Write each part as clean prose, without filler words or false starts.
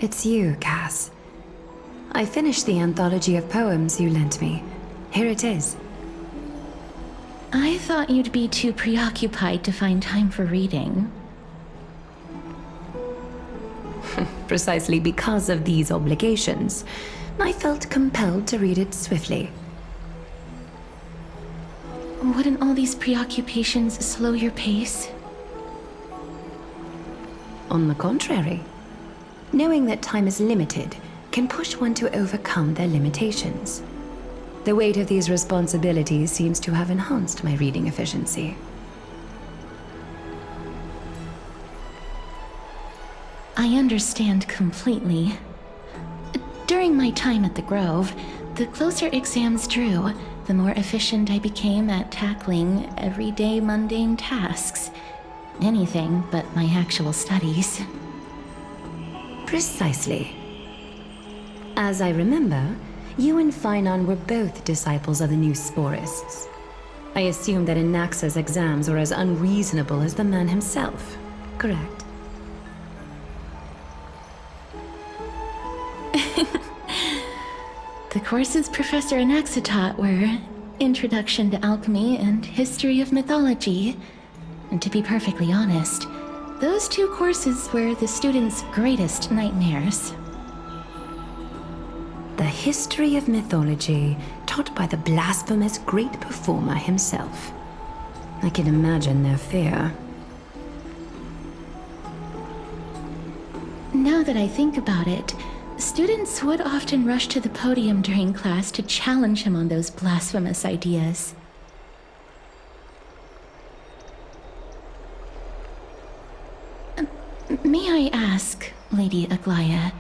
It's you, Cass. I finished the anthology of poems you lent me. Here it is. I thought you'd be too preoccupied to find time for reading. Precisely because of these obligations, I felt compelled to read it swiftly. Wouldn't all these preoccupations slow your pace? On the contrary, knowing that time is limited can push one to overcome their limitations. The weight of these responsibilities seems to have enhanced my reading efficiency. I understand completely. During my time at the Grove, the closer exams drew, the more efficient I became at tackling everyday mundane tasks. Anything but my actual studies. Precisely. As I remember, you and Finon were both disciples of the new Sporists. I assume that Anaxa's exams were as unreasonable as the man himself, correct? The courses Professor Anaxa taught were Introduction to Alchemy and History of Mythology. And to be perfectly honest, those two courses were the students' greatest nightmares. The history of mythology, taught by the blasphemous great performer himself. I can imagine their fear. Now that I think about it, students would often rush to the podium during class to challenge him on those blasphemous ideas. May I ask, Lady Aglaya,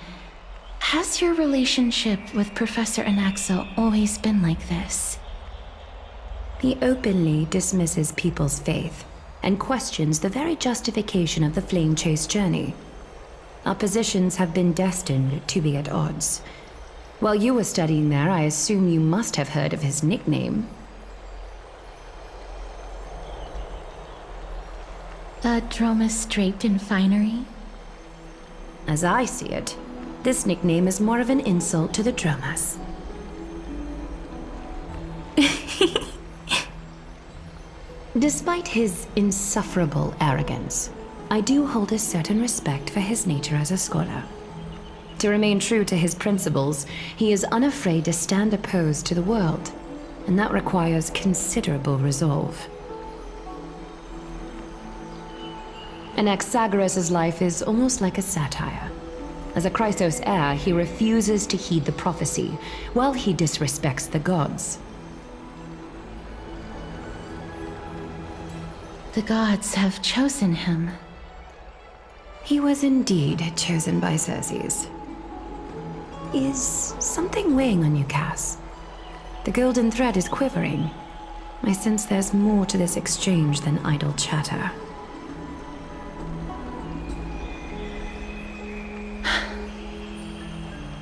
has your relationship with Professor Anaxa always been like this? He openly dismisses people's faith and questions the very justification of the flame chase journey. Our positions have been destined to be at odds. While you were studying there, I assume you must have heard of his nickname. A Dromus draped in finery? As I see it, this nickname is more of an insult to the Dromas. Despite his insufferable arrogance, I do hold a certain respect for his nature as a scholar. To remain true to his principles, he is unafraid to stand opposed to the world, and that requires considerable resolve. Anaxagoras' life is almost like a satire. As a Chrysos heir, he refuses to heed the prophecy, while he disrespects the gods. The gods have chosen him. He was indeed chosen by Circes. Is something weighing on you, Cass? The golden thread is quivering. I sense there's more to this exchange than idle chatter.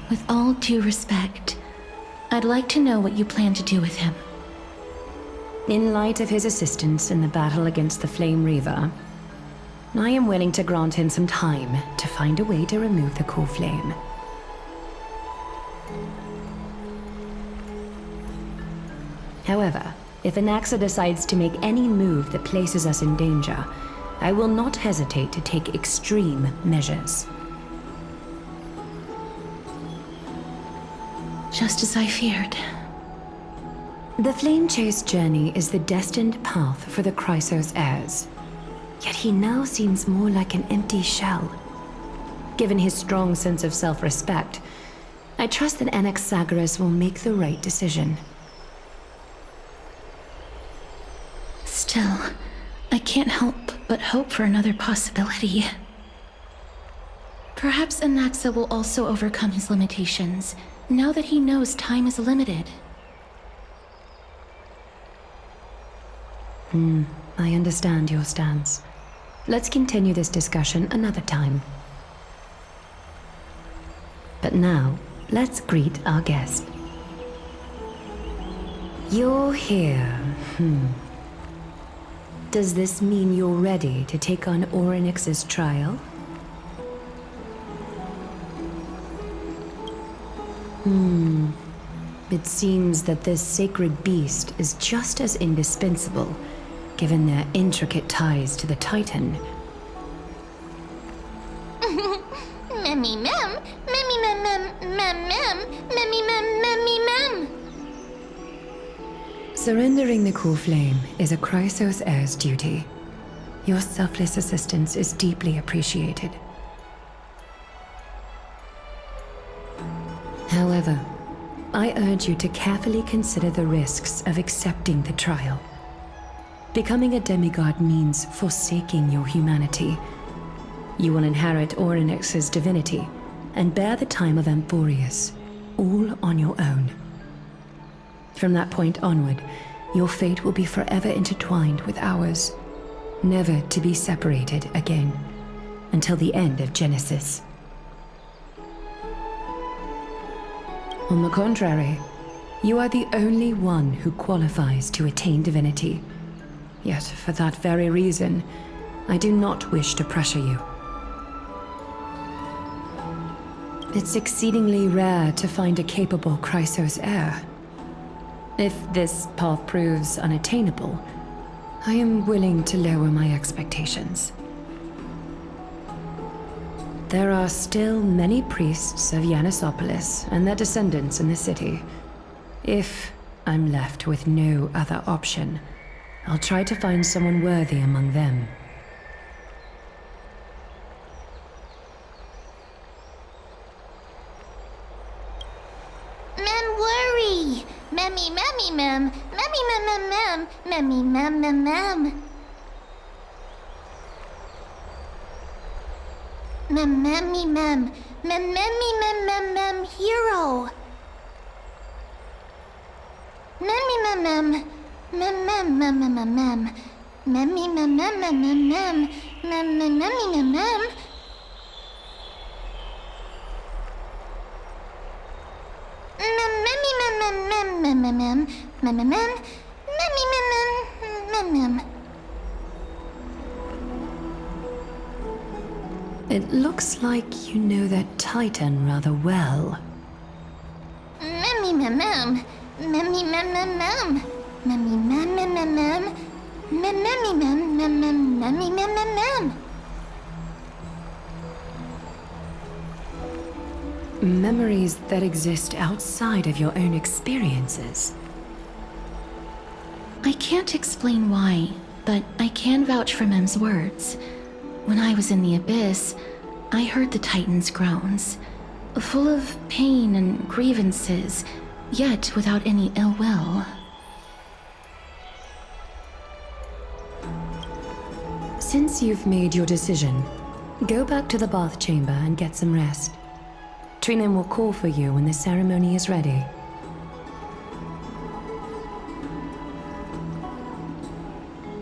With all due respect, I'd like to know what you plan to do with him. In light of his assistance in the battle against the Flame Reaver, I am willing to grant him some time to find a way to remove the core flame. However, if Anaxa decides to make any move that places us in danger, I will not hesitate to take extreme measures. Just as I feared. The Flame Chase journey is the destined path for the Chrysos heirs. Yet he now seems more like an empty shell. Given his strong sense of self-respect, I trust that Anaxagoras will make the right decision. Still, I can't help but hope for another possibility. Perhaps Anaxa will also overcome his limitations, now that he knows time is limited. I understand your stance. Let's continue this discussion another time. But now, let's greet our guest. You're here. Does this mean you're ready to take on Orynyx's trial? It seems that this sacred beast is just as indispensable, given their intricate ties to the Titan. Memmy mem, memmy mem mem mem mem, memmy mem memmy mem. Surrendering the cool flame is a Chrysos heir's duty. Your selfless assistance is deeply appreciated. However, I urge you to carefully consider the risks of accepting the trial. Becoming a demigod means forsaking your humanity. You will inherit Orynyx's divinity and bear the time of Amphorius, all on your own. From that point onward, your fate will be forever intertwined with ours, never to be separated again, until the end of Genesis. On the contrary, you are the only one who qualifies to attain divinity. Yet, for that very reason, I do not wish to pressure you. It's exceedingly rare to find a capable Chrysos heir. If this path proves unattainable, I am willing to lower my expectations. There are still many priests of Yanissopolis and their descendants in the city. If I'm left with no other option, I'll try to find someone worthy among them. Mem worry. Memmy memmy mem, memmy mem mem mem, memmy mem mem mem. Mem memmy mem, mem memmy mem mem mem hero. Memmy mem mem, mem mem mem mem mem mem, memmy mem mem mem mem mem, mem mem memmy mem mem. It looks like you know that Titan rather well. Memmy mem mem, memmy mem mem mem, memmy mem mem mem mem, memmy mem mem mem, memmy mem mem mem. Memories that exist outside of your own experiences. I can't explain why, but I can vouch for Mem's words. When I was in the abyss, I heard the Titan's groans, full of pain and grievances, yet without any ill will. Since you've made your decision, go back to the bath chamber and get some rest. Trinen will call for you when the ceremony is ready.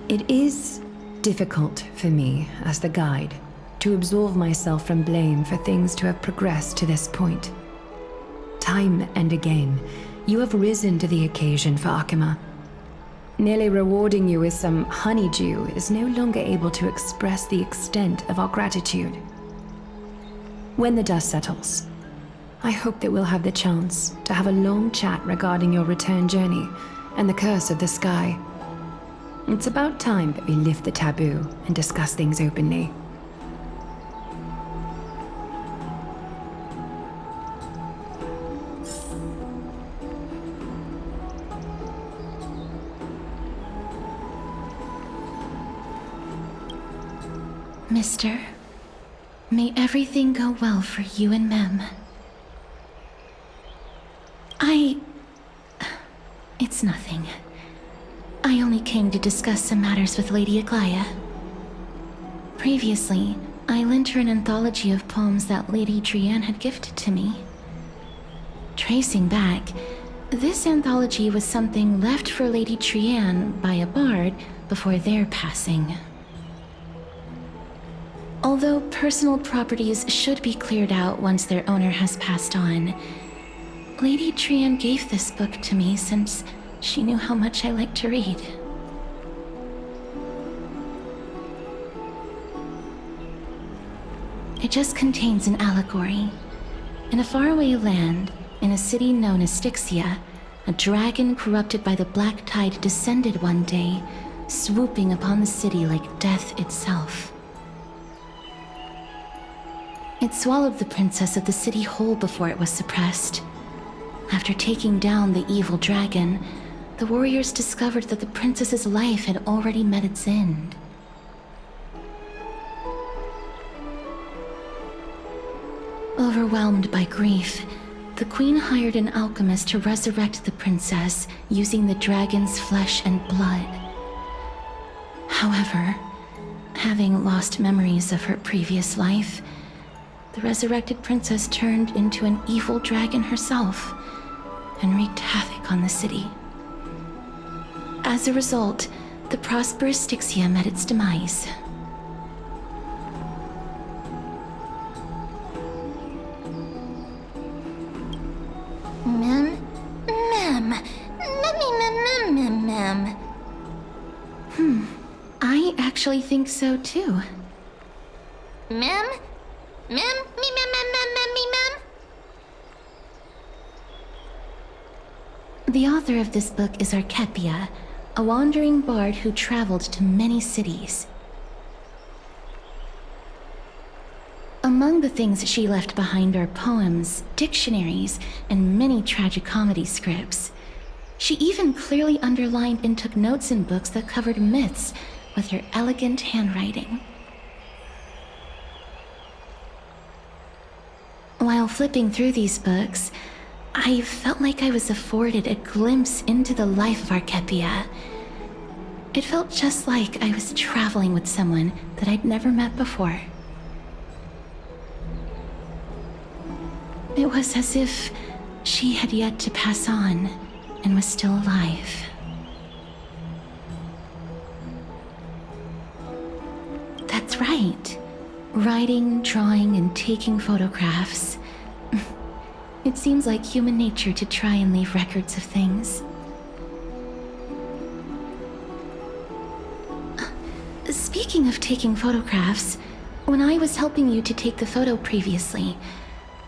It is difficult for me, as the guide, to absolve myself from blame for things to have progressed to this point. Time and again, you have risen to the occasion for Akima. Nearly rewarding you with some honeydew is no longer able to express the extent of our gratitude. When the dust settles, I hope that we'll have the chance to have a long chat regarding your return journey and the curse of the sky. It's about time that we lift the taboo and discuss things openly. Mister, may everything go well for you and Mem. It's nothing. I only came to discuss some matters with Lady Aglaia. Previously, I lent her an anthology of poems that Lady Trianne had gifted to me. Tracing back, this anthology was something left for Lady Trianne by a bard before their passing. Although personal properties should be cleared out once their owner has passed on, Lady Trianne gave this book to me since she knew how much I liked to read. It just contains an allegory. In a faraway land, In a city known as Styxia, a dragon corrupted by the Black Tide descended one day, swooping upon the city like death itself. It swallowed the princess of the city whole before it was suppressed. After taking down the evil dragon, the warriors discovered that the princess's life had already met its end. Overwhelmed by grief, the queen hired an alchemist to resurrect the princess using the dragon's flesh and blood. However, having lost memories of her previous life, the resurrected princess turned into an evil dragon herself and wreaked havoc on the city. As a result, the prosperous Styxia met its demise. I actually think so too. Mem? Mem? The author of this book is Archepia, a wandering bard who traveled to many cities. Among the things she left behind are poems, dictionaries, and many tragicomedy scripts. She even clearly underlined and took notes in books that covered myths with her elegant handwriting. While flipping through these books, I felt like I was afforded a glimpse into the life of Archepia. It felt just like I was traveling with someone that I'd never met before. It was as if she had yet to pass on and was still alive. That's right. Writing, drawing, and taking photographs. It seems like human nature to try and leave records of things. Speaking of taking photographs, when I was helping you to take the photo previously,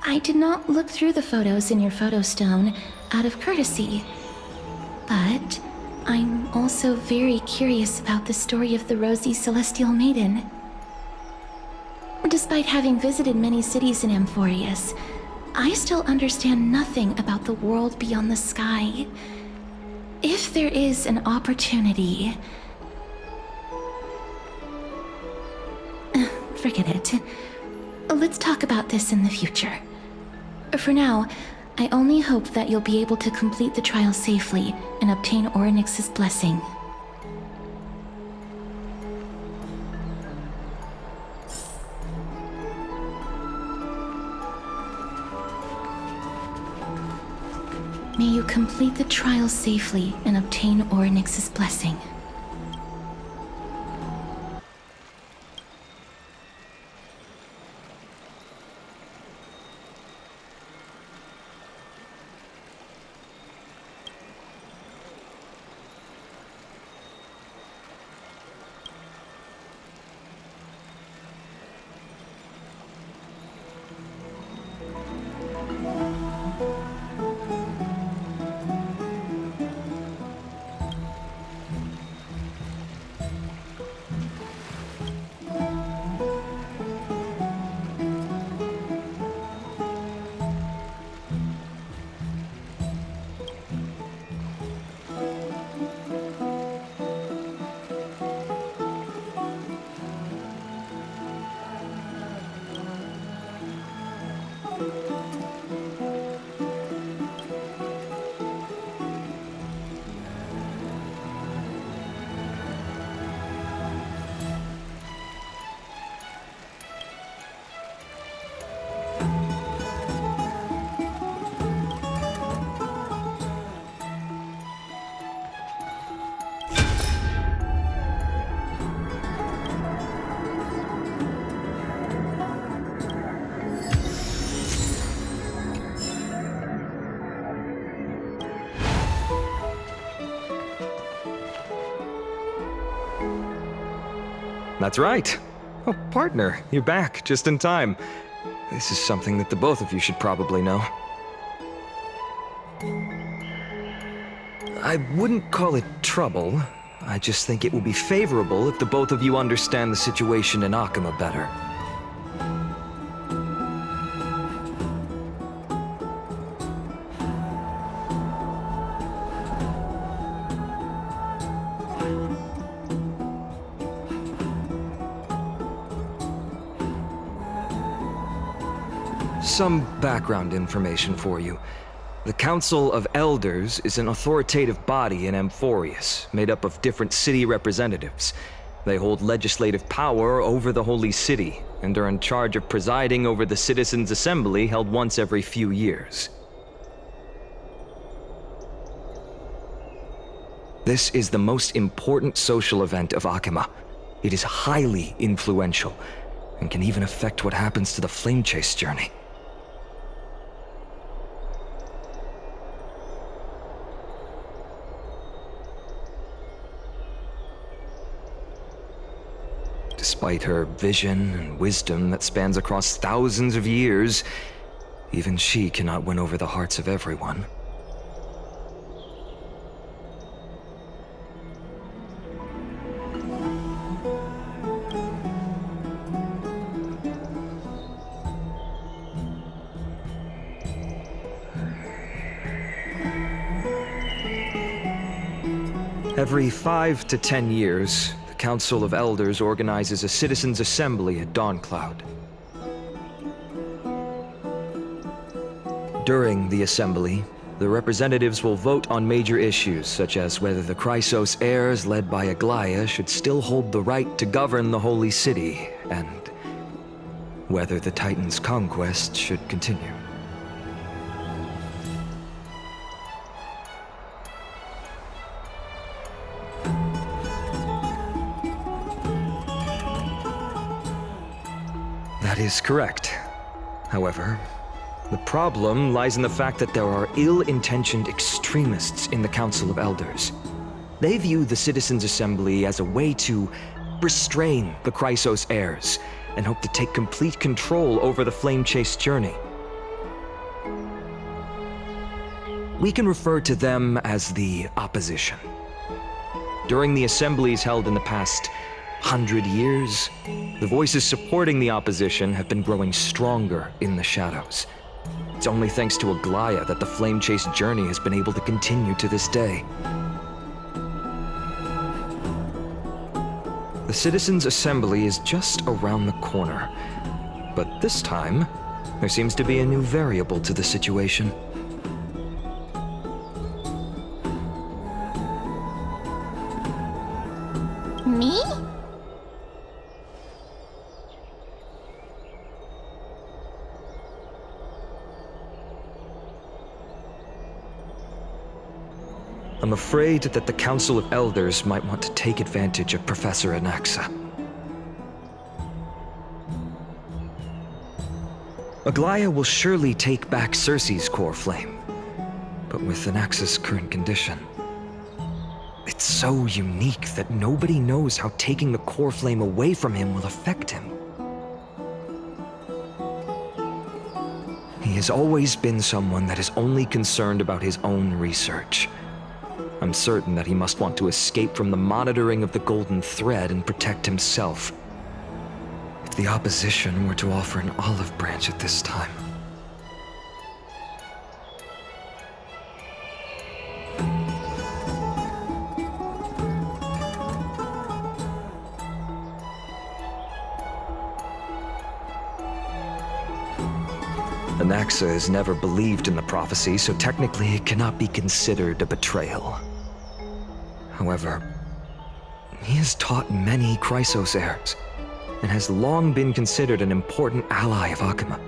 I did not look through the photos in your photo stone out of courtesy. But I'm also very curious about the story of the Rosy Celestial Maiden. Despite having visited many cities in Amphorius, I still understand nothing about the world beyond the sky. If there is an opportunity... Forget it. Let's talk about this in the future. For now, I only hope that you'll be able to complete the trial safely and obtain Orynyx's blessing. May you complete the trial safely and obtain Orynyx's blessing. That's right. Oh, partner, you're back, just in time. This is something that the both of you should probably know. I wouldn't call it trouble. I just think it will be favorable if the both of you understand the situation in Akima better. Some background information for you. The Council of Elders is an authoritative body in Amphorius, made up of different city representatives. They hold legislative power over the Holy City, and are in charge of presiding over the Citizens' Assembly held once every few years. This is the most important social event of Akima. It is highly influential, and can even affect what happens to the Flame Chase journey. Despite her vision and wisdom that spans across thousands of years, even she cannot win over the hearts of everyone. Every 5 to 10 years, the Council of Elders organizes a Citizens' Assembly at Dawncloud. During the assembly, the representatives will vote on major issues, such as whether the Chrysos heirs led by Aglaia should still hold the right to govern the Holy City, and whether the Titan's conquest should continue. That is correct. However, the problem lies in the fact that there are ill-intentioned extremists in the Council of Elders. They view the Citizens' Assembly as a way to restrain the Chrysos heirs, and hope to take complete control over the Flame Chase journey. We can refer to them as the opposition. During the assemblies held in the past 100 years, the voices supporting the opposition have been growing stronger in the shadows. It's only thanks to Aglaia that the Flame Chase journey has been able to continue to this day. The Citizens' Assembly is just around the corner, but this time, there seems to be a new variable to the situation. Me? I'm afraid that the Council of Elders might want to take advantage of Professor Anaxa. Aglaia will surely take back Circe's core flame, but with Anaxa's current condition, it's so unique that nobody knows how taking the core flame away from him will affect him. He has always been someone that is only concerned about his own research. I'm certain that he must want to escape from the monitoring of the Golden Thread and protect himself. If the opposition were to offer an olive branch at this time. Anaxa has never believed in the prophecy, so technically it cannot be considered a betrayal. However, he has taught many Chrysos heirs, and has long been considered an important ally of Akima.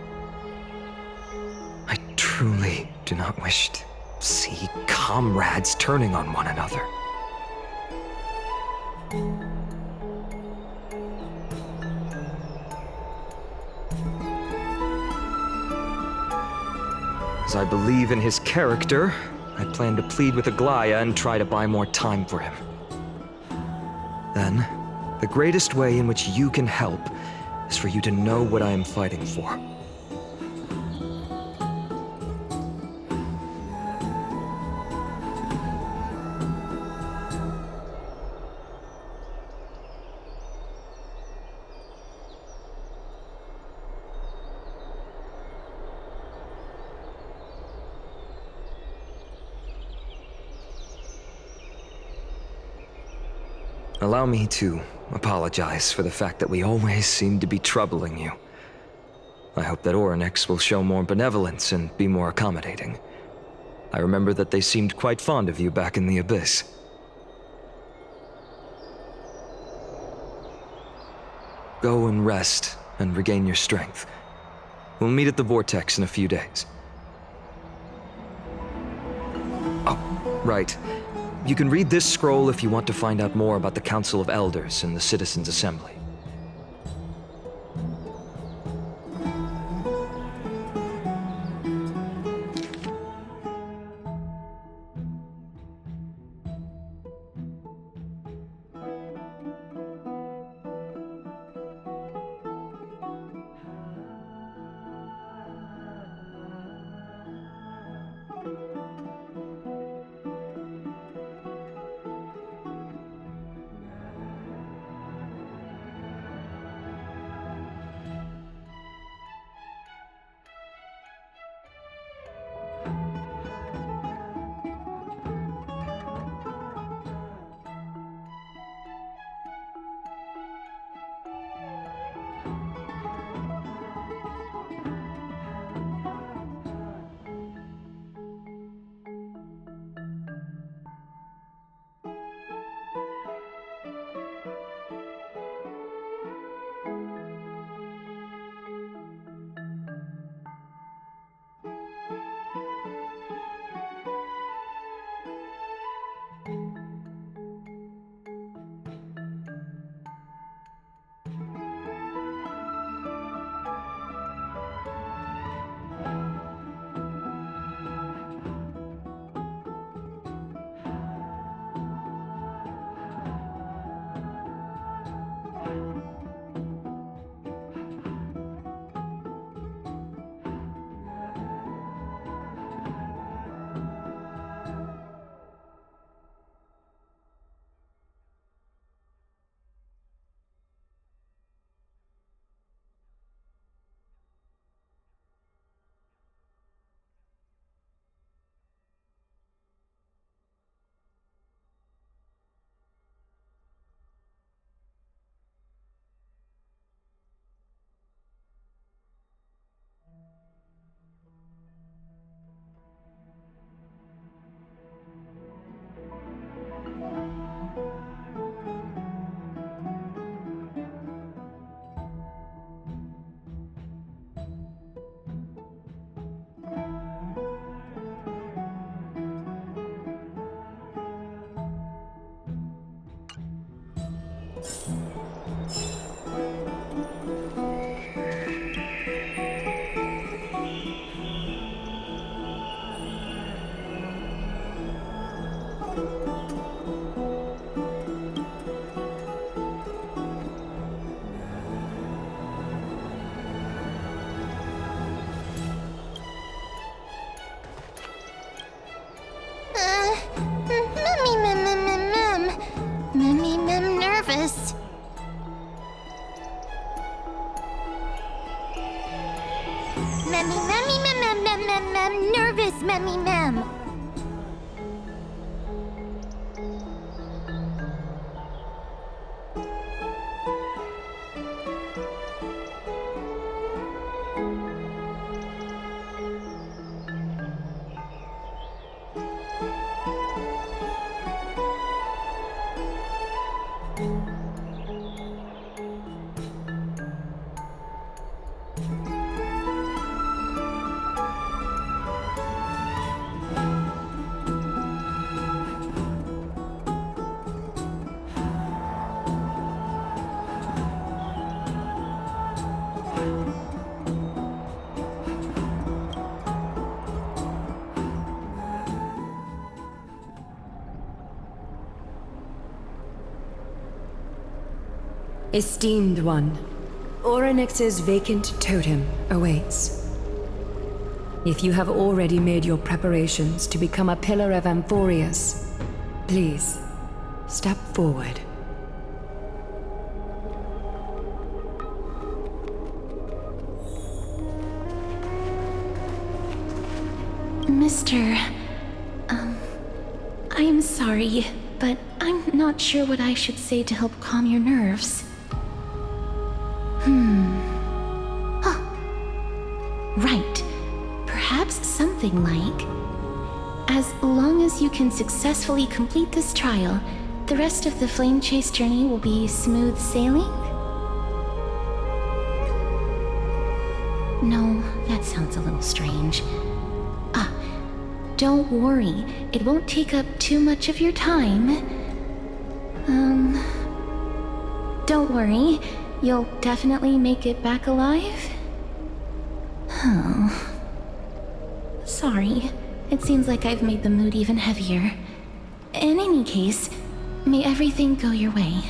I truly do not wish to see comrades turning on one another. As I believe in his character, I plan to plead with Aglaia and try to buy more time for him. Then, the greatest way in which you can help is for you to know what I am fighting for. Allow me to apologize for the fact that we always seem to be troubling you. I hope that Orynyx will show more benevolence and be more accommodating. I remember that they seemed quite fond of you back in the Abyss. Go and rest and regain your strength. We'll meet at the Vortex in a few days. Oh, right. You can read this scroll if you want to find out more about the Council of Elders and the Citizens' Assembly. Nervous. Nervous, mem. Esteemed one, Orynyx's vacant totem awaits. If you have already made your preparations to become a pillar of Amphorius, please, step forward. Mister... I'm sorry, but I'm not sure what I should say to help calm your nerves. Right. Perhaps something like, as long as you can successfully complete this trial, the rest of the flame chase journey will be smooth sailing? No, that sounds a little strange. Don't worry, it won't take up too much of your time. Don't worry, you'll definitely make it back alive? Oh. Sorry, it seems like I've made the mood even heavier. In any case, may everything go your way.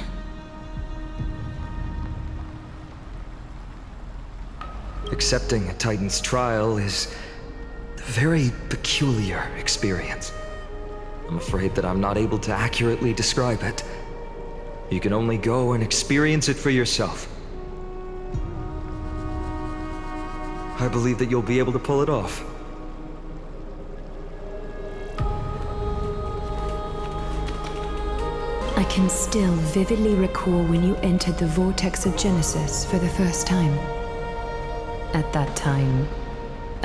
Accepting a Titan's trial is a very peculiar experience. I'm afraid that I'm not able to accurately describe it. You can only go and experience it for yourself. I believe that you'll be able to pull it off. I can still vividly recall when you entered the vortex of Genesis for the first time. At that time,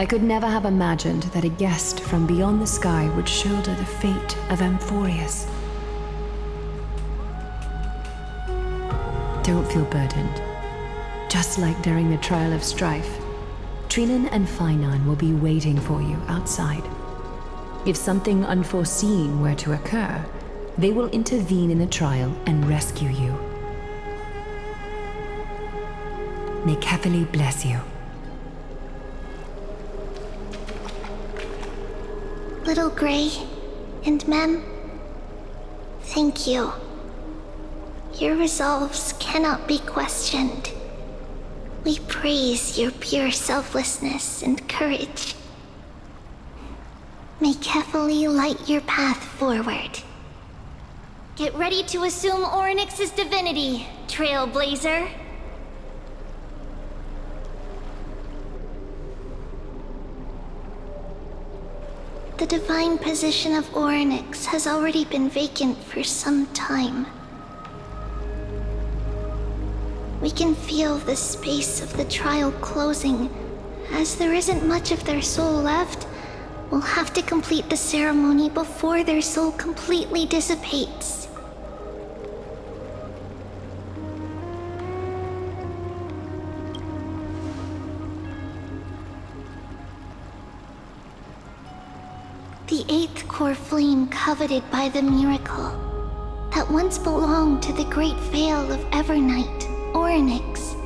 I could never have imagined that a guest from beyond the sky would shoulder the fate of Amphorius. Don't feel burdened. Just like during the trial of strife, Trilin and Finon will be waiting for you outside. If something unforeseen were to occur, they will intervene in the trial and rescue you. May Kefali bless you. Little Gray and Mem, thank you. Your resolves cannot be questioned. We praise your pure selflessness and courage. May Kefali light your path forward. Get ready to assume Orynyx's divinity, Trailblazer. The divine position of Orynyx has already been vacant for some time. We can feel the space of the trial closing. As there isn't much of their soul left, we'll have to complete the ceremony before their soul completely dissipates. The eighth core flame coveted by the miracle that once belonged to the great veil of Evernight, Orynyx.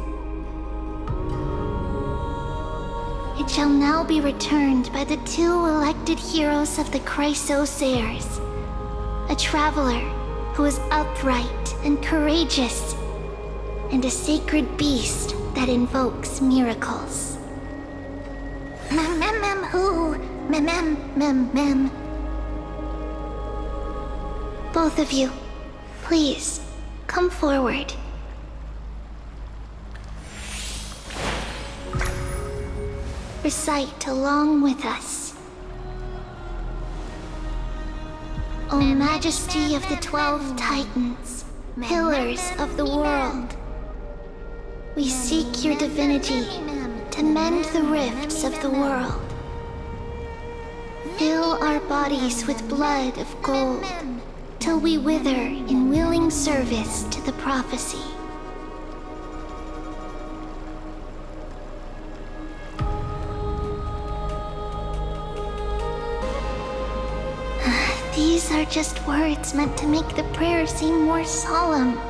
It shall now be returned by the two elected heroes of the Chrysosairs, a traveler who is upright and courageous, and a sacred beast that invokes miracles. Who? Mem. Both of you, please, come forward. Recite along with us. O Majesty of the 12 Titans, pillars of the world, we seek your divinity to mend the rifts of the world. Fill our bodies with blood of gold, till we wither in willing service to the prophecy. These are just words meant to make the prayer seem more solemn.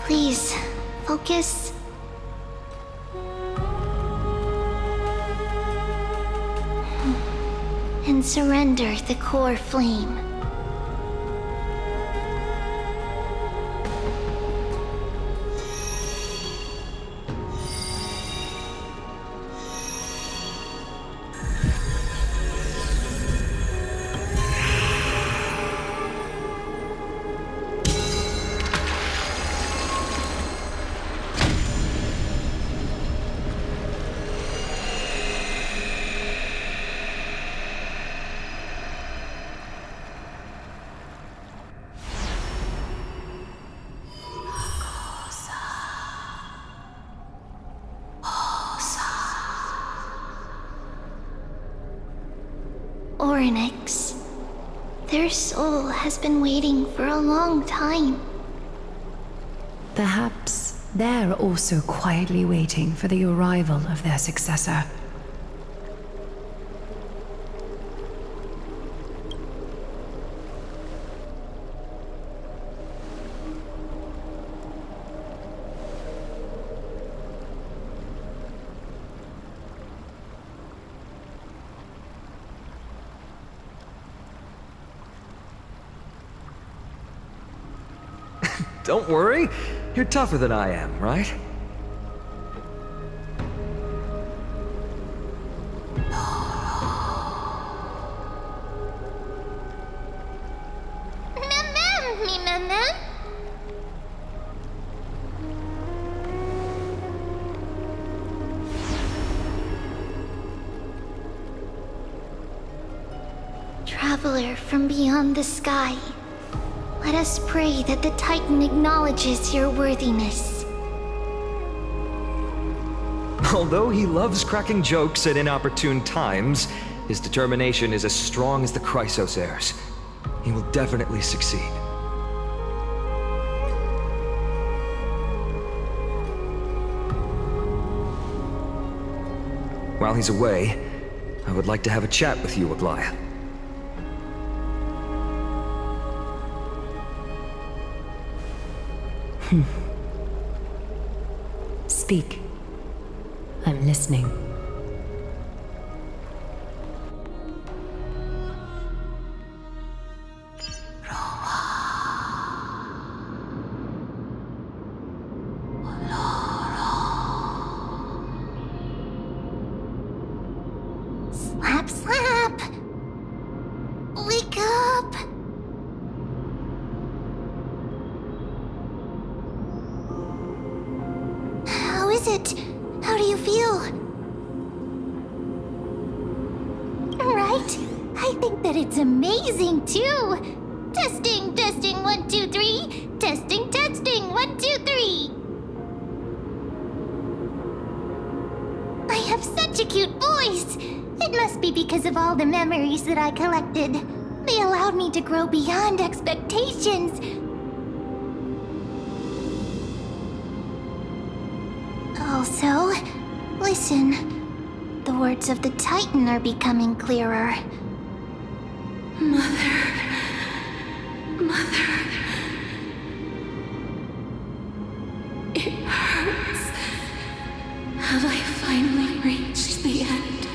Please, focus. And surrender the core flame. Orynyx. Their soul has been waiting for a long time. Perhaps they're also quietly waiting for the arrival of their successor. Don't worry, you're tougher than I am, right? Me mem. Traveler from beyond the sky, let us pray that the Titan acknowledges your worthiness. Although he loves cracking jokes at inopportune times, his determination is as strong as the Chrysos heirs. He will definitely succeed. While he's away, I would like to have a chat with you, Aglaia. Speak. I'm listening. Slap, slap! Wake up! How is it? How do you feel? Right? I think that it's amazing too! Testing, testing, 1, 2, 3. Testing, testing, 1, 2, 3. I have such a cute voice! It must be because of all the memories that I collected. They allowed me to grow beyond expectations. Also, listen. The words of the Titan are becoming clearer. Mother. It hurts. Have I finally reached the end?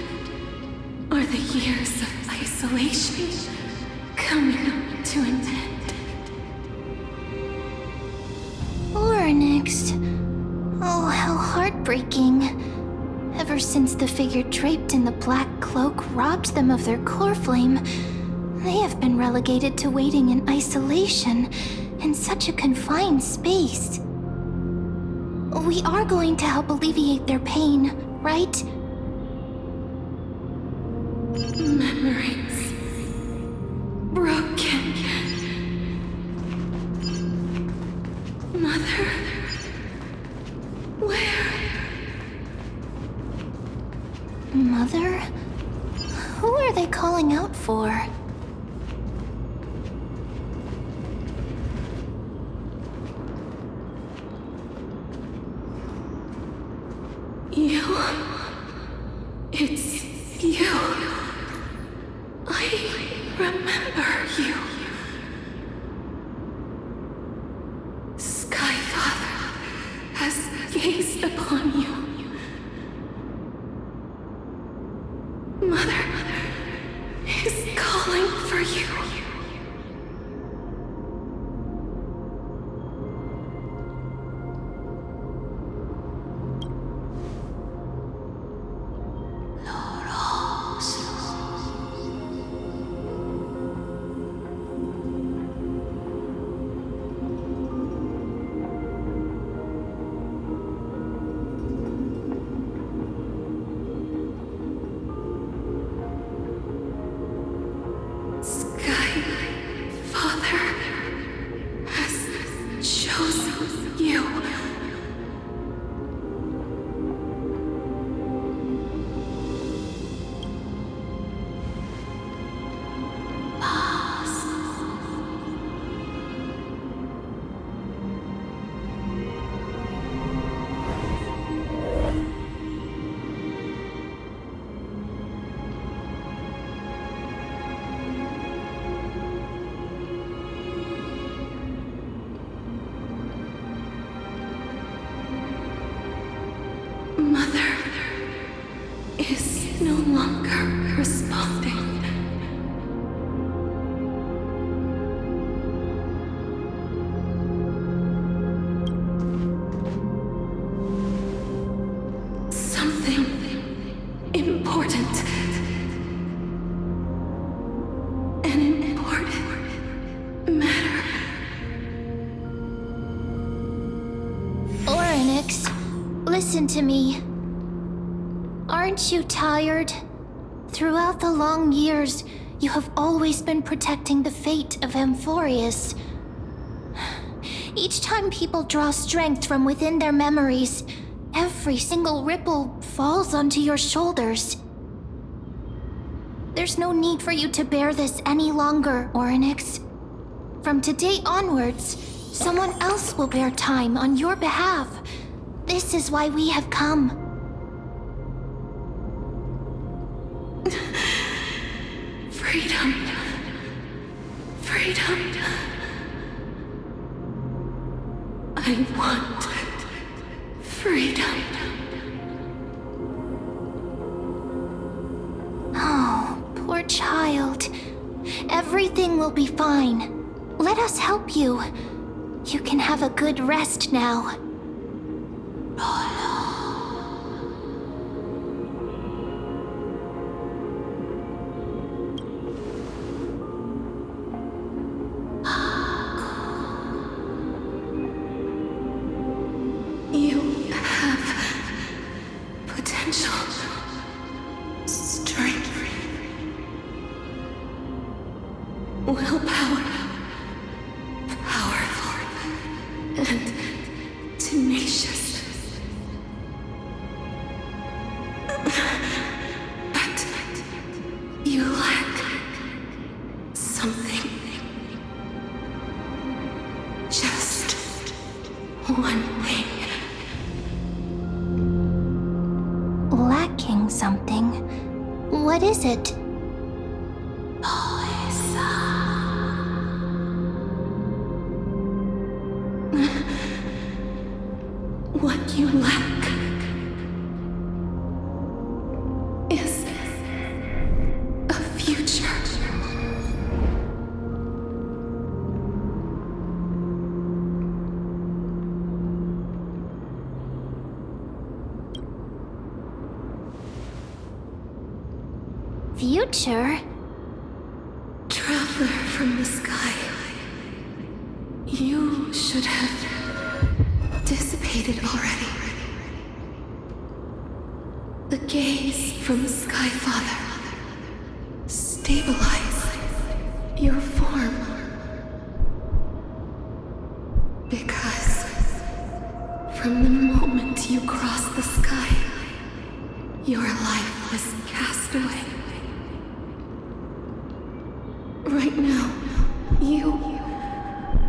Are the years of isolation coming to an end? Orynyx. Oh, how heartbreaking. Ever since the figure draped in the black cloak robbed them of their core flame, they have been relegated to waiting in isolation in such a confined space. We are going to help alleviate their pain, right? Memories broken. Mother, where? Mother? Who are they calling out for? You. It's you. I remember you. Skyfather has gazed upon you. Mother is calling for you. Sky. listen to me. Aren't you tired? Throughout the long years, you have always been protecting the fate of Amphorius. Each time people draw strength from within their memories, every single ripple falls onto your shoulders. There's no need for you to bear this any longer, Orynyx. From today onwards, someone else will bear time on your behalf. This is why we have come. Freedom. Freedom. I want freedom. Oh, poor child. Everything will be fine. Let us help you. You can have a good rest now. You have potential, strength, willpower, powerful, and tenacious. But you lack something. Just one thing. Lacking something. What is it? What you lack is a future. Future? Traveler from the sky, you should have dissipated already. The gaze from Sky Father stabilize your form. Because from the moment you crossed the sky, your life was cast away. Right now, you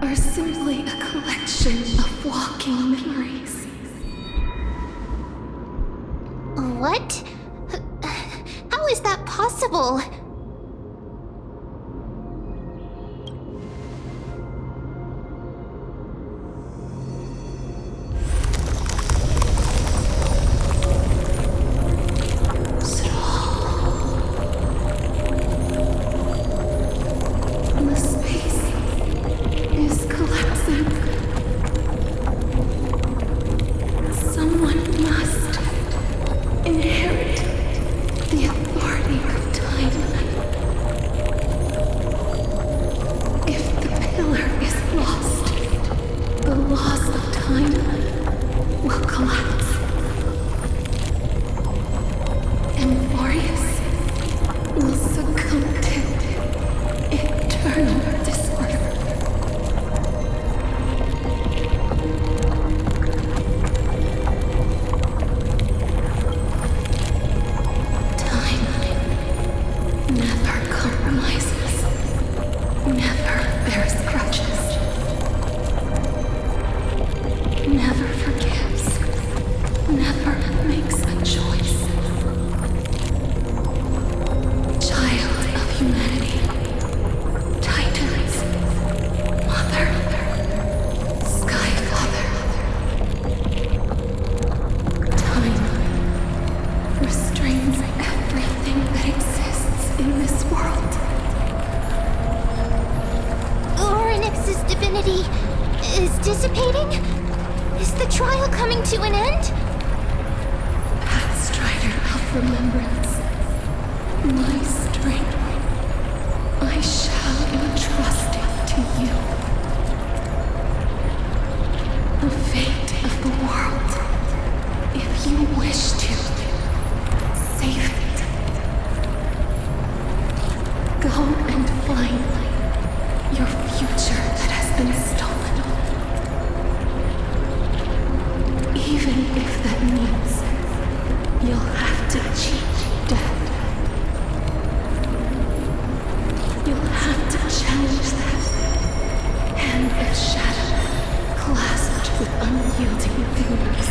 are simply a collection of walking memories. What? How is that possible? The space is collapsing. Someone must inherit the authority of time. If the pillar is lost, the laws of time will collapse. Amphorius will succumb to eternal disorder. Time never compromises, never bears grudges, never forgives, never makes a choice. Child of humanity, Titans, Mother, Sky Father. Time restrains everything that exists in this world. Orynyx's divinity is dissipating? Is the trial coming to an end? Pathstrider of remembrance, my strength, I shall entrust it to you. The fate of the world, if reclaim your future that has been stolen. Even if that means you'll have to cheat death. You'll have to challenge that hand of shadow clasped with unyielding fingers.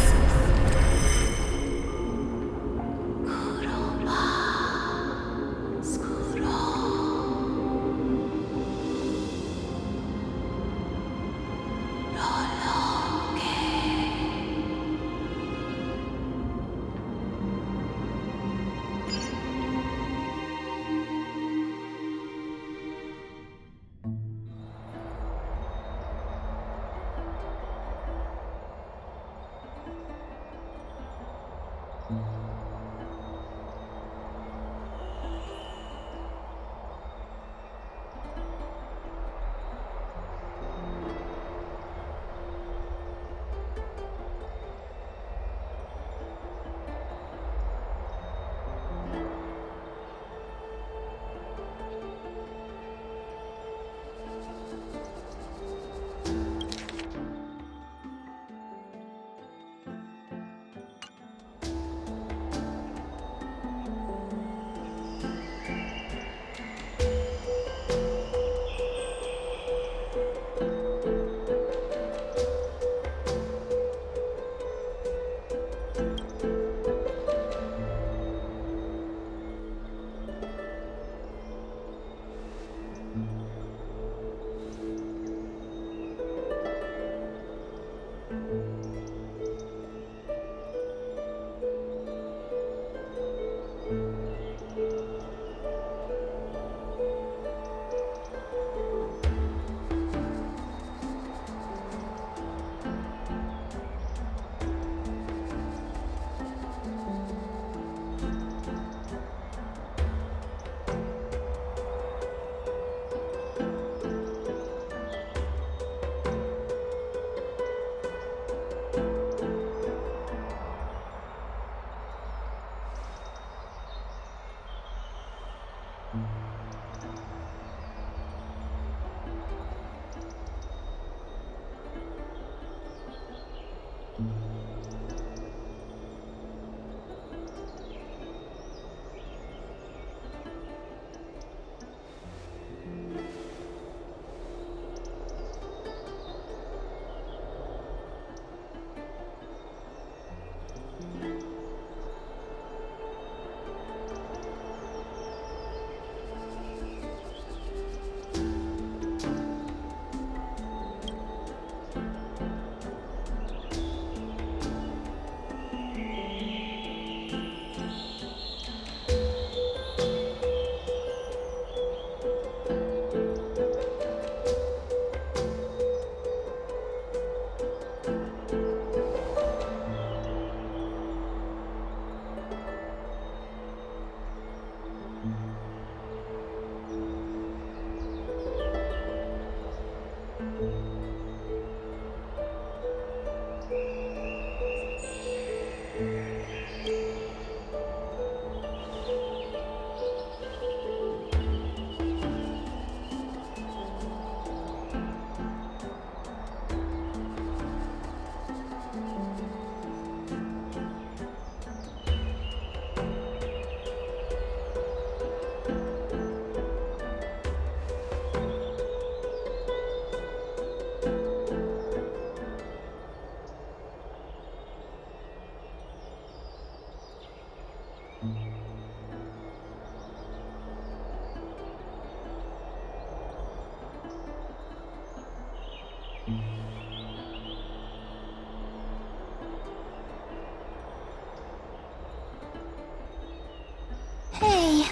Hey,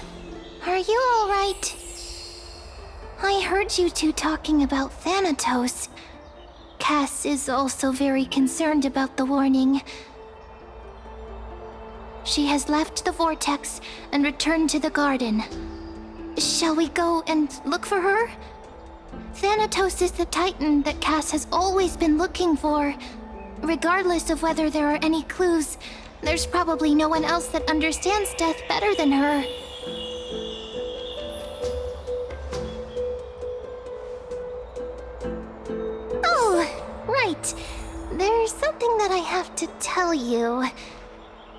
are you alright? I heard you two talking about Thanatos. Cass is also very concerned about the warning. She has left the vortex and returned to the garden. Shall we go and look for her? Thanatos is the Titan that Cass has always been looking for. Regardless of whether there are any clues, there's probably no one else that understands death better than her. to tell you.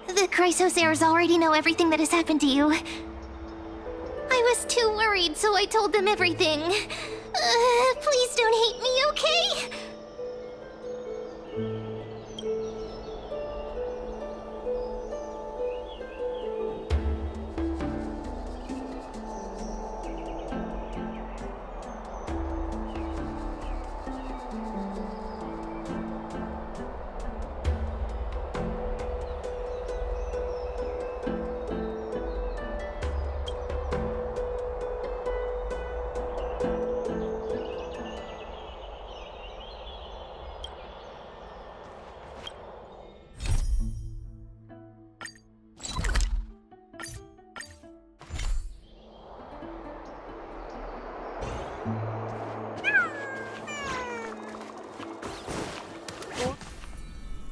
The Chrysosairs already know everything that has happened to you. I was too worried, so I told them everything. Please don't hate me, okay?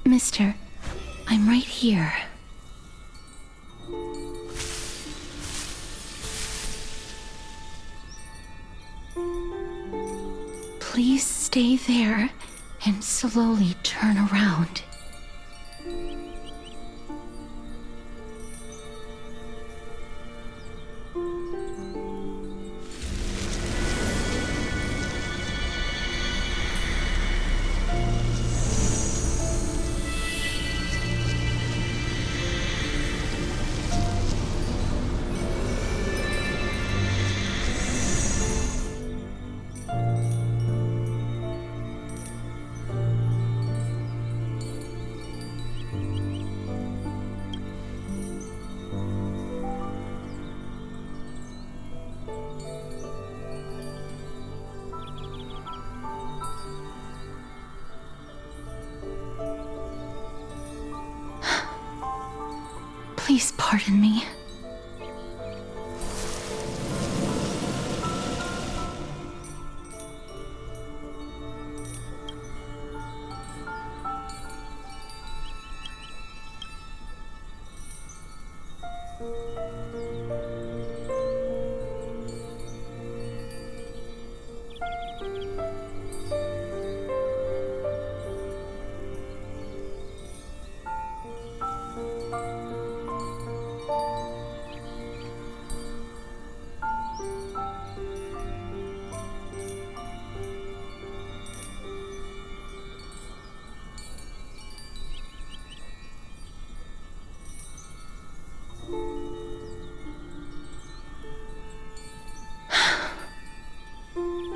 Mister, I'm right here. Please stay there and slowly turn around. Please pardon me.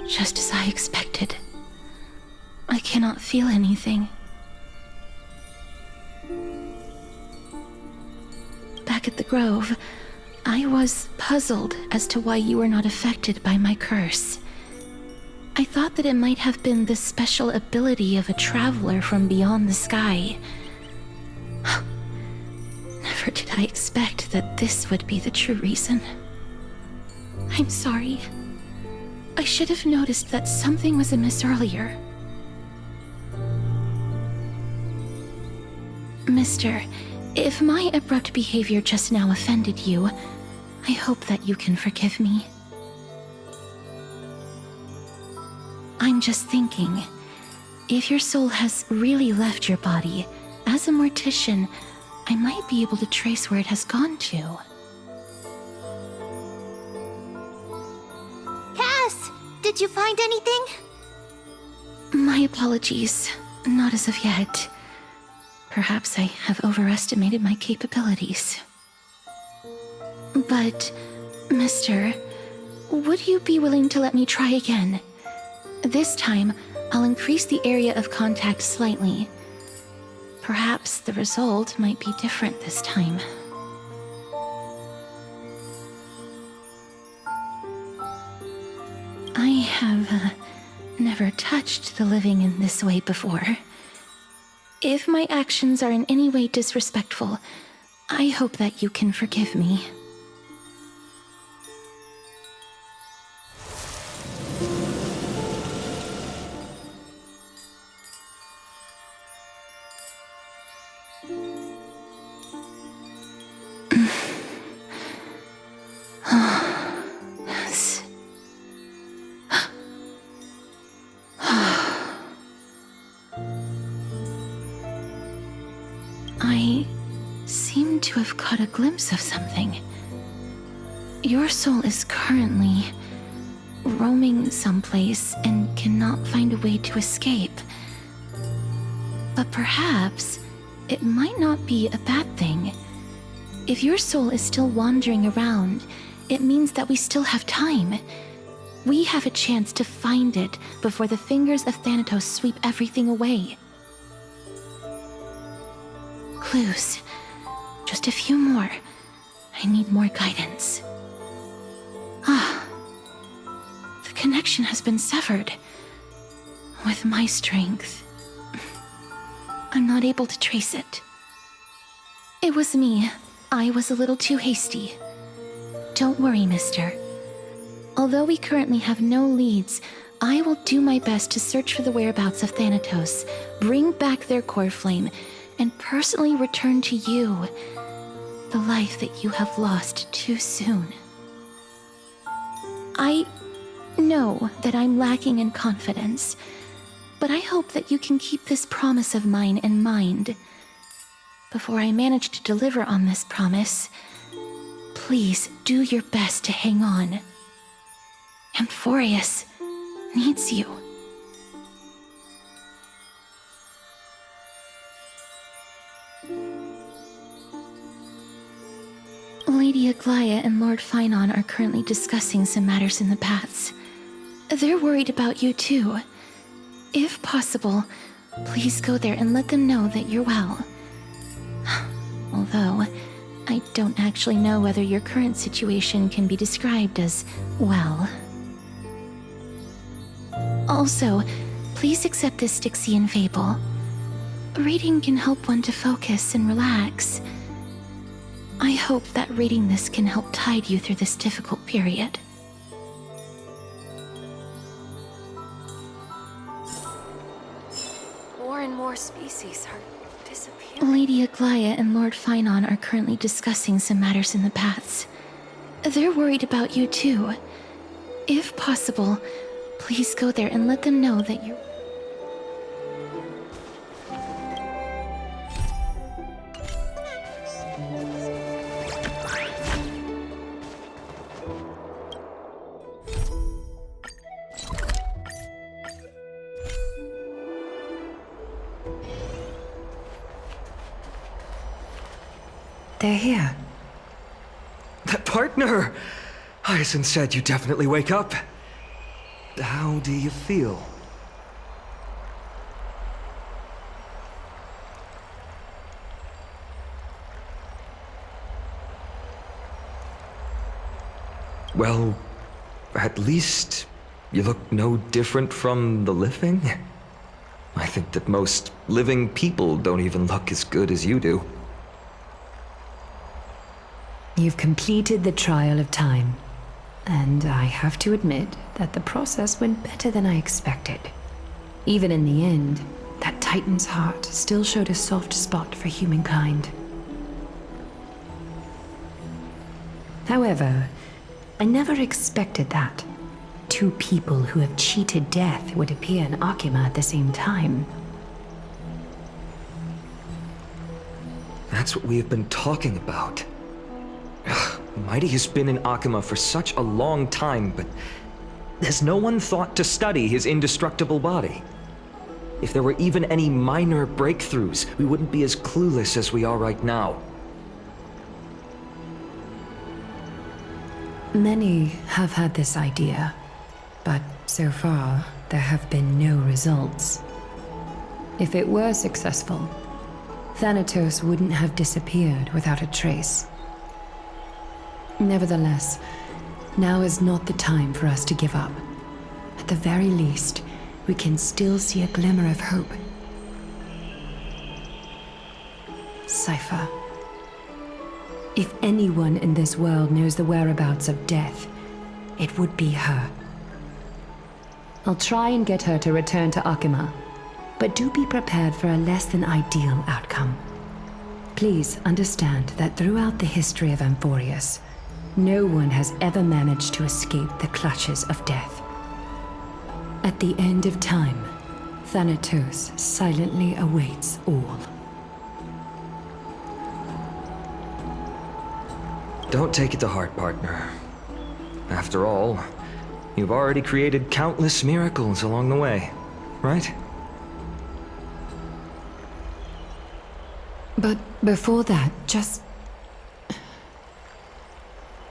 Just as I expected. I cannot feel anything. Back at the Grove, I was puzzled as to why you were not affected by my curse. I thought that it might have been the special ability of a traveler from beyond the sky. Never did I expect that this would be the true reason. I'm sorry. I should have noticed that something was amiss earlier. Mister, if my abrupt behavior just now offended you, I hope that you can forgive me. I'm just thinking, if your soul has really left your body, as a mortician, I might be able to trace where it has gone to. Did you find anything? My apologies. Not as of yet. Perhaps I have overestimated my capabilities. But, Mister, would you be willing to let me try again? This time, I'll increase the area of contact slightly. Perhaps the result might be different this time. I have never touched the living in this way before. If my actions are in any way disrespectful, I hope that you can forgive me. I seem to have caught a glimpse of something. Your soul is currently roaming someplace and cannot find a way to escape. But perhaps it might not be a bad thing. If your soul is still wandering around, it means that we still have time. We have a chance to find it before the fingers of Thanatos sweep everything away. Clues. Just a few more. I need more guidance. The connection has been severed. With my strength, I'm not able to trace it. It was me. I was a little too hasty. Don't worry, mister. Although we currently have no leads, I will do my best to search for the whereabouts of Thanatos, bring back their core flame, and personally return to you the life that you have lost too soon. I know that I'm lacking in confidence, but I hope that you can keep this promise of mine in mind. Before I manage to deliver on this promise, please do your best to hang on. Amphorius needs you. Lady Aglaia and Lord Finon are currently discussing some matters in the paths. They're worried about you too. If possible, please go there and let them know that you're well. Although, I don't actually know whether your current situation can be described as well. Also, please accept this Styxian fable. Reading can help one to focus and relax. I hope that reading this can help tide you through this difficult period. More and more species are disappearing. Lady Aglaia and Lord Finon are currently discussing some matters in the paths. They're worried about you too. If possible, please go there and let them know that you're... They're here. That partner! Hyacinth said you definitely wake up. How do you feel? Well, at least you look no different from the living. I think that most living people don't even look as good as you do. You've completed the trial of time, and I have to admit that the process went better than I expected. Even in the end, that Titan's heart still showed a soft spot for humankind. However, I never expected that two people who have cheated death would appear in Akima at the same time. That's what we have been talking about. Mighty has been in Akima for such a long time, but has no one thought to study his indestructible body? If there were even any minor breakthroughs, we wouldn't be as clueless as we are right now. Many have had this idea, but so far there have been no results. If it were successful, Thanatos wouldn't have disappeared without a trace. Nevertheless, now is not the time for us to give up. At the very least, we can still see a glimmer of hope. Cypher. If anyone in this world knows the whereabouts of death, it would be her. I'll try and get her to return to Akima, but do be prepared for a less than ideal outcome. Please understand that throughout the history of Amphorius, no one has ever managed to escape the clutches of death. At the end of time, Thanatos silently awaits all. Don't take it to heart, partner. After all, you've already created countless miracles along the way, right? But before that, just...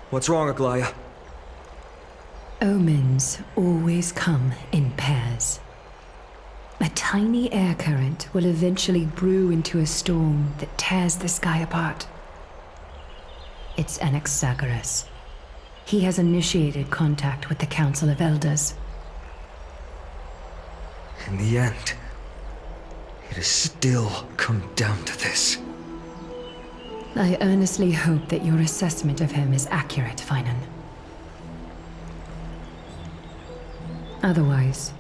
What's wrong, Aglaya? Omens always come in pairs. A tiny air current will eventually brew into a storm that tears the sky apart. It's Anaxagoras. He has initiated contact with the Council of Elders. In the end, it has still come down to this. I earnestly hope that your assessment of him is accurate, Finan. Otherwise,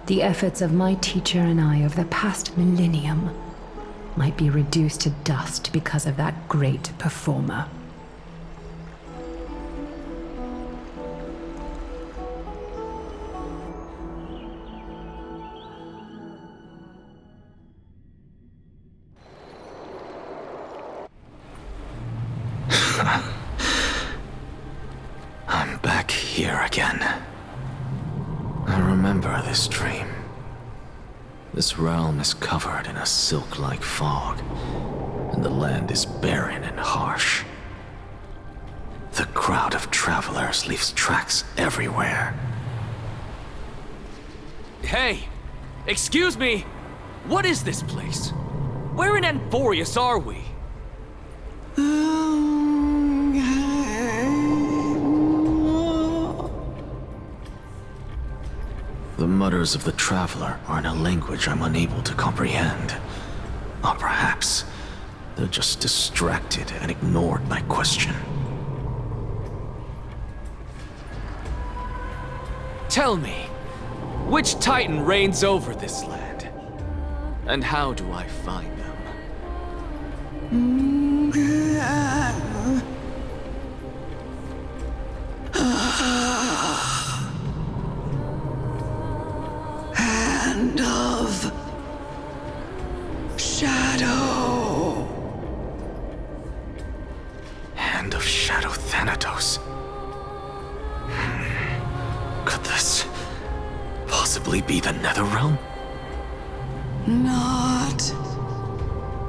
the efforts of my teacher and I over the past millennium might be reduced to dust because of that great performer. I'm back here again. I remember this dream. This realm is covered in a silk-like fog, and the land is barren and harsh. The crowd of travelers leaves tracks everywhere. Hey! Excuse me! What is this place? Where in Anforius are we? The mutters of the traveler are in a language I'm unable to comprehend. Or perhaps they're just distracted and ignored my question. Tell me, which Titan reigns over this land? And how do I find them? Hand of Shadow. Hand of Shadow Thanatos. Could this possibly be the Netherrealm? Not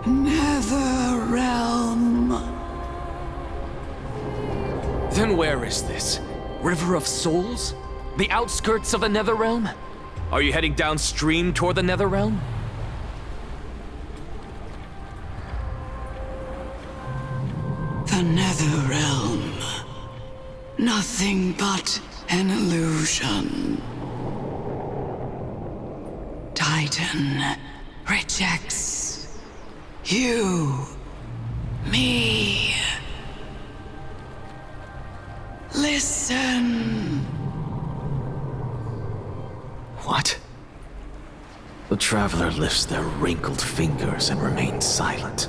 Netherrealm. Then where is this? River of Souls? The outskirts of the Netherrealm? Are you heading downstream toward the Netherrealm? The Netherrealm. Nothing but an illusion. Titan rejects you, me. Listen. What? The traveler lifts their wrinkled fingers and remains silent.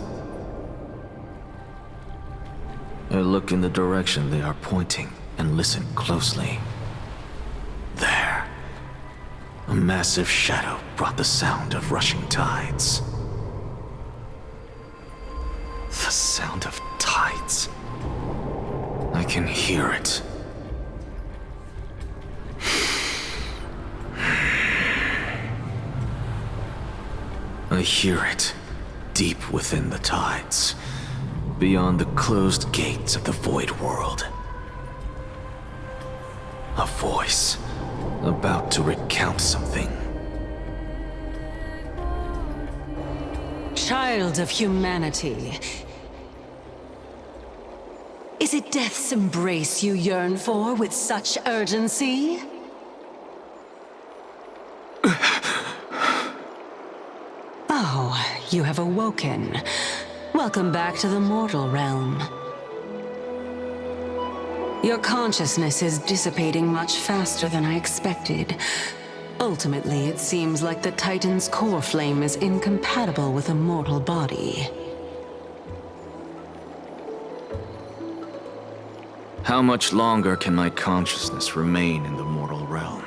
I look in the direction they are pointing and listen closely. There. A massive shadow brought the sound of rushing tides. The sound of tides. I can hear it. I hear it, deep within the tides, beyond the closed gates of the Void World. A voice, about to recount something. Child of humanity, is it death's embrace you yearn for with such urgency? Oh, you have awoken. Welcome back to the mortal realm. Your consciousness is dissipating much faster than I expected. Ultimately, it seems like the Titan's core flame is incompatible with a mortal body. How much longer can my consciousness remain in the mortal realm?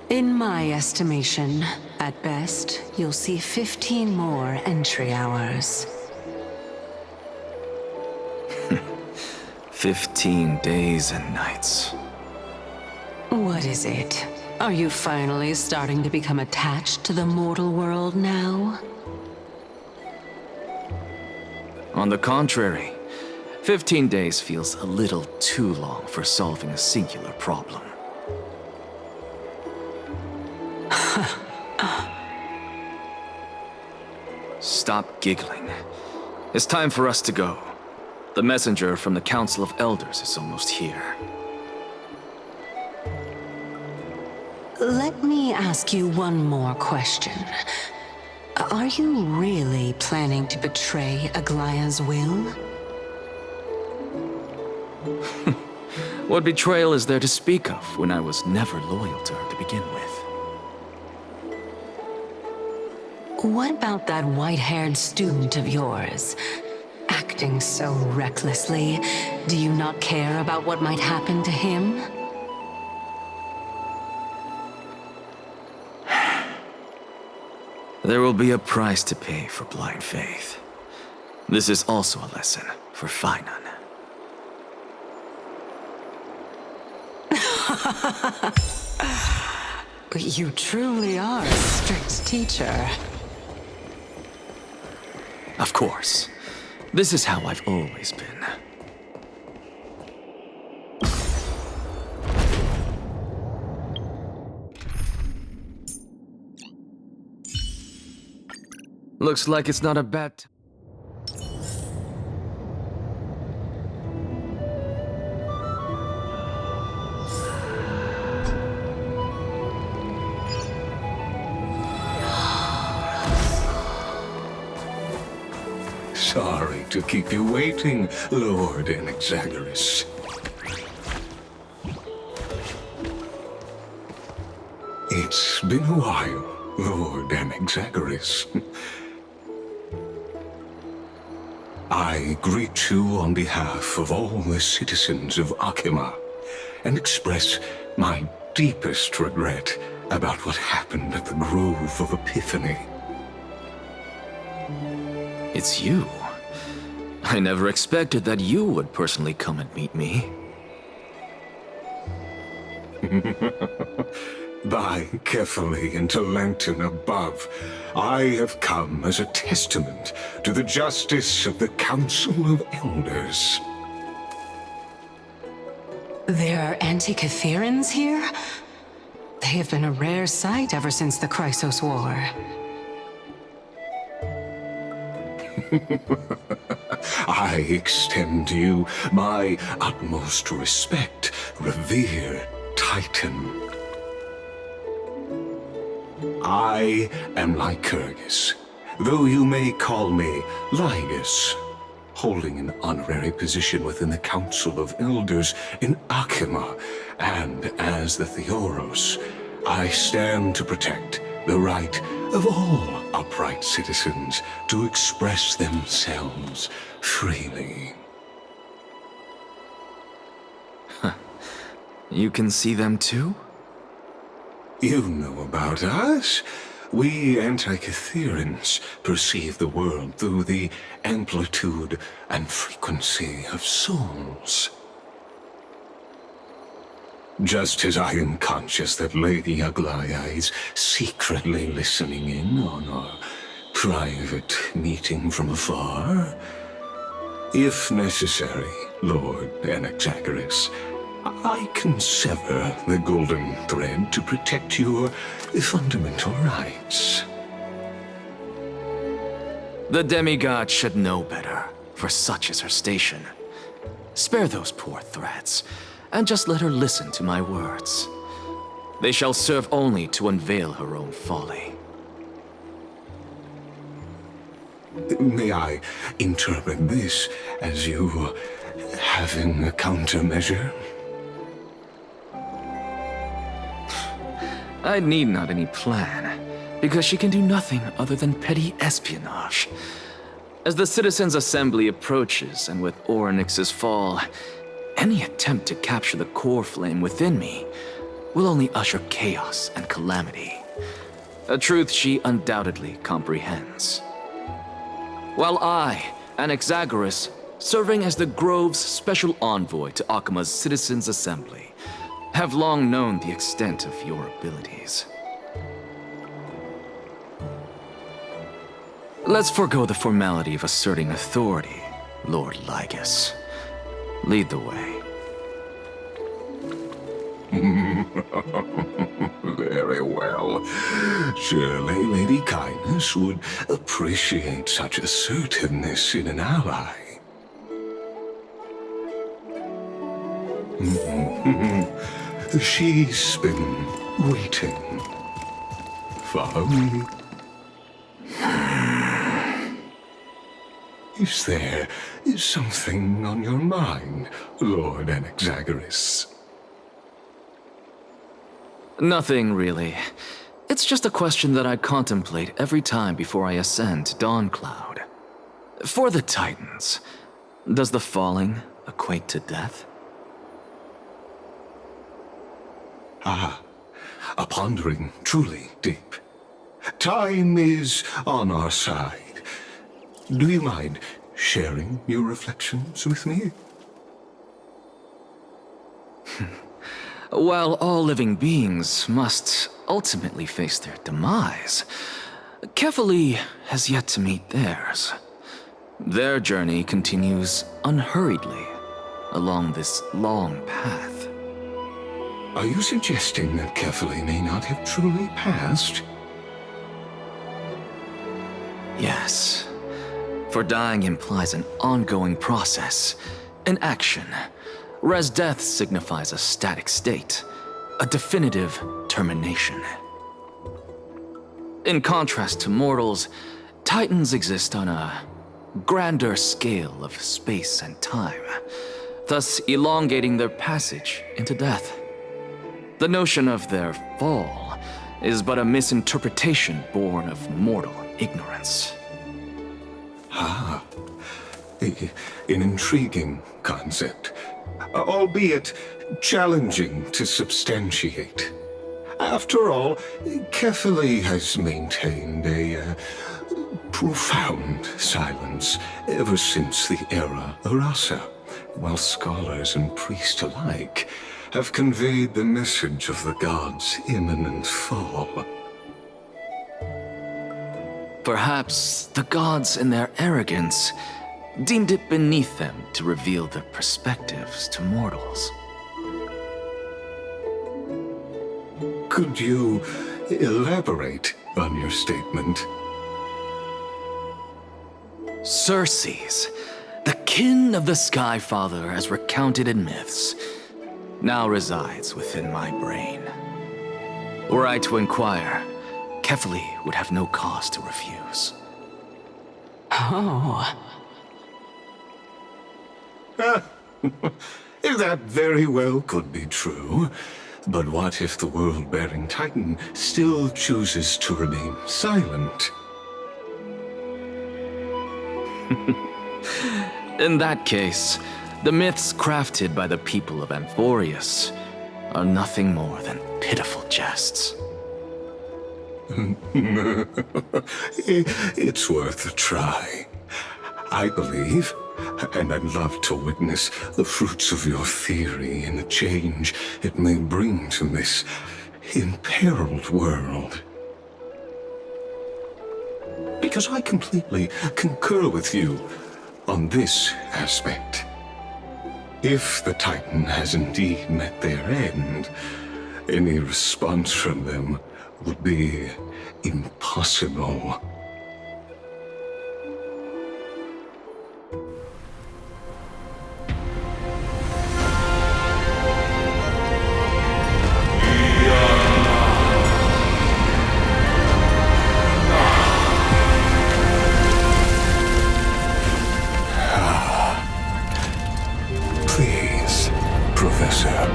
In my estimation, at best, you'll see 15 more entry hours. 15 days and nights. What is it? Are you finally starting to become attached to the mortal world now? On the contrary, 15 days feels a little too long for solving a singular problem. Stop giggling. It's time for us to go. The messenger from the Council of Elders is almost here. Let me ask you one more question. Are you really planning to betray Aglaya's will? What betrayal is there to speak of when I was never loyal to her to begin with? What about that white-haired student of yours? Acting so recklessly, do you not care about what might happen to him? There will be a price to pay for blind faith. This is also a lesson for Finan. You truly are a strict teacher. Of course. This is how I've always been. Looks like it's not a bad... Sorry to keep you waiting, Lord Enexagoras. It's been a while, Lord Enexagoras. I greet you on behalf of all the citizens of Akima and express my deepest regret about what happened at the Grove of Epiphany. It's you. I never expected that you would personally come and meet me. By carefully into Lantern above, I have come as a testament to the justice of the Council of Elders. There are Antikytherans here? They have been a rare sight ever since the Chrysos War. I extend to you my utmost respect, revered Titan. I am Lycurgus, though you may call me Lygus, holding an honorary position within the Council of Elders in Akima, and as the Theoros, I stand to protect the right of all upright citizens to express themselves freely. You can see them too? You know about us. We Antikytherans perceive the world through the amplitude and frequency of souls. Just as I am conscious that Lady Aglaya is secretly listening in on our private meeting from afar, if necessary, Lord Enexagoras, I can sever the golden thread to protect your fundamental rights. The demigod should know better, for such is her station. Spare those poor threats, and just let her listen to my words. They shall serve only to unveil her own folly. May I interpret this as you having a countermeasure? I need not any plan, because she can do nothing other than petty espionage. As the Citizens' Assembly approaches, and with Orynyx's fall, any attempt to capture the core flame within me will only usher chaos and calamity. A truth she undoubtedly comprehends. While I, Enexagoras, serving as the Grove's special envoy to Akima's Citizens' Assembly. Have long known the extent of your abilities. Let's forego the formality of asserting authority, Lord Lygus. Lead the way. Very well. Surely Lady Kindness would appreciate such assertiveness in an ally. She's been waiting. Follow me. Is there something on your mind, Lord Anaxagoras? Nothing, really. It's just a question that I contemplate every time before I ascend to Dawn Cloud. For the Titans, does the falling equate to death? Ah, a pondering truly deep. Time is on our side. Do you mind sharing your reflections with me? While all living beings must ultimately face their demise, Kefali has yet to meet theirs. Their journey continues unhurriedly along this long path. Are you suggesting that Kefali may not have truly passed? Yes. For dying implies an ongoing process, an action, whereas death signifies a static state, a definitive termination. In contrast to mortals, Titans exist on a grander scale of space and time, thus elongating their passage into death. The notion of their fall is but a misinterpretation born of mortal ignorance. Ah, an intriguing concept, albeit challenging to substantiate. After all, Kefali has maintained a profound silence ever since the era Arasa, while scholars and priests alike have conveyed the message of the gods' imminent fall. Perhaps the gods in their arrogance deemed it beneath them to reveal their perspectives to mortals. Could you elaborate on your statement? Circes, the kin of the Sky Father as recounted in myths, now resides within my brain. Were I to inquire, Kefali would have no cause to refuse. Oh. That very well could be true. But what if the world-bearing Titan still chooses to remain silent? In that case, the myths crafted by the people of Amphorius are nothing more than pitiful jests. It's worth a try. I believe, and I'd love to witness the fruits of your theory and the change it may bring to this imperiled world. Because I completely concur with you on this aspect. If the Titan has indeed met their end, any response from them would be impossible. Please, Professor.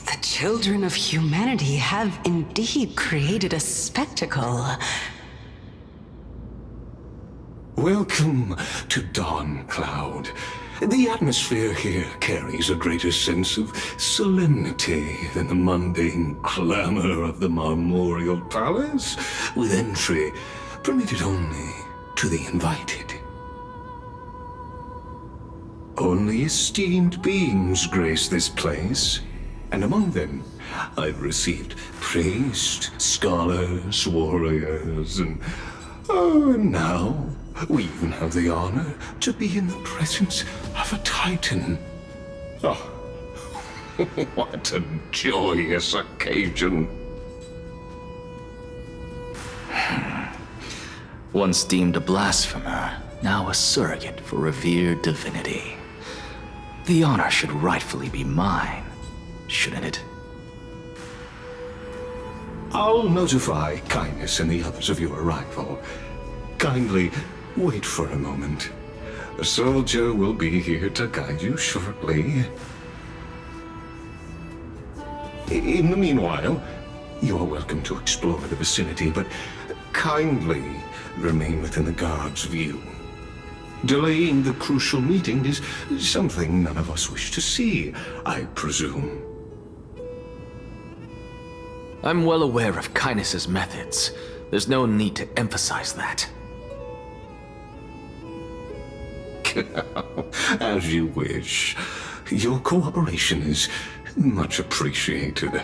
The children of humanity have indeed created a spectacle. Welcome to Dawn Cloud. The atmosphere here carries a greater sense of solemnity than the mundane clamor of the Marmorial Palace, with entry permitted only to the invited. Only esteemed beings grace this place, and among them I've received priests, scholars, warriors, and now we even have the honor to be in the presence of a Titan. Oh, what a joyous occasion. Once deemed a blasphemer, now a surrogate for revered divinity. The honor should rightfully be mine, shouldn't it? I'll notify Kindness and the others of your arrival. Kindly wait for a moment. A soldier will be here to guide you shortly. In the meanwhile, you are welcome to explore the vicinity, but kindly remain within the guard's view. Delaying the crucial meeting is something none of us wish to see, I presume. I'm well aware of Kindness's methods. There's no need to emphasize that. As you wish. Your cooperation is much appreciated.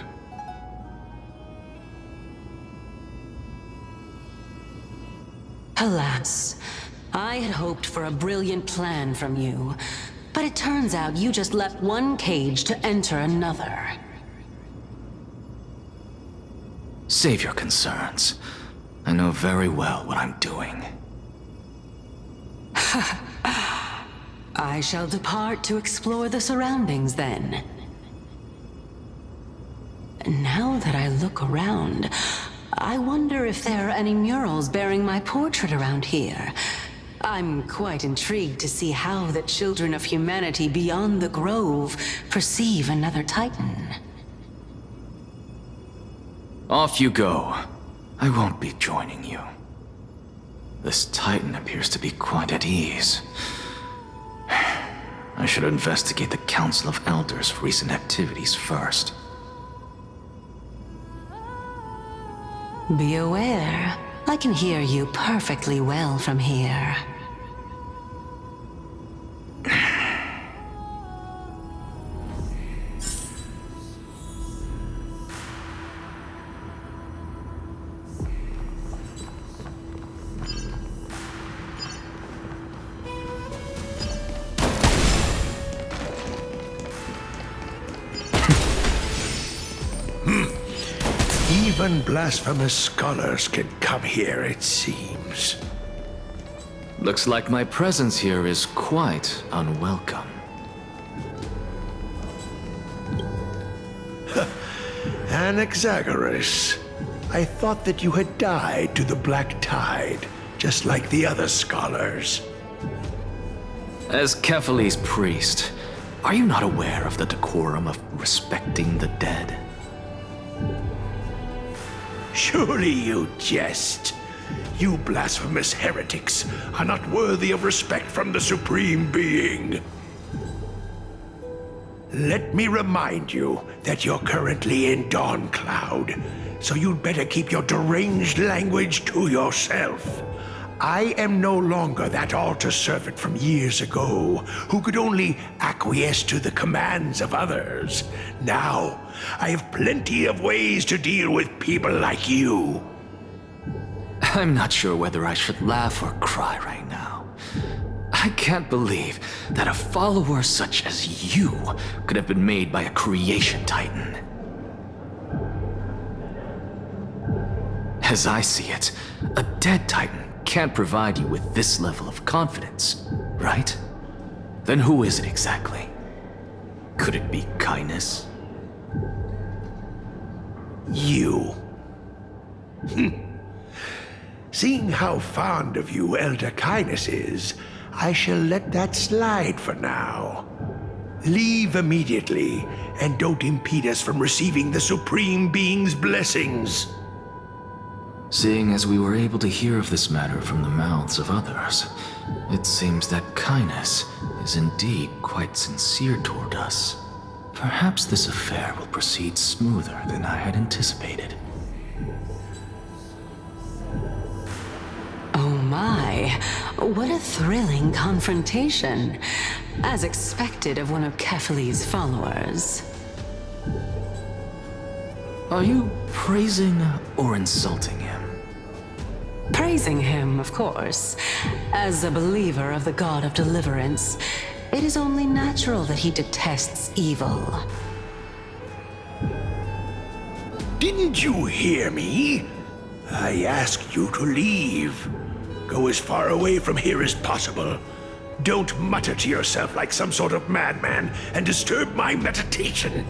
Alas, I had hoped for a brilliant plan from you, but it turns out you just left one cage to enter another. Save your concerns. I know very well what I'm doing. I shall depart to explore the surroundings then. Now that I look around, I wonder if there are any murals bearing my portrait around here. I'm quite intrigued to see how the children of humanity beyond the Grove perceive another Titan. Off you go. I won't be joining you. This Titan appears to be quite at ease. I should investigate the Council of Elders' recent activities first. Be aware, I can hear you perfectly well from here. Even blasphemous scholars can come here, it seems. Looks like my presence here is quite unwelcome. Anaxagoras, I thought that you had died to the Black Tide, just like the other scholars. As Kephales's priest, are you not aware of the decorum of respecting the dead? Surely you jest. You blasphemous heretics are not worthy of respect from the Supreme Being. Let me remind you that you're currently in Dawn Cloud, so you'd better keep your deranged language to yourself. I am no longer that altar servant from years ago who could only acquiesce to the commands of others. Now, I have plenty of ways to deal with people like you. I'm not sure whether I should laugh or cry right now. I can't believe that a follower such as you could have been made by a creation titan. As I see it, a dead titan can't provide you with this level of confidence, right? Then who is it exactly? Could it be Kindness? You. Seeing how fond of you Elder Kindness is, I shall let that slide for now. Leave immediately, and don't impede us from receiving the Supreme Being's blessings. Seeing as we were able to hear of this matter from the mouths of others, it seems that Kindness is indeed quite sincere toward us. Perhaps this affair will proceed smoother than I had anticipated. Oh my, what a thrilling confrontation. As expected of one of Kefali's followers. Are you praising or insulting him? Praising him, of course. As a believer of the God of Deliverance, it is only natural that he detests evil. Didn't you hear me? I asked you to leave. Go as far away from here as possible. Don't mutter to yourself like some sort of madman and disturb my meditation.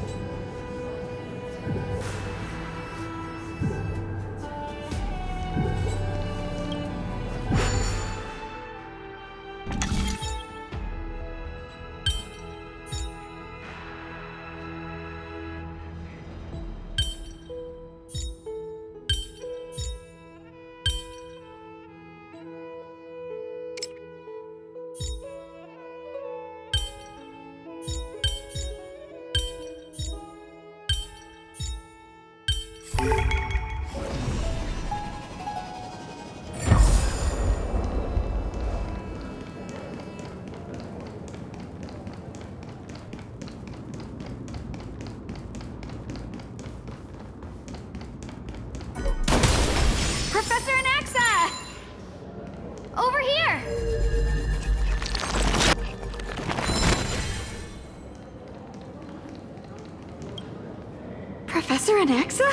Professor Anaxa! Over here! Professor Anaxa?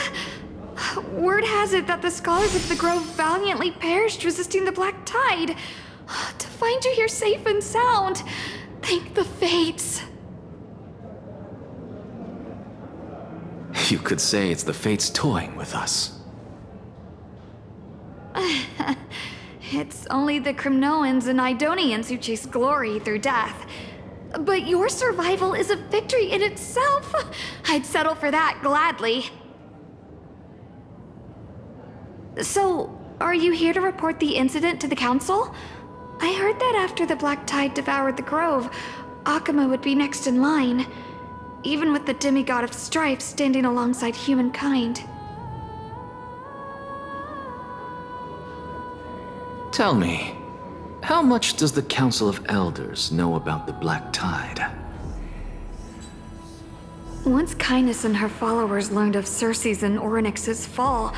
Word has it that the scholars of the Grove valiantly perished resisting the Black Tide. To find you here safe and sound, thank the fates. You could say it's the fates toying with us. It's only the Krymnoans and Idonians who chase glory through death. But your survival is a victory in itself. I'd settle for that gladly. So, are you here to report the incident to the Council? I heard that after the Black Tide devoured the Grove, Akama would be next in line, even with the demigod of strife standing alongside humankind. Tell me, how much does the Council of Elders know about the Black Tide? Once Kindness and her followers learned of Circe's and Orynyx's fall,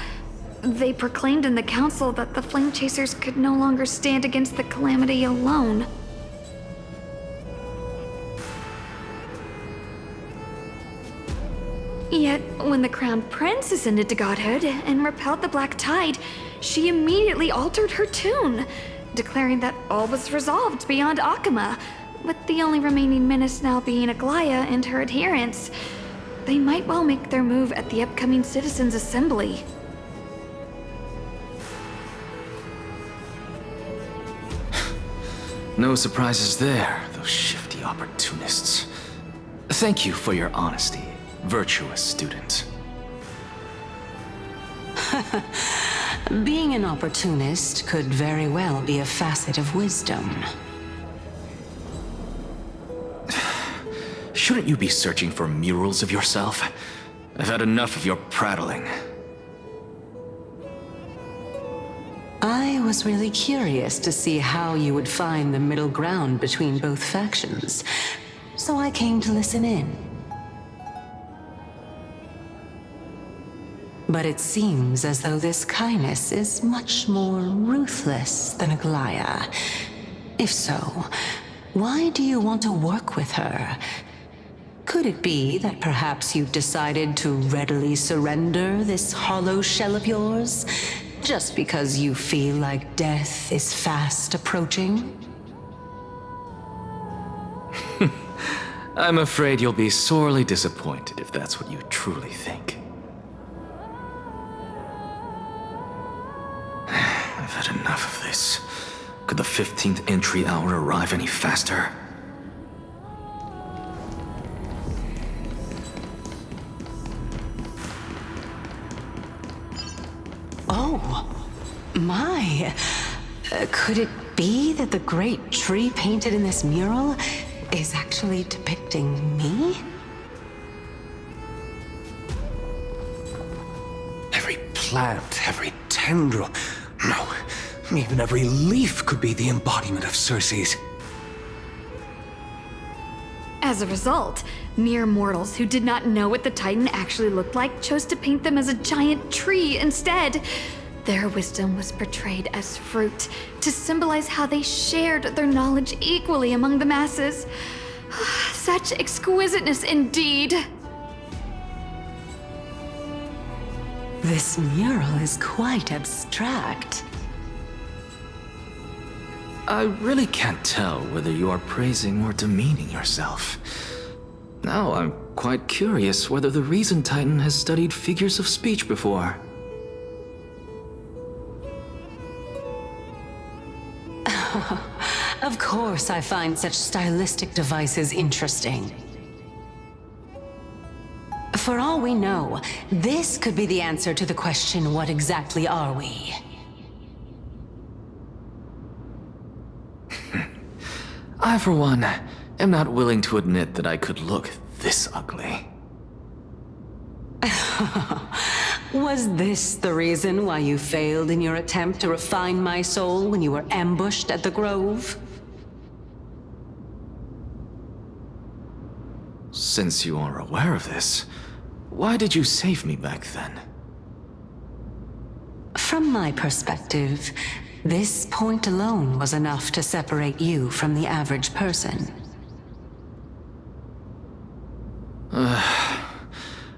they proclaimed in the council that the Flame Chasers could no longer stand against the calamity alone. Yet, when the Crown Prince ascended to godhood and repelled the Black Tide, she immediately altered her tune, declaring that all was resolved beyond Akama, with the only remaining menace now being Aglaya and her adherents. They might well make their move at the upcoming Citizens' Assembly. No surprises there, those shifty opportunists. Thank you for your honesty, virtuous student. Being an opportunist could very well be a facet of wisdom. Shouldn't you be searching for murals of yourself? I've had enough of your prattling. I was really curious to see how you would find the middle ground between both factions, so I came to listen in. But it seems as though this Kindness is much more ruthless than Aglaya. If so, why do you want to work with her? Could it be that perhaps you've decided to readily surrender this hollow shell of yours, just because you feel like death is fast approaching? I'm afraid you'll be sorely disappointed if that's what you truly think. I've had enough of this. Could the 15th entry hour arrive any faster? Oh, My, could it be that the great tree painted in this mural is actually depicting me? Every plant, every tendril, no, even every leaf could be the embodiment of Circe's. As a result, mere mortals who did not know what the Titan actually looked like chose to paint them as a giant tree instead. Their wisdom was portrayed as fruit, to symbolize how they shared their knowledge equally among the masses. Such exquisiteness indeed. This mural is quite abstract. I really can't tell whether you are praising or demeaning yourself. Now I'm quite curious whether the Reason Titan has studied figures of speech before. Of course I find such stylistic devices interesting. For all we know, this could be the answer to the question, what exactly are we? I, for one, am not willing to admit that I could look this ugly. Was this the reason why you failed in your attempt to refine my soul when you were ambushed at the Grove? Since you are aware of this, why did you save me back then? From my perspective, this point alone was enough to separate you from the average person.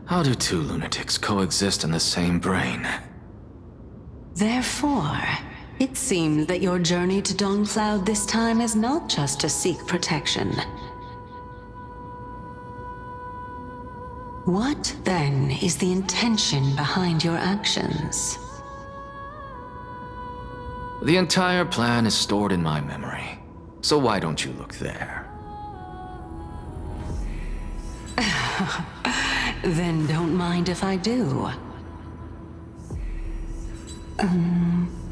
How do two lunatics coexist in the same brain? Therefore, it seems that your journey to Dawncloud this time is not just to seek protection. What, then, is the intention behind your actions? The entire plan is stored in my memory, so why don't you look there? Then don't mind if I do.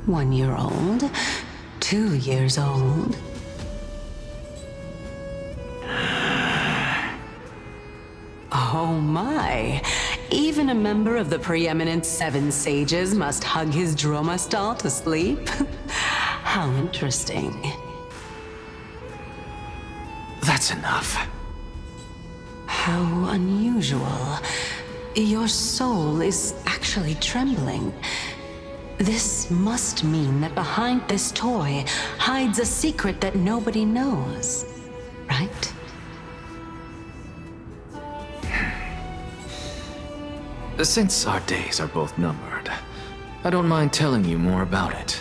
1 year old, 2 years old. Oh my! Even a member of the preeminent Seven Sages must hug his droma stall to sleep? How interesting. That's enough. How unusual. Your soul is actually trembling. This must mean that behind this toy hides a secret that nobody knows, right? Since our days are both numbered, I don't mind telling you more about it.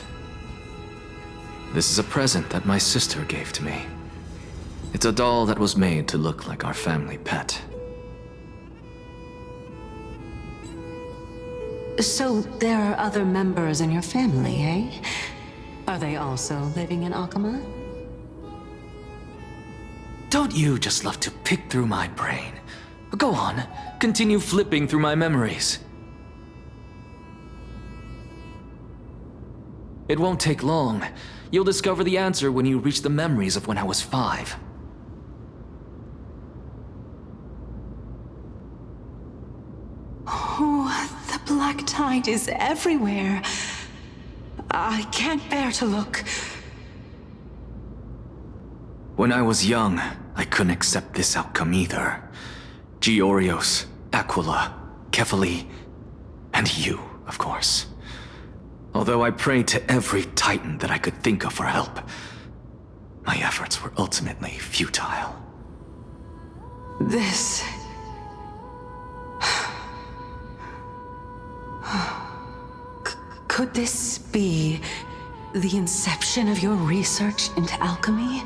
This is a present that my sister gave to me. It's a doll that was made to look like our family pet. So there are other members in your family, eh? Are they also living in Akama? Don't you just love to pick through my brain? Go on, continue flipping through my memories. It won't take long. You'll discover the answer when you reach the memories of when I was 5. Oh, the black tide is everywhere. I can't bear to look. When I was young, I couldn't accept this outcome either. Georios, Aquila, Kefali, and you, of course. Although I prayed to every titan that I could think of for help, my efforts were ultimately futile. This... Could this be the inception of your research into alchemy?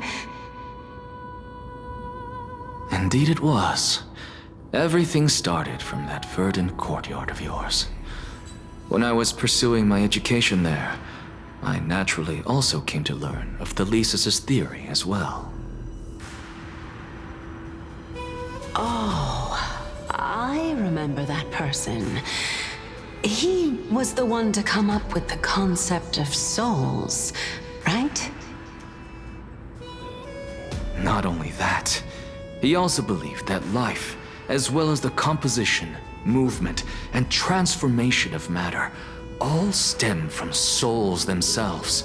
Indeed it was. Everything started from that verdant courtyard of yours. When I was pursuing my education there, I naturally also came to learn of Thelesis' theory as well. Oh, I remember that person. he was the one to come up with the concept of souls, right? Not only that, he also believed that life, as well as the composition, movement, and transformation of matter, all stem from souls themselves.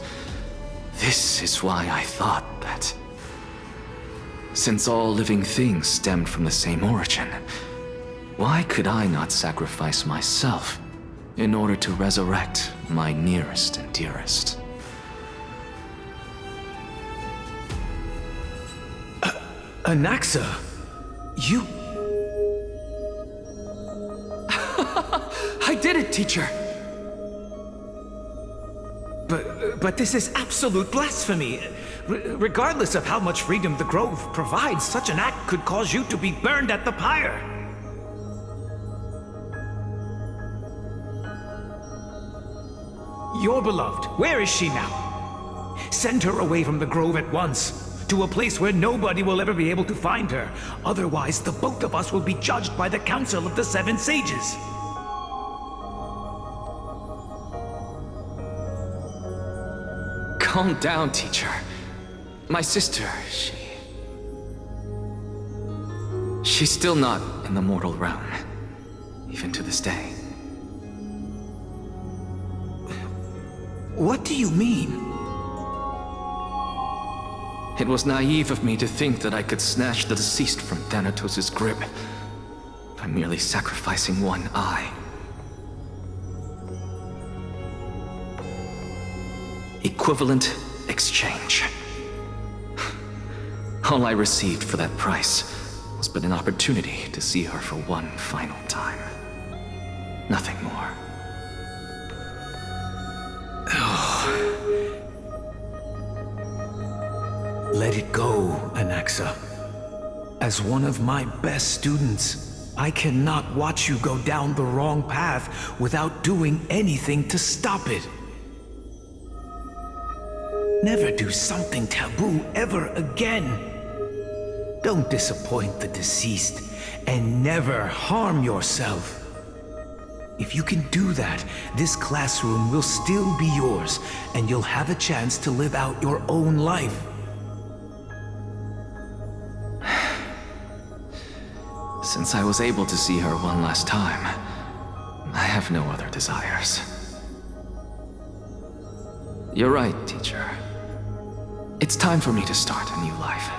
This is why I thought that, since all living things stemmed from the same origin, why could I not sacrifice myself in order to resurrect my nearest and dearest? Anaxa, you... I did it, teacher! But this is absolute blasphemy. Regardless of how much freedom the Grove provides, such an act could cause you to be burned at the pyre. Your beloved, where is she now? Send her away from the Grove at once, to a place where nobody will ever be able to find her. Otherwise, the both of us will be judged by the Council of the Seven Sages. Calm down, teacher. My sister, she's still not in the mortal realm, even to this day. What do you mean? It was naive of me to think that I could snatch the deceased from Thanatos' grip by merely sacrificing one eye. Equivalent exchange. All I received for that price was but an opportunity to see her for one final time. Nothing more. Let it go, Anaxa. As one of my best students, I cannot watch you go down the wrong path without doing anything to stop it. Never do something taboo ever again. Don't disappoint the deceased, and never harm yourself. If you can do that, this classroom will still be yours, and you'll have a chance to live out your own life. Since I was able to see her one last time, I have no other desires. You're right, teacher. It's time for me to start a new life.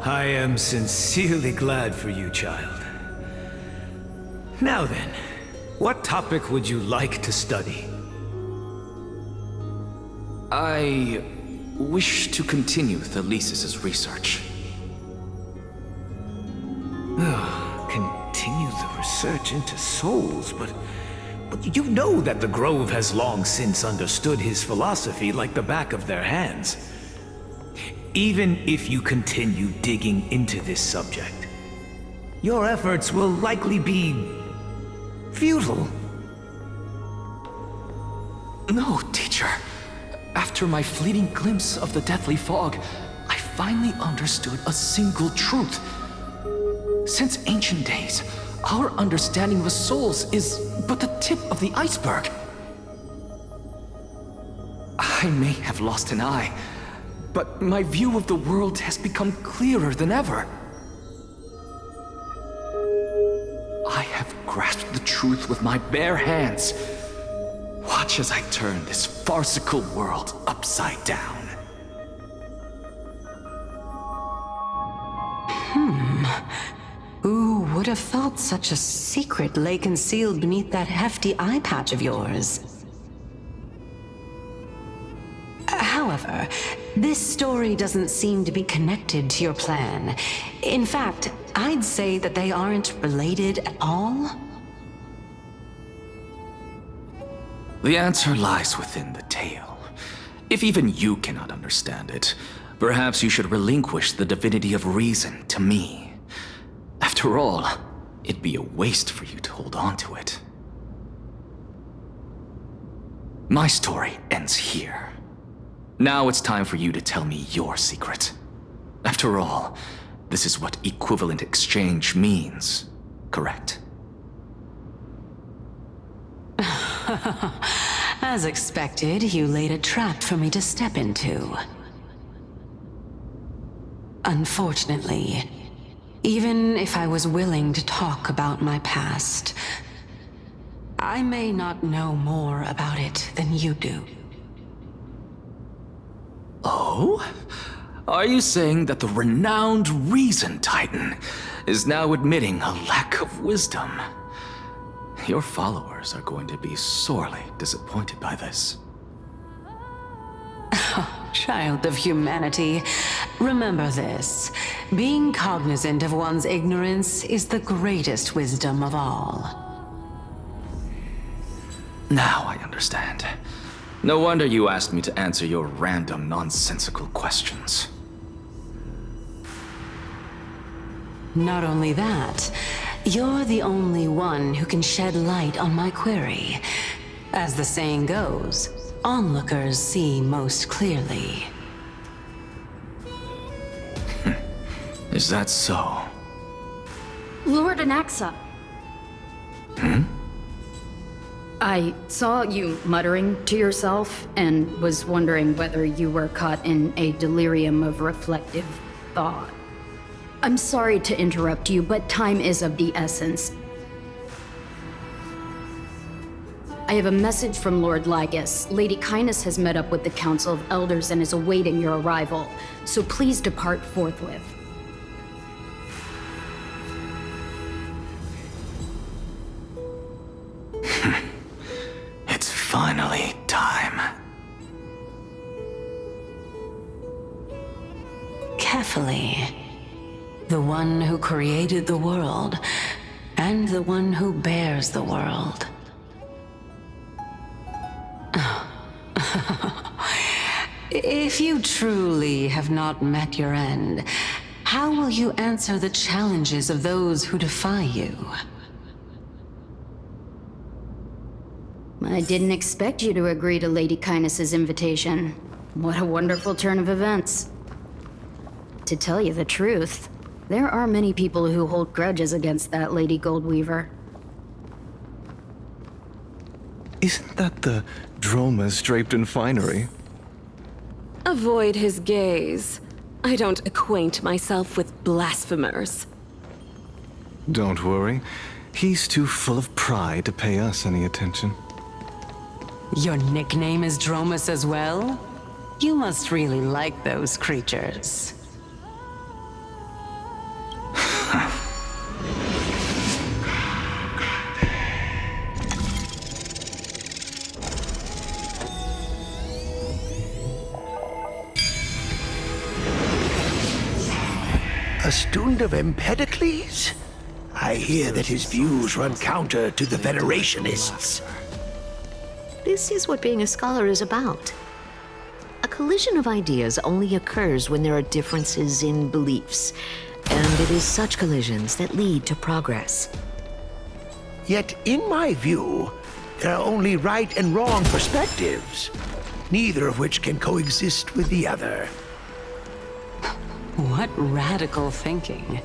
I am sincerely glad for you, child. Now then, what topic would you like to study? I wish to continue Thalesis' research. Continue the research into souls, but you know that the Grove has long since understood his philosophy like the back of their hands. Even if you continue digging into this subject, your efforts will likely be futile. No, teacher. After my fleeting glimpse of the deathly fog, I finally understood a single truth. Since ancient days, our understanding of the souls is but the tip of the iceberg. I may have lost an eye, but my view of the world has become clearer than ever. I have grasped the truth with my bare hands. Watch as I turn this farcical world upside down. Who would have thought such a secret lay concealed beneath that hefty eye patch of yours? However, this story doesn't seem to be connected to your plan. In fact, I'd say that they aren't related at all. The answer lies within the tale. If even you cannot understand it, perhaps you should relinquish the divinity of reason to me. After all, it'd be a waste for you to hold on to it. My story ends here. Now it's time for you to tell me your secret. After all, this is what equivalent exchange means, correct? As expected, you laid a trap for me to step into. Unfortunately, even if I was willing to talk about my past, I may not know more about it than you do. Oh? Are you saying that the renowned Reason Titan is now admitting a lack of wisdom? Your followers are going to be sorely disappointed by this. Child of humanity, remember this. Being cognizant of one's ignorance is the greatest wisdom of all. Now I understand. No wonder you asked me to answer your random, nonsensical questions. Not only that, you're the only one who can shed light on my query. As the saying goes, onlookers see most clearly. Is that so? Lord Anaxa. I saw you muttering to yourself and was wondering whether you were caught in a delirium of reflective thought. I'm sorry to interrupt you, but time is of the essence. I have a message from Lord Lygus. Lady Kindness has met up with the Council of Elders and is awaiting your arrival, so please depart forthwith. It's finally time. Carefully. The one who created the world, and the one who bears the world. If you truly have not met your end, how will you answer the challenges of those who defy you? I didn't expect you to agree to Lady Kindness's invitation. What a wonderful turn of events. To tell you the truth, there are many people who hold grudges against that Lady Goldweaver. Isn't that the dromas draped in finery? Avoid his gaze. I don't acquaint myself with blasphemers. Don't worry. He's too full of pride to pay us any attention. Your nickname is Dromus as well? You must really like those creatures. A student of Empedocles? I hear that his views run counter to the Venerationists. This is what being a scholar is about. A collision of ideas only occurs when there are differences in beliefs, and it is such collisions that lead to progress. Yet, in my view, there are only right and wrong perspectives, neither of which can coexist with the other. What radical thinking.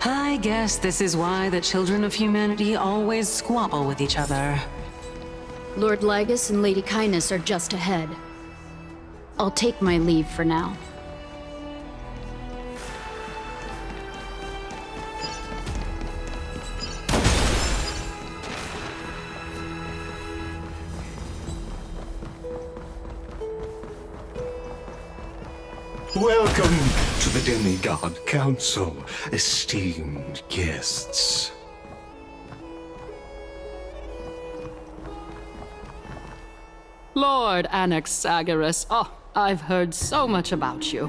I guess this is why the children of humanity always squabble with each other. Lord Lygus and Lady Kindness are just ahead. I'll take my leave for now. Welcome to the Demigod Council, esteemed guests. Lord Anaxagoras, I've heard so much about you.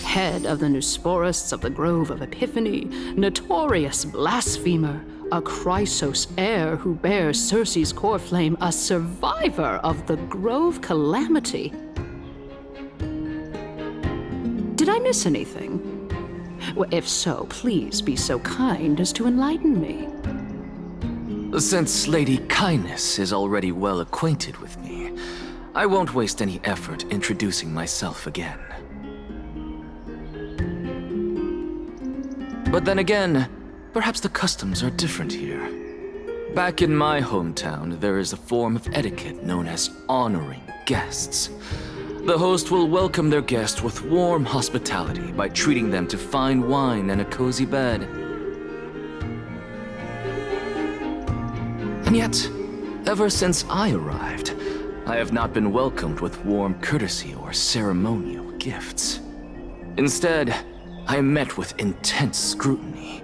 Head of the Neusporists of the Grove of Epiphany, notorious blasphemer, a Chrysos heir who bears Circe's core flame, a survivor of the Grove Calamity. Did I miss anything? Well, if so, please be so kind as to enlighten me. Since Lady Kindness is already well acquainted with me, I won't waste any effort introducing myself again. But then again, perhaps the customs are different here. Back in my hometown, there is a form of etiquette known as honoring guests. The host will welcome their guest with warm hospitality by treating them to fine wine and a cozy bed. And yet, ever since I arrived, I have not been welcomed with warm courtesy or ceremonial gifts. Instead, I am met with intense scrutiny.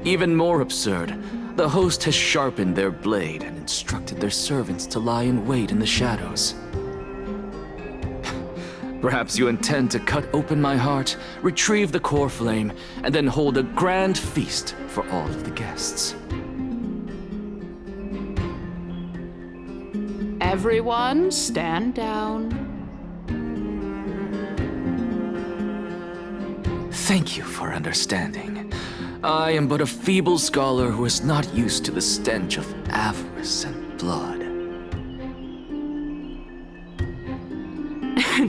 Even more absurd, the host has sharpened their blade and instructed their servants to lie in wait in the shadows. Perhaps you intend to cut open my heart, retrieve the core flame, and then hold a grand feast for all of the guests. Everyone, stand down. Thank you for understanding. I am but a feeble scholar who is not used to the stench of avarice and blood.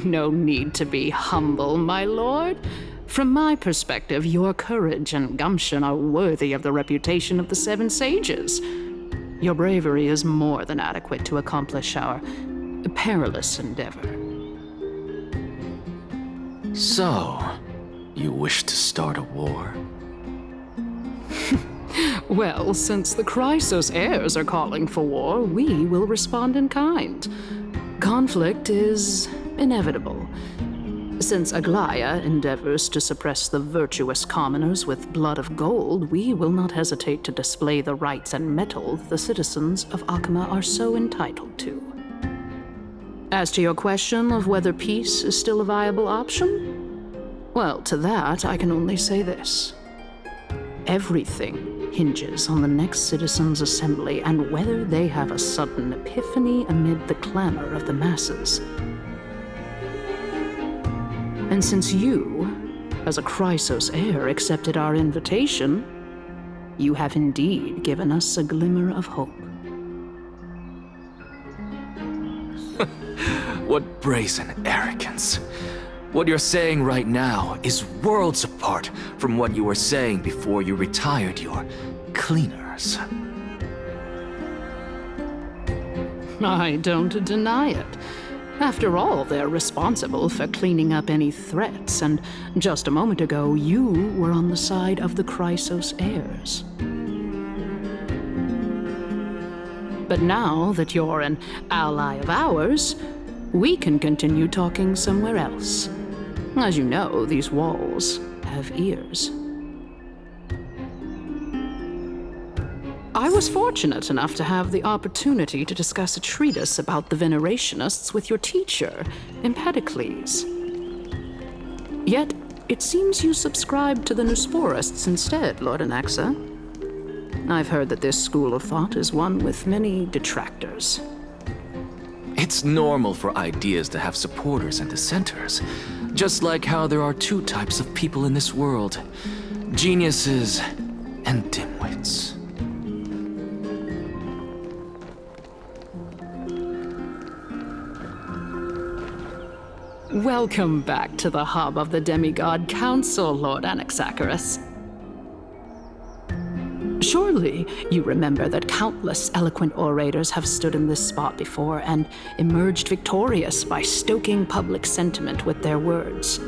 No need to be humble, my lord. From my perspective, your courage and gumption are worthy of the reputation of the Seven Sages. Your bravery is more than adequate to accomplish our perilous endeavor. So, you wish to start a war? Well, since the Chrysos heirs are calling for war, we will respond in kind. Conflict is inevitable. Since Aglaya endeavors to suppress the virtuous commoners with blood of gold, we will not hesitate to display the rights and mettle the citizens of Akama are so entitled to. As to your question of whether peace is still a viable option, well, to that I can only say this. Everything hinges on the next citizens' assembly and whether they have a sudden epiphany amid the clamor of the masses. And since you, as a Chrysos heir, accepted our invitation, you have indeed given us a glimmer of hope. What brazen arrogance. What you're saying right now is worlds apart from what you were saying before you retired your cleaners. I don't deny it. After all, they're responsible for cleaning up any threats, and just a moment ago, you were on the side of the Chrysos heirs. But now that you're an ally of ours, we can continue talking somewhere else. As you know, these walls have ears. I was fortunate enough to have the opportunity to discuss a treatise about the Venerationists with your teacher, Empedocles. Yet, it seems you subscribe to the Nusporists instead, Lord Anaxa. I've heard that this school of thought is one with many detractors. It's normal for ideas to have supporters and dissenters, just like how there are two types of people in this world: geniuses and dimwits. Welcome back to the hub of the Demigod Council, Lord Anaxagoras. Surely you remember that countless eloquent orators have stood in this spot before and emerged victorious by stoking public sentiment with their words.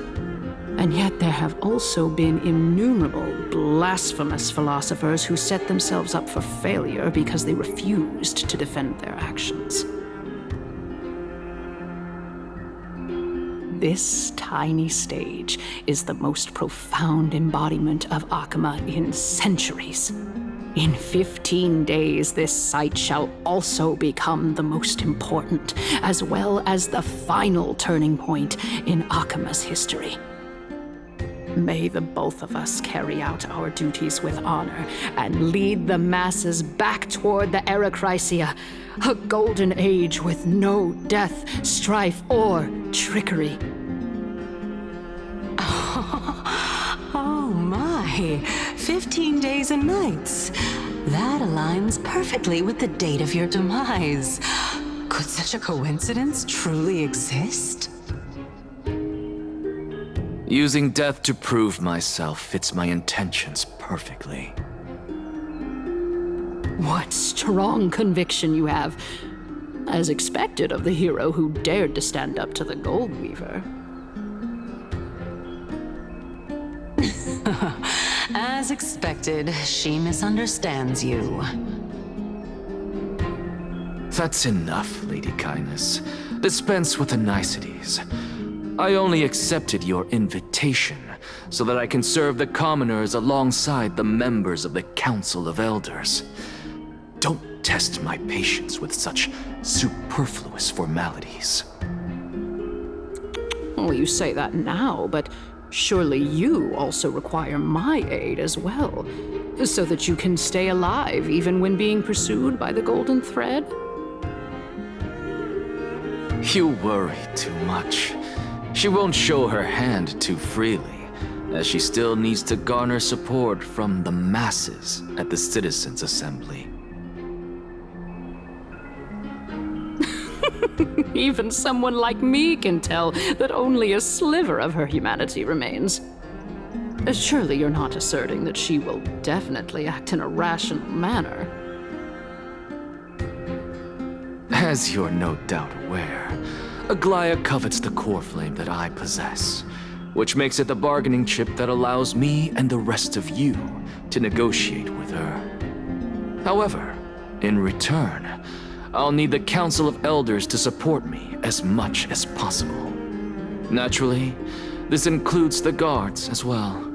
And yet there have also been innumerable blasphemous philosophers who set themselves up for failure because they refused to defend their actions. This tiny stage is the most profound embodiment of Akama in centuries. In 15 days, this site shall also become the most important, as well as the final turning point in Akama's history. May the both of us carry out our duties with honor and lead the masses back toward the Erechrysia, a golden age with no death, strife, or trickery. Oh my, 15 days and nights. That aligns perfectly with the date of your demise. Could such a coincidence truly exist? Using death to prove myself fits my intentions perfectly. What strong conviction you have. As expected of the hero who dared to stand up to the Gold Weaver. As expected, she misunderstands you. That's enough, Lady Kindness. Dispense with the niceties. I only accepted your invitation so that I can serve the commoners alongside the members of the Council of Elders. Don't test my patience with such superfluous formalities. Well, you say that now, but surely you also require my aid as well, so that you can stay alive even when being pursued by the Golden Thread? You worry too much. She won't show her hand too freely, as she still needs to garner support from the masses at the Citizens' Assembly. Even someone like me can tell that only a sliver of her humanity remains. Surely you're not asserting that she will definitely act in a rational manner. As you're no doubt aware, Aglaya covets the core flame that I possess, which makes it the bargaining chip that allows me and the rest of you to negotiate with her. However, in return, I'll need the Council of Elders to support me as much as possible. Naturally, this includes the guards as well.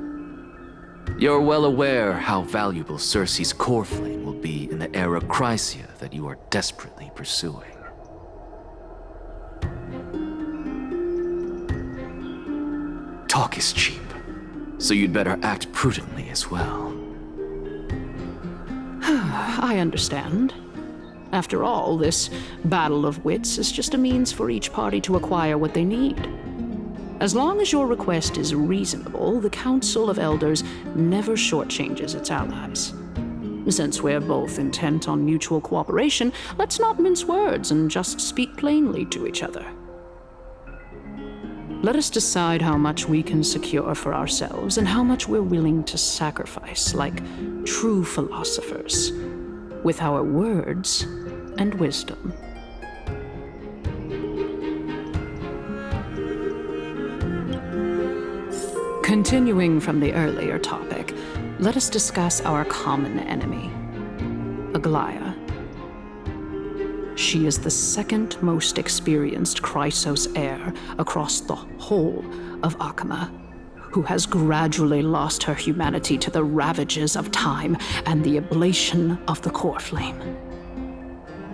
You're well aware how valuable Circe's core flame will be in the era Chrysia that you are desperately pursuing. Talk is cheap, so you'd better act prudently as well. I understand. After all, this battle of wits is just a means for each party to acquire what they need. As long as your request is reasonable, the Council of Elders never shortchanges its allies. Since we're both intent on mutual cooperation, let's not mince words and just speak plainly to each other. Let us decide how much we can secure for ourselves and how much we're willing to sacrifice, like true philosophers, with our words and wisdom. Continuing from the earlier topic, let us discuss our common enemy, Aglaya. She is the second most experienced Chrysos heir across the whole of Akama, who has gradually lost her humanity to the ravages of time and the ablation of the core flame.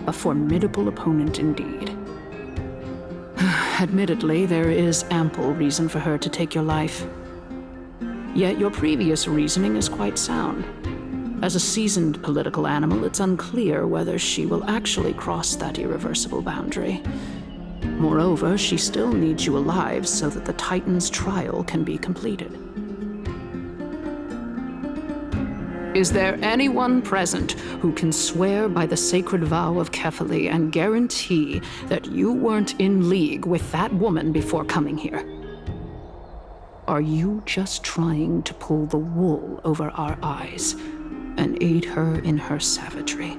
A formidable opponent indeed. Admittedly, there is ample reason for her to take your life. Yet your previous reasoning is quite sound. As a seasoned political animal, it's unclear whether she will actually cross that irreversible boundary. Moreover, she still needs you alive so that the Titan's trial can be completed. Is there anyone present who can swear by the sacred vow of Kefali and guarantee that you weren't in league with that woman before coming here? Are you just trying to pull the wool over our eyes and aid her in her savagery?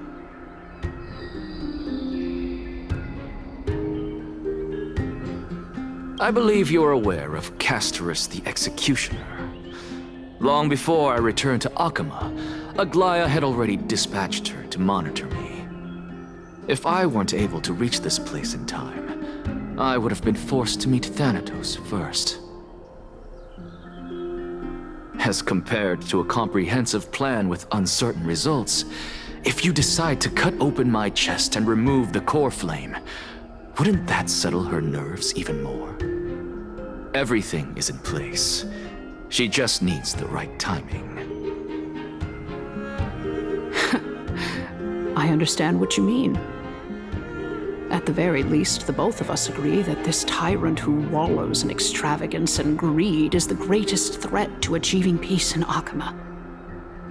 I believe you're aware of Castorus the Executioner. Long before I returned to Akama, Aglaya had already dispatched her to monitor me. If I weren't able to reach this place in time, I would have been forced to meet Thanatos first. As compared to a comprehensive plan with uncertain results, if you decide to cut open my chest and remove the core flame, wouldn't that settle her nerves even more? Everything is in place. She just needs the right timing. I understand what you mean. At the very least, the both of us agree that this tyrant who wallows in extravagance and greed is the greatest threat to achieving peace in Akama.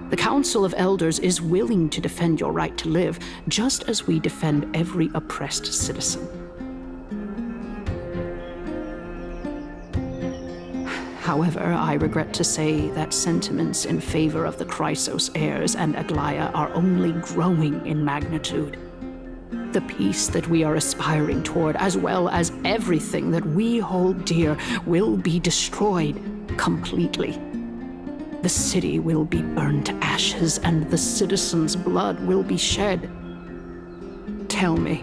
The Council of Elders is willing to defend your right to live, just as we defend every oppressed citizen. However, I regret to say that sentiments in favor of the Chrysos heirs and Aglaia are only growing in magnitude. The peace that we are aspiring toward, as well as everything that we hold dear, will be destroyed completely. The city will be burned to ashes, and the citizens' blood will be shed. Tell me,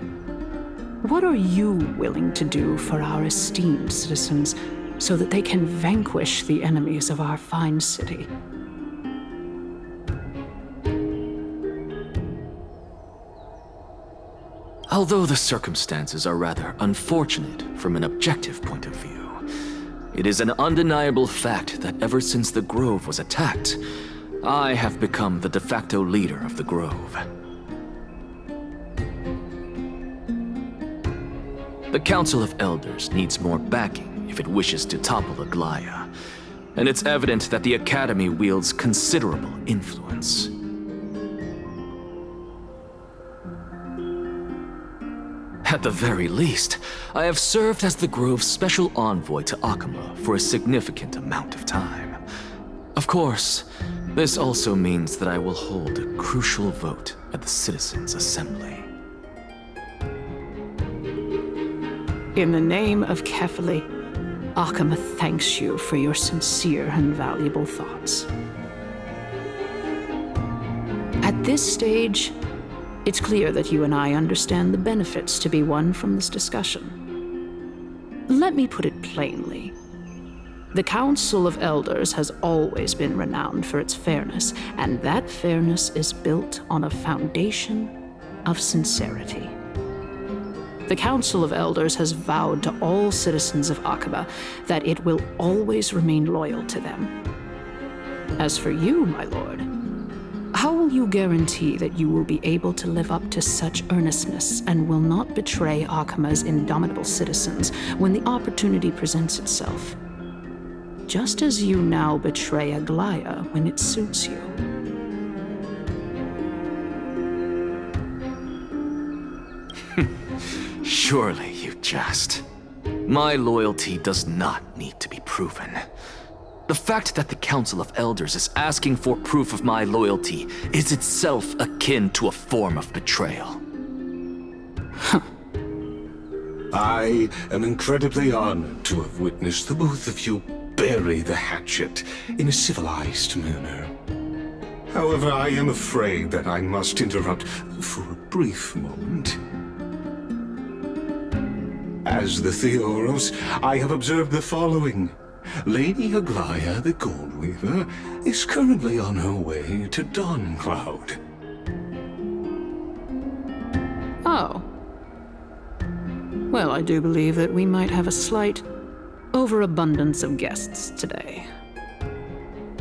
what are you willing to do for our esteemed citizens so that they can vanquish the enemies of our fine city? Although the circumstances are rather unfortunate from an objective point of view, it is an undeniable fact that ever since the Grove was attacked, I have become the de facto leader of the Grove. The Council of Elders needs more backing if it wishes to topple Aglaia, and it's evident that the Academy wields considerable influence. At the very least, I have served as the Grove's special envoy to Akama for a significant amount of time. Of course, this also means that I will hold a crucial vote at the Citizens' Assembly. In the name of Kefali, Akama thanks you for your sincere and valuable thoughts. At this stage, it's clear that you and I understand the benefits to be won from this discussion. Let me put it plainly. The Council of Elders has always been renowned for its fairness, and that fairness is built on a foundation of sincerity. The Council of Elders has vowed to all citizens of Akaba that it will always remain loyal to them. As for you, my lord, how will you guarantee that you will be able to live up to such earnestness and will not betray Akama's indomitable citizens when the opportunity presents itself? Just as you now betray Aglaia when it suits you. Surely you jest. My loyalty does not need to be proven. The fact that the Council of Elders is asking for proof of my loyalty is itself akin to a form of betrayal. I am incredibly honored to have witnessed the both of you bury the hatchet in a civilized manner. However, I am afraid that I must interrupt for a brief moment. As the Theoros, I have observed the following. Lady Aglaia, the Goldweaver, is currently on her way to Dawncloud. Oh. Well, I do believe that we might have a slight overabundance of guests today.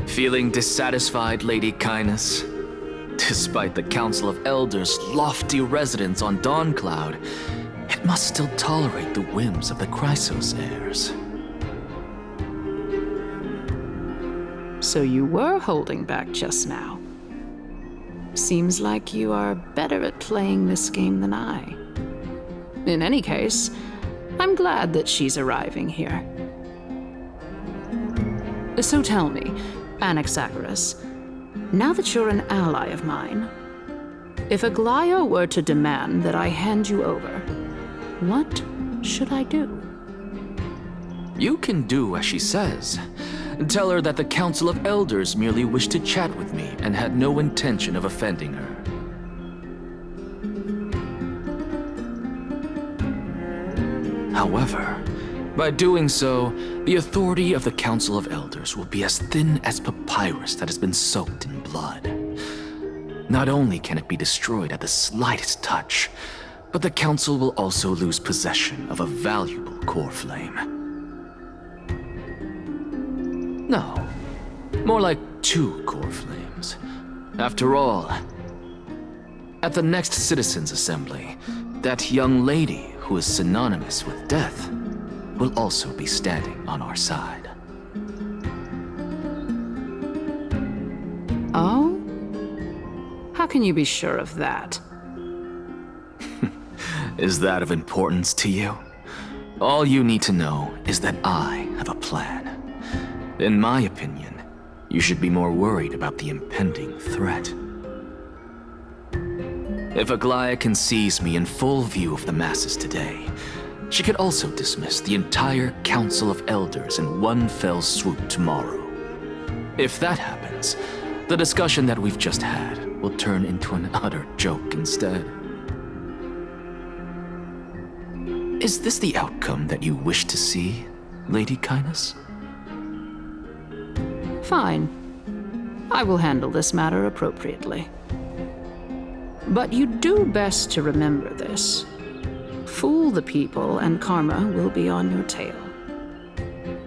Feeling dissatisfied, Lady Kindness? Despite the Council of Elders' lofty residence on Dawncloud, it must still tolerate the whims of the Chrysos heirs. So you were holding back just now. Seems like you are better at playing this game than I. In any case, I'm glad that she's arriving here. So tell me, Anaxagoras, now that you're an ally of mine, if Aglaia were to demand that I hand you over, what should I do? You can do as she says. Tell her that the Council of Elders merely wished to chat with me and had no intention of offending her. However, by doing so, the authority of the Council of Elders will be as thin as papyrus that has been soaked in blood. Not only can it be destroyed at the slightest touch, but the Council will also lose possession of a valuable core flame. No, more like 2 core flames. After all, at the next Citizens' Assembly, that young lady who is synonymous with death will also be standing on our side. Oh? How can you be sure of that? Is that of importance to you? All you need to know is that I have a plan. In my opinion, you should be more worried about the impending threat. If Aglaia sees me in full view of the masses today, she could also dismiss the entire Council of Elders in one fell swoop tomorrow. If that happens, the discussion that we've just had will turn into an utter joke instead. Is this the outcome that you wish to see, Lady Kindness? Fine. I will handle this matter appropriately. But you do best to remember this. Fool the people and karma will be on your tail.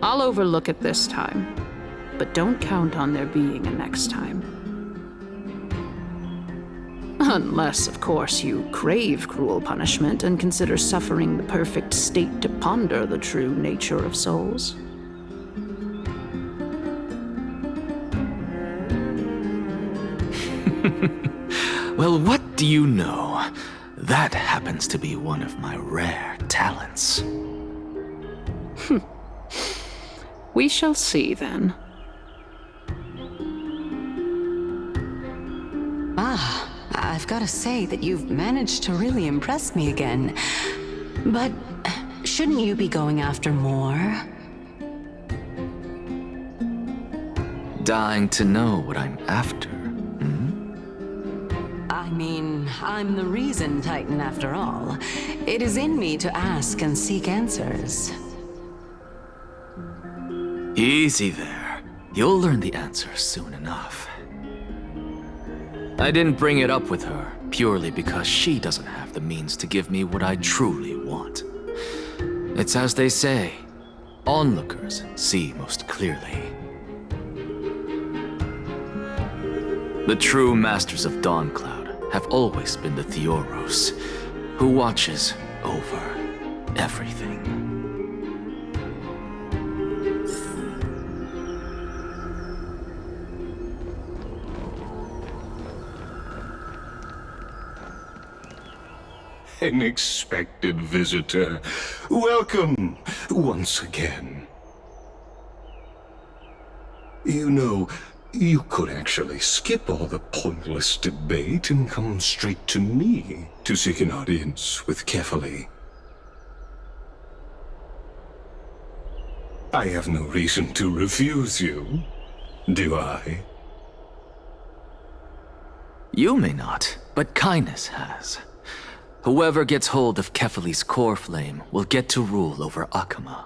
I'll overlook it this time, but don't count on there being a next time. Unless, of course, you crave cruel punishment and consider suffering the perfect state to ponder the true nature of souls. Well, what do you know? That happens to be one of my rare talents. We shall see, then. I've got to say that you've managed to really impress me again. But shouldn't you be going after more? Dying to know what I'm after. I mean, I'm the reason Titan after all. It is in me to ask and seek answers. Easy there. You'll learn the answer soon enough. I didn't bring it up with her purely because she doesn't have the means to give me what I truly want. It's as they say, onlookers see most clearly. The true masters of Dawncloud have always been the Theoros, who watches over everything. An expected visitor. Welcome once again. You know, you could actually skip all the pointless debate and come straight to me to seek an audience with Kefali. I have no reason to refuse you, do I? You may not, but Kindness has. Whoever gets hold of Kefali's core flame will get to rule over Akama.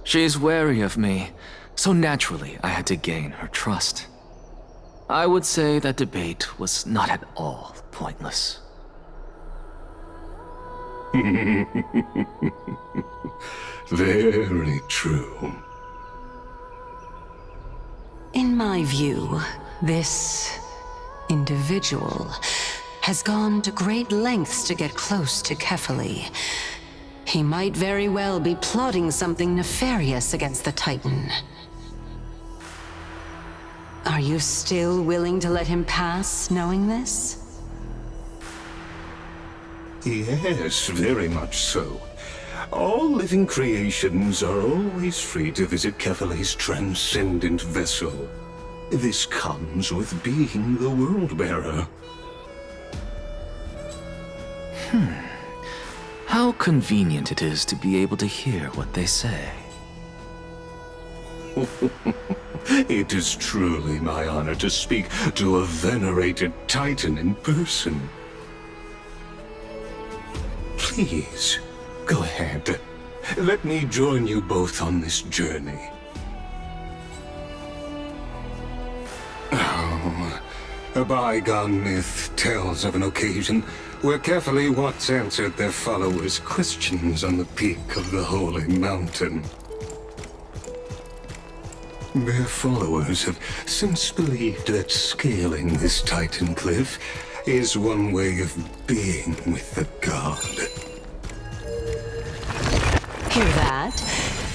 She's wary of me, so naturally I had to gain her trust. I would say that debate was not at all pointless. Very true. In my view, this individual has gone to great lengths to get close to Kefali. He might very well be plotting something nefarious against the Titan. Are you still willing to let him pass, knowing this? Yes, very much so. All living creations are always free to visit Kefali's transcendent vessel. This comes with being the World-Bearer. How convenient it is to be able to hear what they say. It is truly my honor to speak to a venerated Titan in person. Please, go ahead. Let me join you both on this journey. Oh, a bygone myth tells of an occasion where Kefali once answered their followers' questions on the peak of the Holy Mountain. Their followers have since believed that scaling this Titan cliff is one way of being with the god. Hear that?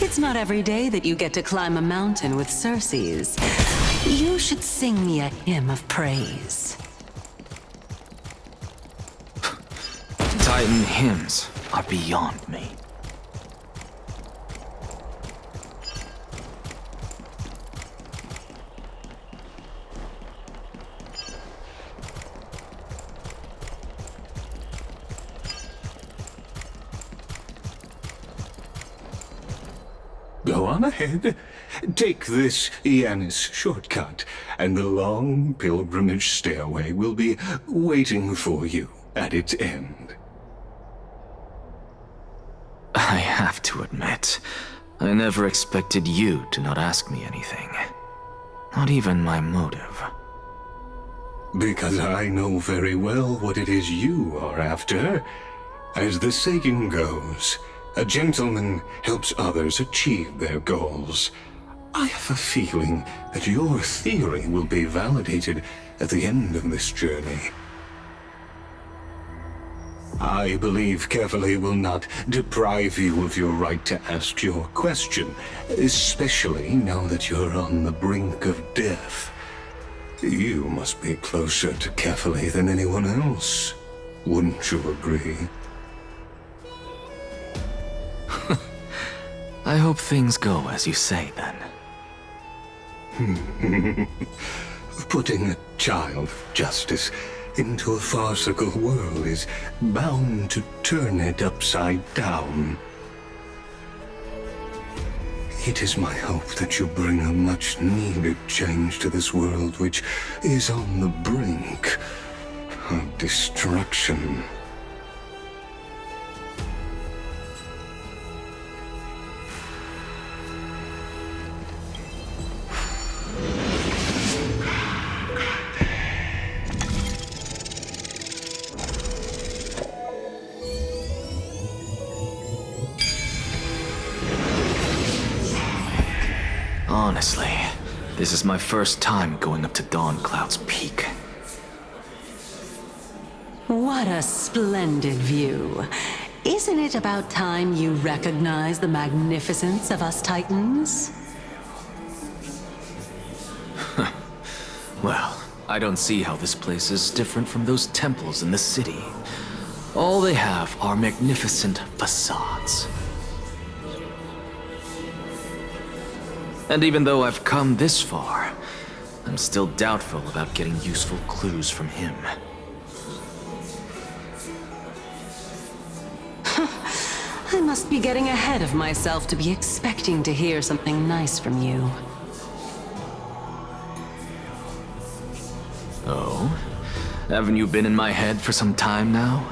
It's not every day that you get to climb a mountain with Circes. You should sing me a hymn of praise. Titan hymns are beyond me. Go on ahead. Take this Yanis shortcut, and the long pilgrimage stairway will be waiting for you at its end. I have to admit, I never expected you to not ask me anything. Not even my motive. Because I know very well what it is you are after. As the saying goes, a gentleman helps others achieve their goals. I have a feeling that your theory will be validated at the end of this journey. I believe Kefali will not deprive you of your right to ask your question, especially now that you're on the brink of death. You must be closer to Kefali than anyone else. Wouldn't you agree? I hope things go as you say, then. Putting a child of justice into a farcical world is bound to turn it upside down. It is my hope that you bring a much-needed change to this world which is on the brink of destruction. Honestly, this is my first time going up to Dawncloud's peak. What a splendid view. Isn't it about time you recognize the magnificence of us Titans? Well, I don't see how this place is different from those temples in the city. All they have are magnificent facades. And even though I've come this far, I'm still doubtful about getting useful clues from him. I must be getting ahead of myself to be expecting to hear something nice from you. Oh? Haven't you been in my head for some time now?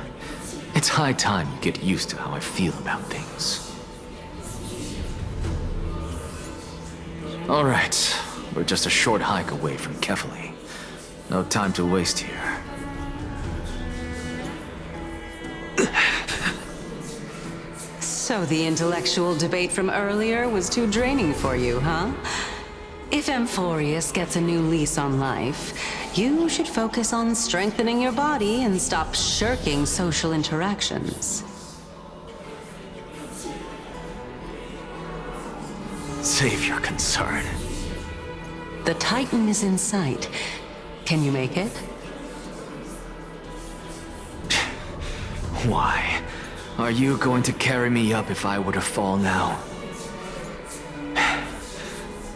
It's high time you get used to how I feel about things. All right, we're just a short hike away from Kefali. No time to waste here. So the intellectual debate from earlier was too draining for you, huh? If Amphorius gets a new lease on life, you should focus on strengthening your body and stop shirking social interactions. Save your concern. The Titan is in sight. Can you make it? Why? Are you going to carry me up if I were to fall now?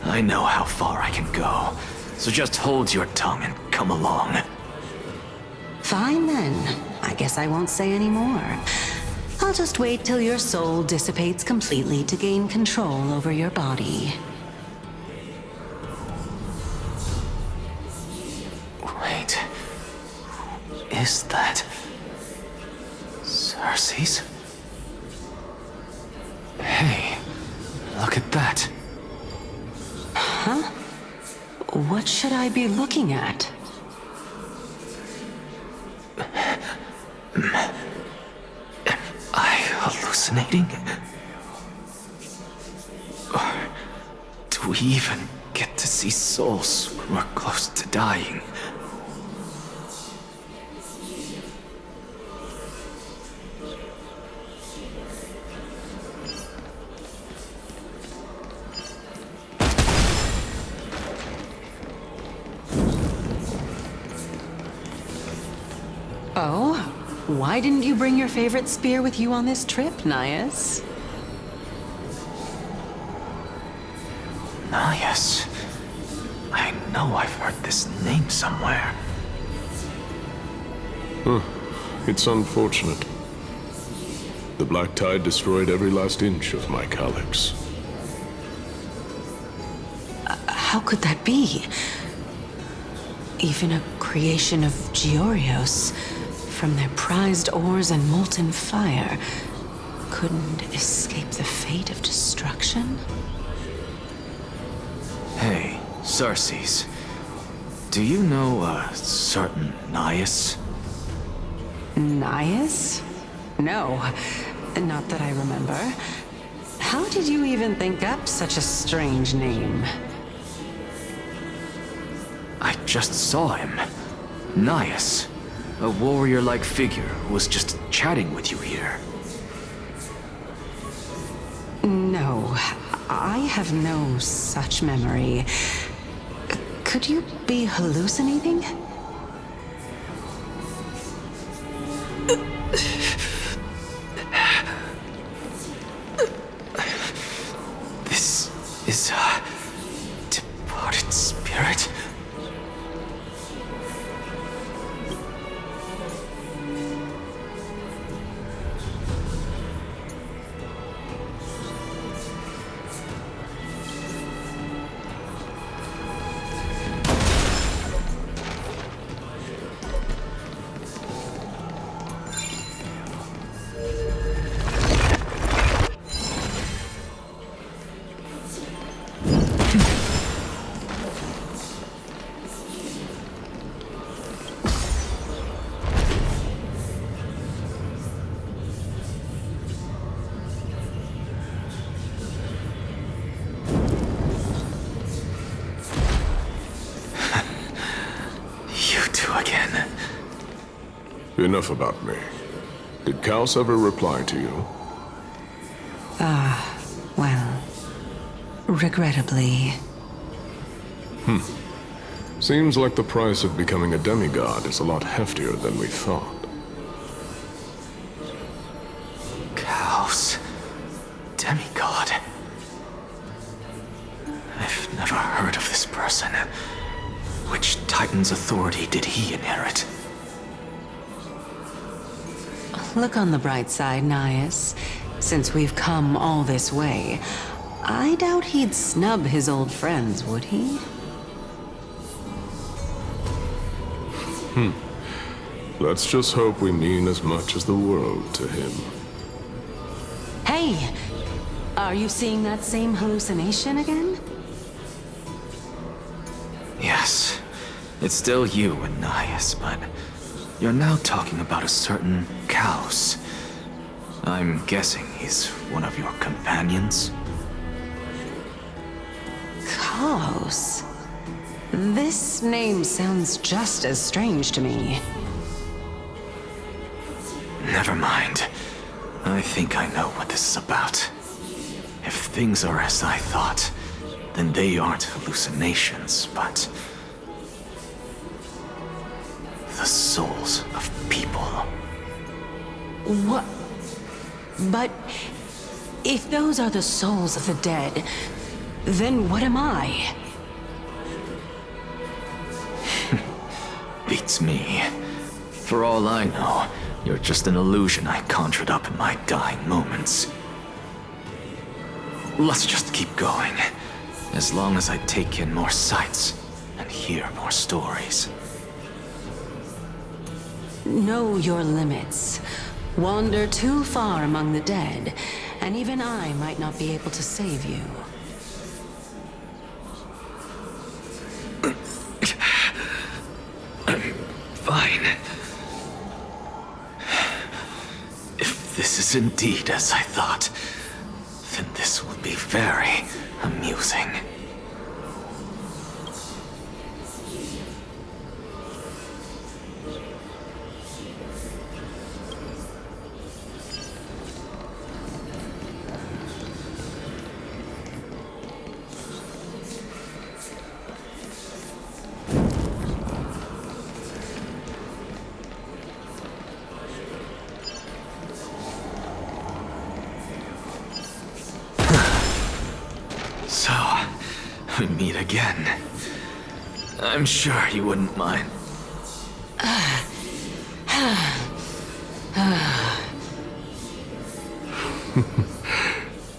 I know how far I can go, so just hold your tongue and come along. Fine then. I guess I won't say any more. I'll just wait till your soul dissipates completely to gain control over your body. Wait. Is that... Cersei's? Hey, look at that. Huh? What should I be looking at? Am I hallucinating? Or do we even get to see souls when we're close to dying? Oh? Why didn't you bring your favorite spear with you on this trip, Nias? Nias. I know I've heard this name somewhere. It's unfortunate. The Black Tide destroyed every last inch of my calyx. How could that be? Even a creation of Georios, from their prized ores and molten fire, couldn't escape the fate of destruction? Hey, Sarces. Do you know a certain Nias? Nias? No, not that I remember. How did you even think up such a strange name? I just saw him. Nias. A warrior-like figure who was just chatting with you here. No, I have no such memory. Could you be hallucinating? This is a departed spirit? Enough about me. Did Kaos ever reply to you? Well, regrettably. Seems like the price of becoming a demigod is a lot heftier than we thought. Kaos. Demigod. I've never heard of this person. Which Titan's authority did he inherit? Look on the bright side, Nias. Since we've come all this way, I doubt he'd snub his old friends, would he? Let's just hope we mean as much as the world to him. Hey! Are you seeing that same hallucination again? Yes. It's still you and Nias, but you're now talking about a certain Kaos. I'm guessing he's one of your companions? Kaos? This name sounds just as strange to me. Never mind. I think I know what this is about. If things are as I thought, then they aren't hallucinations, but the souls of people. What? But if those are the souls of the dead, then what am I? Beats me. For all I know, you're just an illusion I conjured up in my dying moments. Let's just keep going. As long as I take in more sights and hear more stories. Know your limits. Wander too far among the dead, and even I might not be able to save you. Fine. If this is indeed as I thought, then this will be very amusing. So, we meet again. I'm sure you wouldn't mind.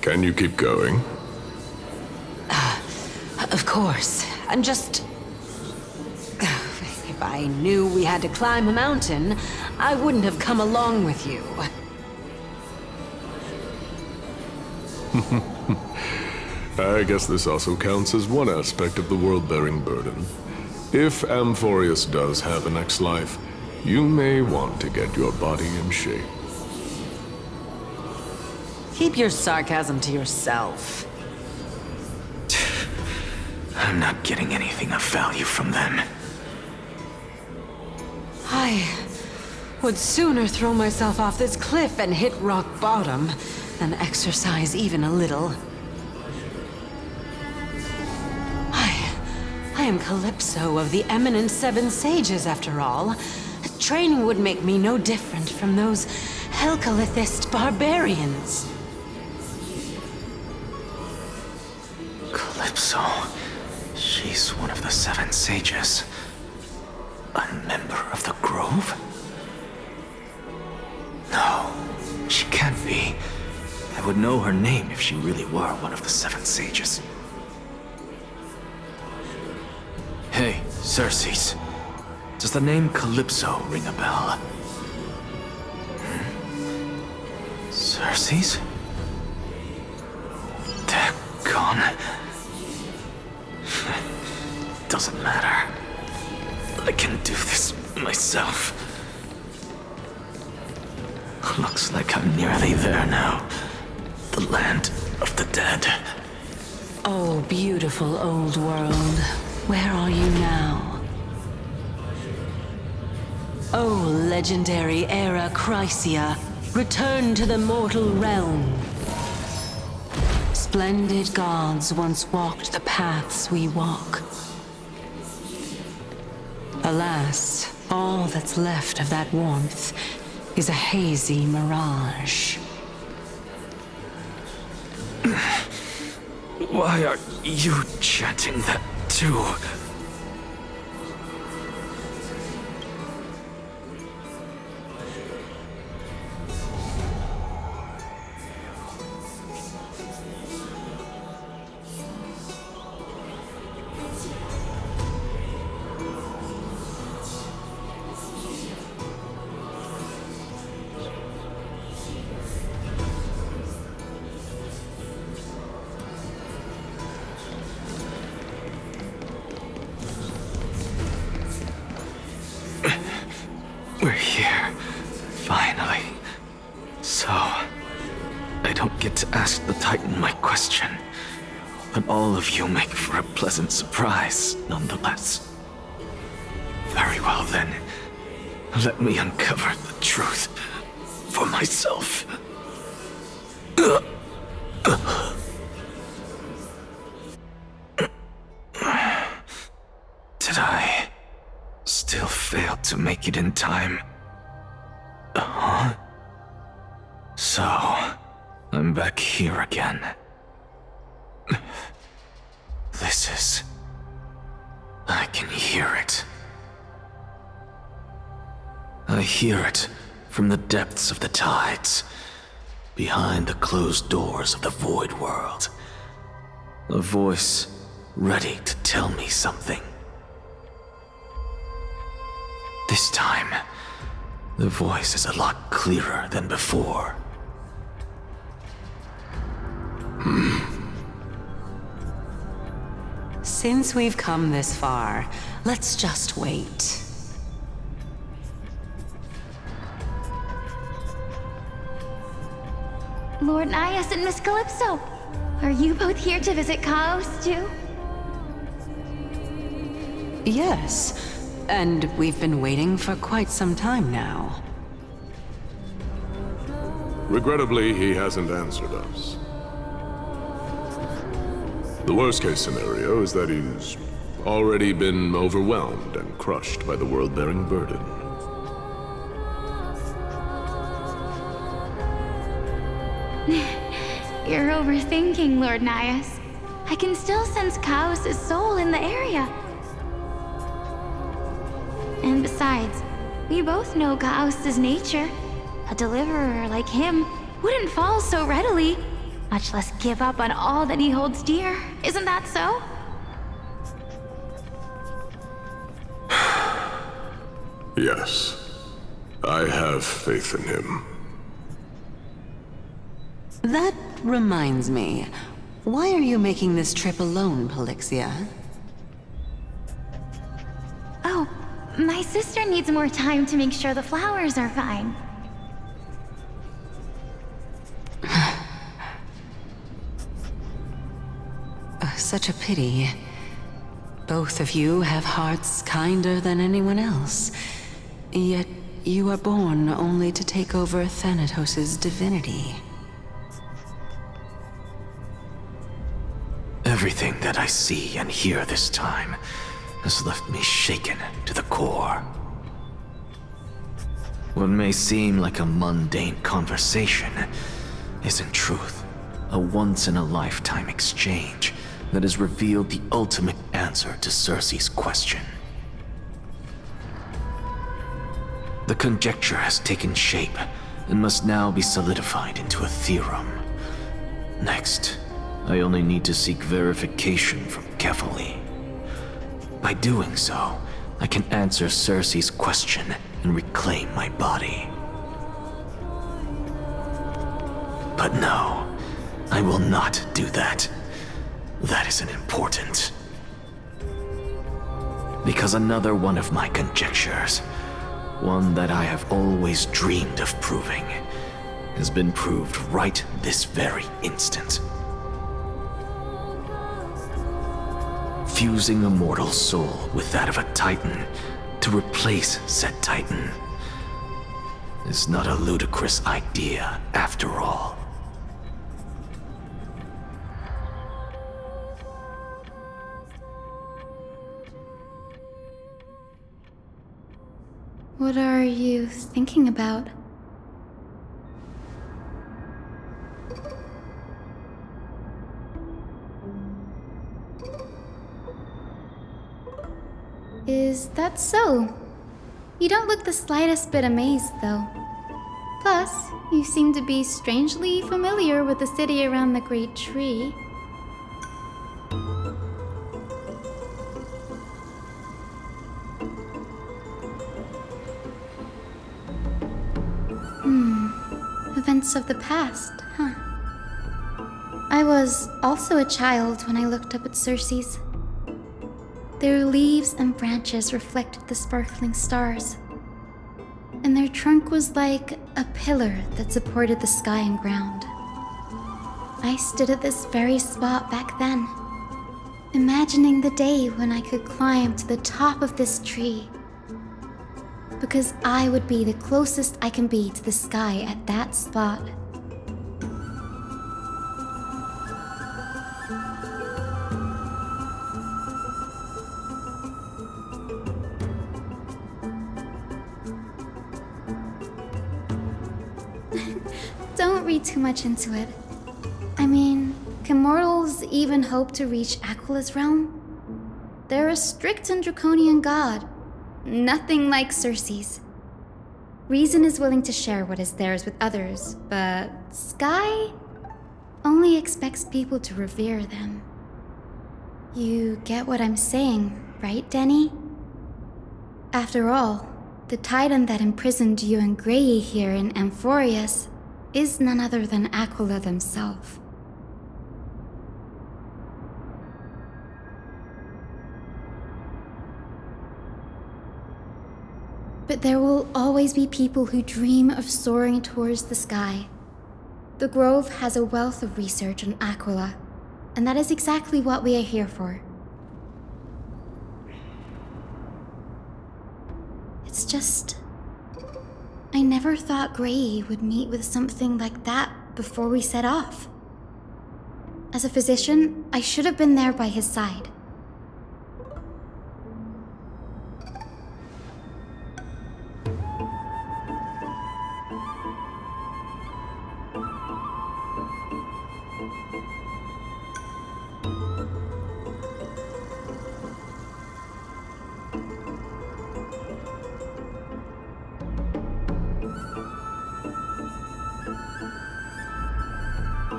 Can you keep going? Of course. I'm just... If I knew we had to climb a mountain, I wouldn't have come along with you. I guess this also counts as one aspect of the world-bearing burden. If Amphorius does have a next life, you may want to get your body in shape. Keep your sarcasm to yourself. I'm not getting anything of value from them. I would sooner throw myself off this cliff and hit rock bottom than exercise even a little. I am Calypso of the Eminent Seven Sages, after all. Training would make me no different from those Helcalithist barbarians. Calypso. She's one of the Seven Sages. A member of the Grove? No, she can't be. I would know her name if she really were one of the Seven Sages. Hey, Circes. Does the name Calypso ring a bell? Circes? They're gone. Doesn't matter. I can do this myself. Looks like I'm nearly there now. The land of the dead. Oh, beautiful old world. Where are you now? Oh, legendary era Chrysia, return to the mortal realm. Splendid gods once walked the paths we walk. Alas, all that's left of that warmth is a hazy mirage. Why are you chanting that too? We're here, finally. So, I don't get to ask the Titan my question, but all of you make for a pleasant surprise, nonetheless. Very well then, let me uncover the truth for myself. Did I still fail to make it in time? Huh? So, I'm back here again. This is... I can hear it. I hear it from the depths of the tides, behind the closed doors of the void world. A voice ready to tell me something. This time, the voice is a lot clearer than before. Since we've come this far, let's just wait. Lord Nias and Miss Calypso, are you both here to visit Chaos too? Yes, and we've been waiting for quite some time now. Regrettably, he hasn't answered us. The worst-case scenario is that he's already been overwhelmed and crushed by the world-bearing burden. You're overthinking, Lord Nias. I can still sense Chaos' soul in the area. And besides, we both know Chaos' nature. A deliverer like him wouldn't fall so readily, much less give up on all that he holds dear. Isn't that so? Yes, I have faith in him. That reminds me. Why are you making this trip alone, Polixia? Oh, my sister needs more time to make sure the flowers are fine. Such a pity. Both of you have hearts kinder than anyone else. Yet you are born only to take over Thanatos' divinity. Everything that I see and hear this time has left me shaken to the core. What may seem like a mundane conversation is in truth a once-in-a-lifetime exchange that has revealed the ultimate answer to Circe's question. The conjecture has taken shape and must now be solidified into a theorem. Next, I only need to seek verification from Kefali. By doing so, I can answer Circe's question and reclaim my body. But no, I will not do that. That isn't important. Because another one of my conjectures, one that I have always dreamed of proving, has been proved right this very instant. Fusing a mortal soul with that of a Titan to replace said Titan is not a ludicrous idea after all. What are you thinking about? Is that so? You don't look the slightest bit amazed, though. Plus, you seem to be strangely familiar with the city around the Great Tree. Events of the past, huh? I was also a child when I looked up at Circe's. Their leaves and branches reflected the sparkling stars, and their trunk was like a pillar that supported the sky and ground. I stood at this very spot back then, imagining the day when I could climb to the top of this tree, because I would be the closest I can be to the sky at that spot. Don't read too much into it. I mean, can mortals even hope to reach Aquila's realm? They're a strict and draconian god. Nothing like Circe's. Reason is willing to share what is theirs with others, but Sky only expects people to revere them. You get what I'm saying, right, Denny? After all, the Titan that imprisoned you and Grey here in Amphorius is none other than Aquila themselves. But there will always be people who dream of soaring towards the sky. The Grove has a wealth of research on Aquila, and that is exactly what we are here for. It's just, I never thought Grey would meet with something like that before we set off. As a physician, I should have been there by his side.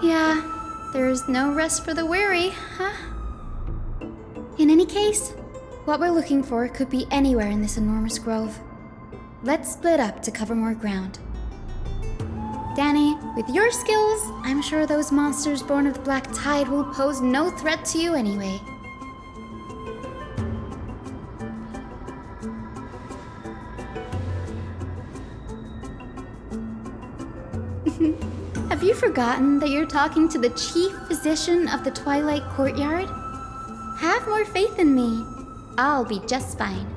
Yeah, there's no rest for the weary, huh? In any case, what we're looking for could be anywhere in this enormous grove. let's split up to cover more ground. Danny, with your skills, I'm sure those monsters born of the Black Tide will pose no threat to you anyway. Have you forgotten that you're talking to the chief physician of the Twilight Courtyard? Have more faith in me. I'll be just fine.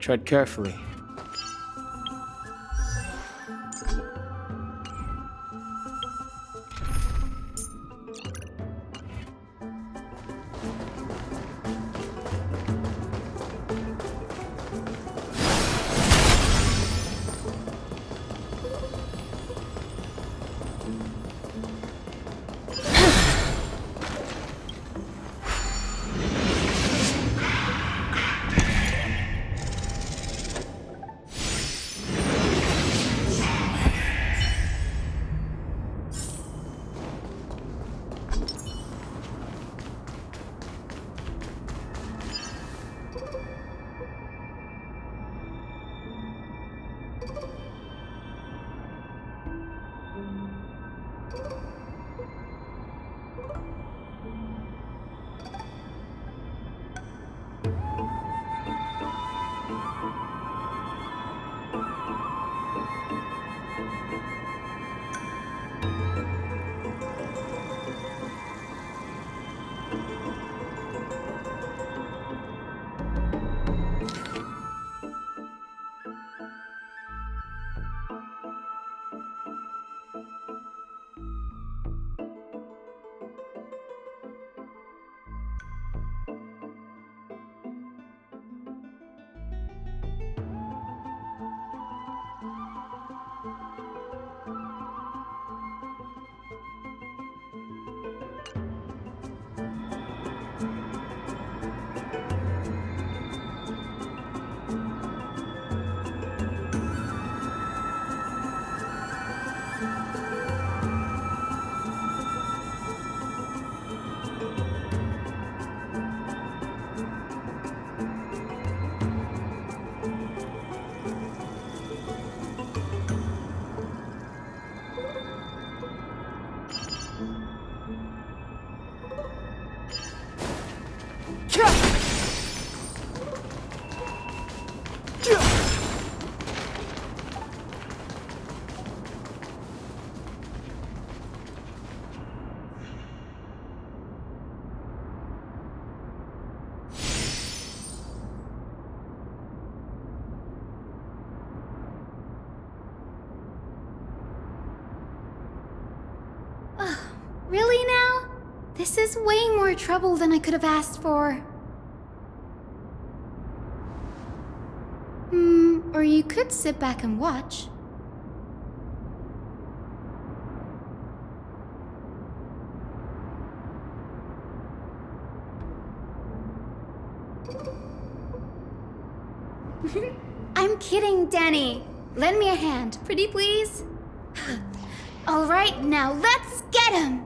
Tread carefully. Really now? This is way more trouble than I could have asked for. Or you could sit back and watch. I'm kidding, Danny. Lend me a hand, pretty please? All right, now let's get him!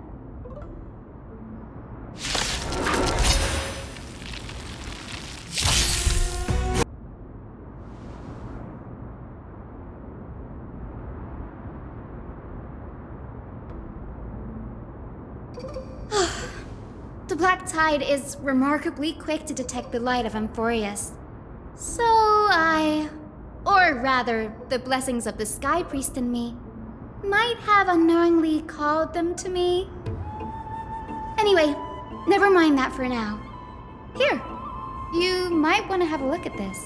The Black Tide is remarkably quick to detect the light of Amphorius. So or rather, the blessings of the Sky Priest in me, might have unknowingly called them to me. Anyway, never mind that for now. Here, you might want to have a look at this.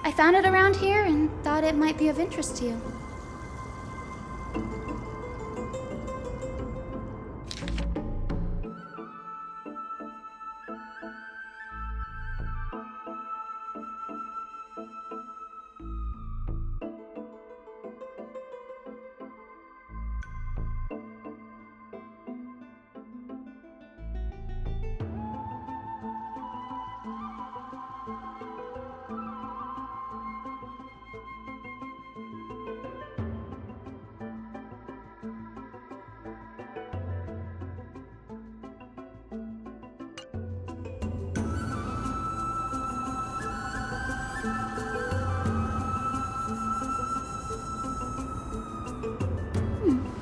I found it around here and thought it might be of interest to you.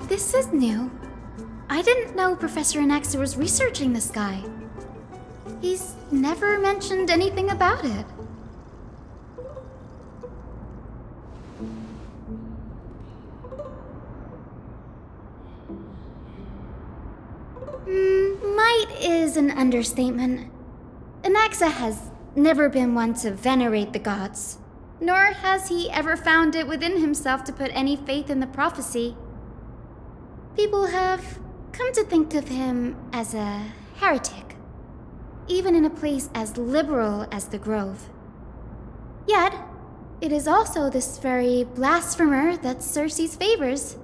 This is new. I didn't know Professor Anaxa was researching the sky. He's never mentioned anything about it. Might is an understatement. Anaxa has never been one to venerate the gods, nor has he ever found it within himself to put any faith in the prophecy. People have come to think of him as a heretic, even in a place as liberal as the Grove. Yet, it is also this very blasphemer that Circe's favors.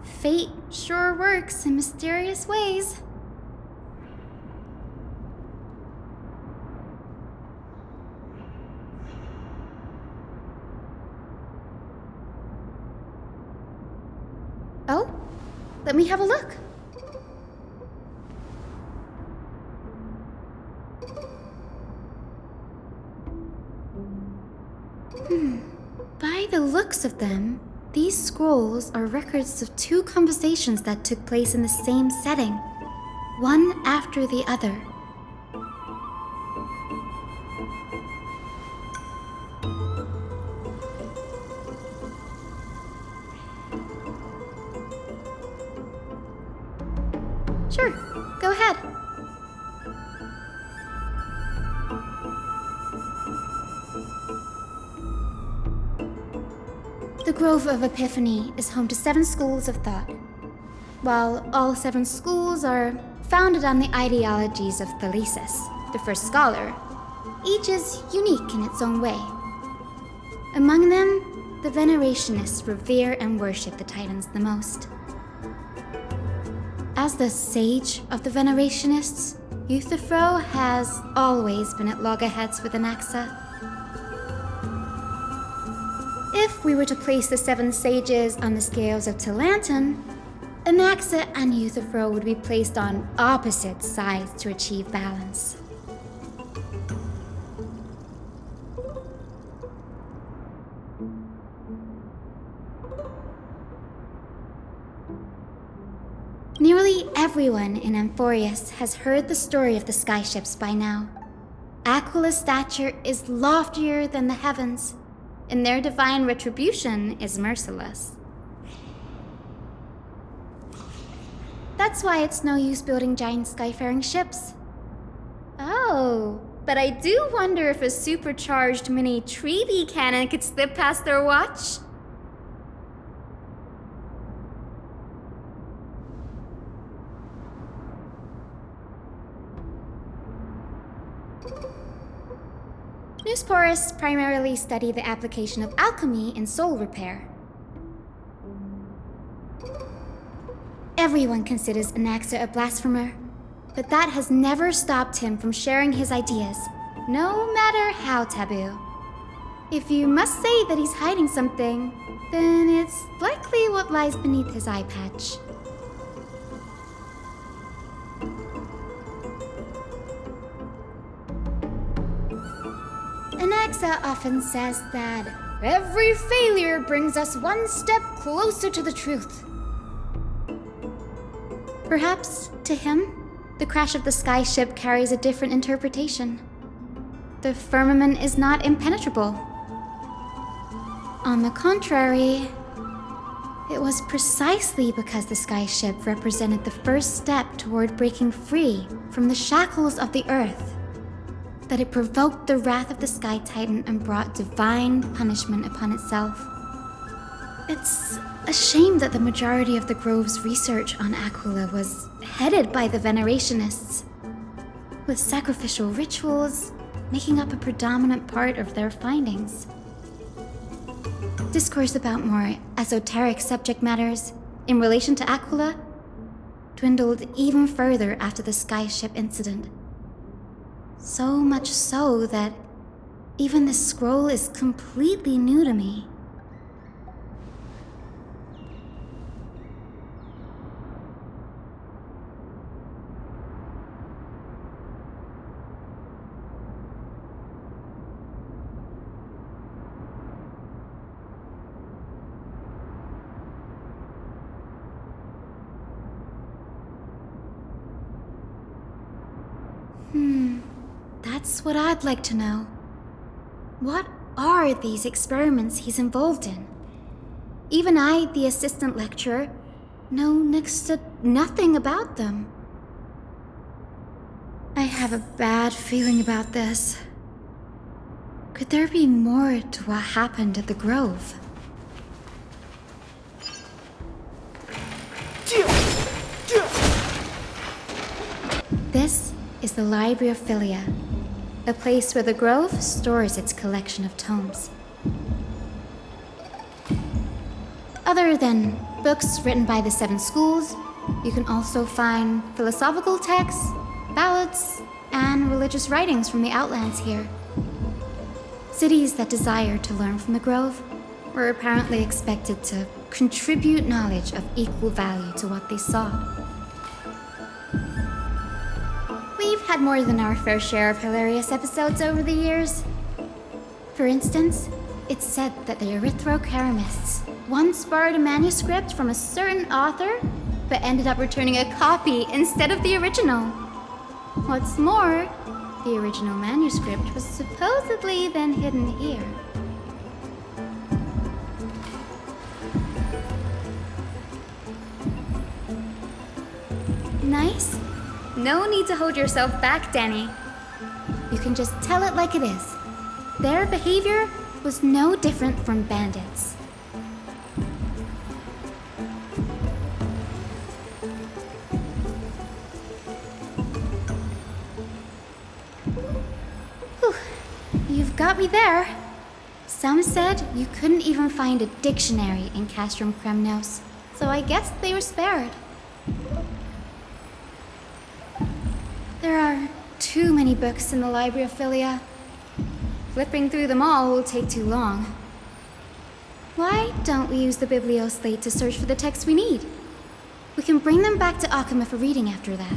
Fate sure works in mysterious ways. Oh? Let me have a look. By the look looks of them, these scrolls are records of two conversations that took place in the same setting, one after the other. Sure, go ahead. The Grove of Epiphany is home to 7 schools of thought. While all 7 schools are founded on the ideologies of Thalesis, the first scholar, each is unique in its own way. Among them, the Venerationists revere and worship the Titans the most. As the sage of the Venerationists, Euthyphro has always been at loggerheads with Anaxa. If we were to place the 7 sages on the scales of Talanton, Anaxa and Euthyphro would be placed on opposite sides to achieve balance. Nearly everyone in Amphorius has heard the story of the skyships by now. Aquila's stature is loftier than the heavens, and their divine retribution is merciless. That's why it's no use building giant skyfaring ships. Oh, but I do wonder if a supercharged mini Treevee cannon could slip past their watch. Newsporists primarily study the application of alchemy in soul repair. Everyone considers Anaxa a blasphemer, but that has never stopped him from sharing his ideas, no matter how taboo. If you must say that he's hiding something, then it's likely what lies beneath his eye patch. Anaxa often says that every failure brings us one step closer to the truth. Perhaps, to him, the crash of the skyship carries a different interpretation. The firmament is not impenetrable. On the contrary, it was precisely because the skyship represented the first step toward breaking free from the shackles of the earth that it provoked the wrath of the Sky Titan and brought divine punishment upon itself. It's a shame that the majority of the Grove's research on Aquila was headed by the Venerationists, with sacrificial rituals making up a predominant part of their findings. Discourse about more esoteric subject matters in relation to Aquila dwindled even further after the skyship incident. So much so that even this scroll is completely new to me. That's what I'd like to know. What are these experiments he's involved in? Even I, the assistant lecturer, know next to nothing about them. I have a bad feeling about this. Could there be more to what happened at the Grove? This is the Library of Philia, a place where the Grove stores its collection of tomes. Other than books written by the 7 schools, you can also find philosophical texts, ballads, and religious writings from the Outlands here. Cities that desired to learn from the Grove were apparently expected to contribute knowledge of equal value to what they sought. We've had more than our fair share of hilarious episodes over the years. For instance, It's said that the Erythrocheramists once borrowed a manuscript from a certain author, but ended up returning a copy instead of the original. What's more, the original manuscript was supposedly then hidden here. Nice? No need to hold yourself back, Danny. You can just tell it like it is. Their behavior was no different from bandits. Whew. You've got me there. Some said you couldn't even find a dictionary in Castrum Kremnos, so I guess they were spared. There are too many books in the Library of Philia. Flipping through them all will take too long. Why don't we use the Biblioslate to search for the texts we need? We can bring them back to Akama for reading after that.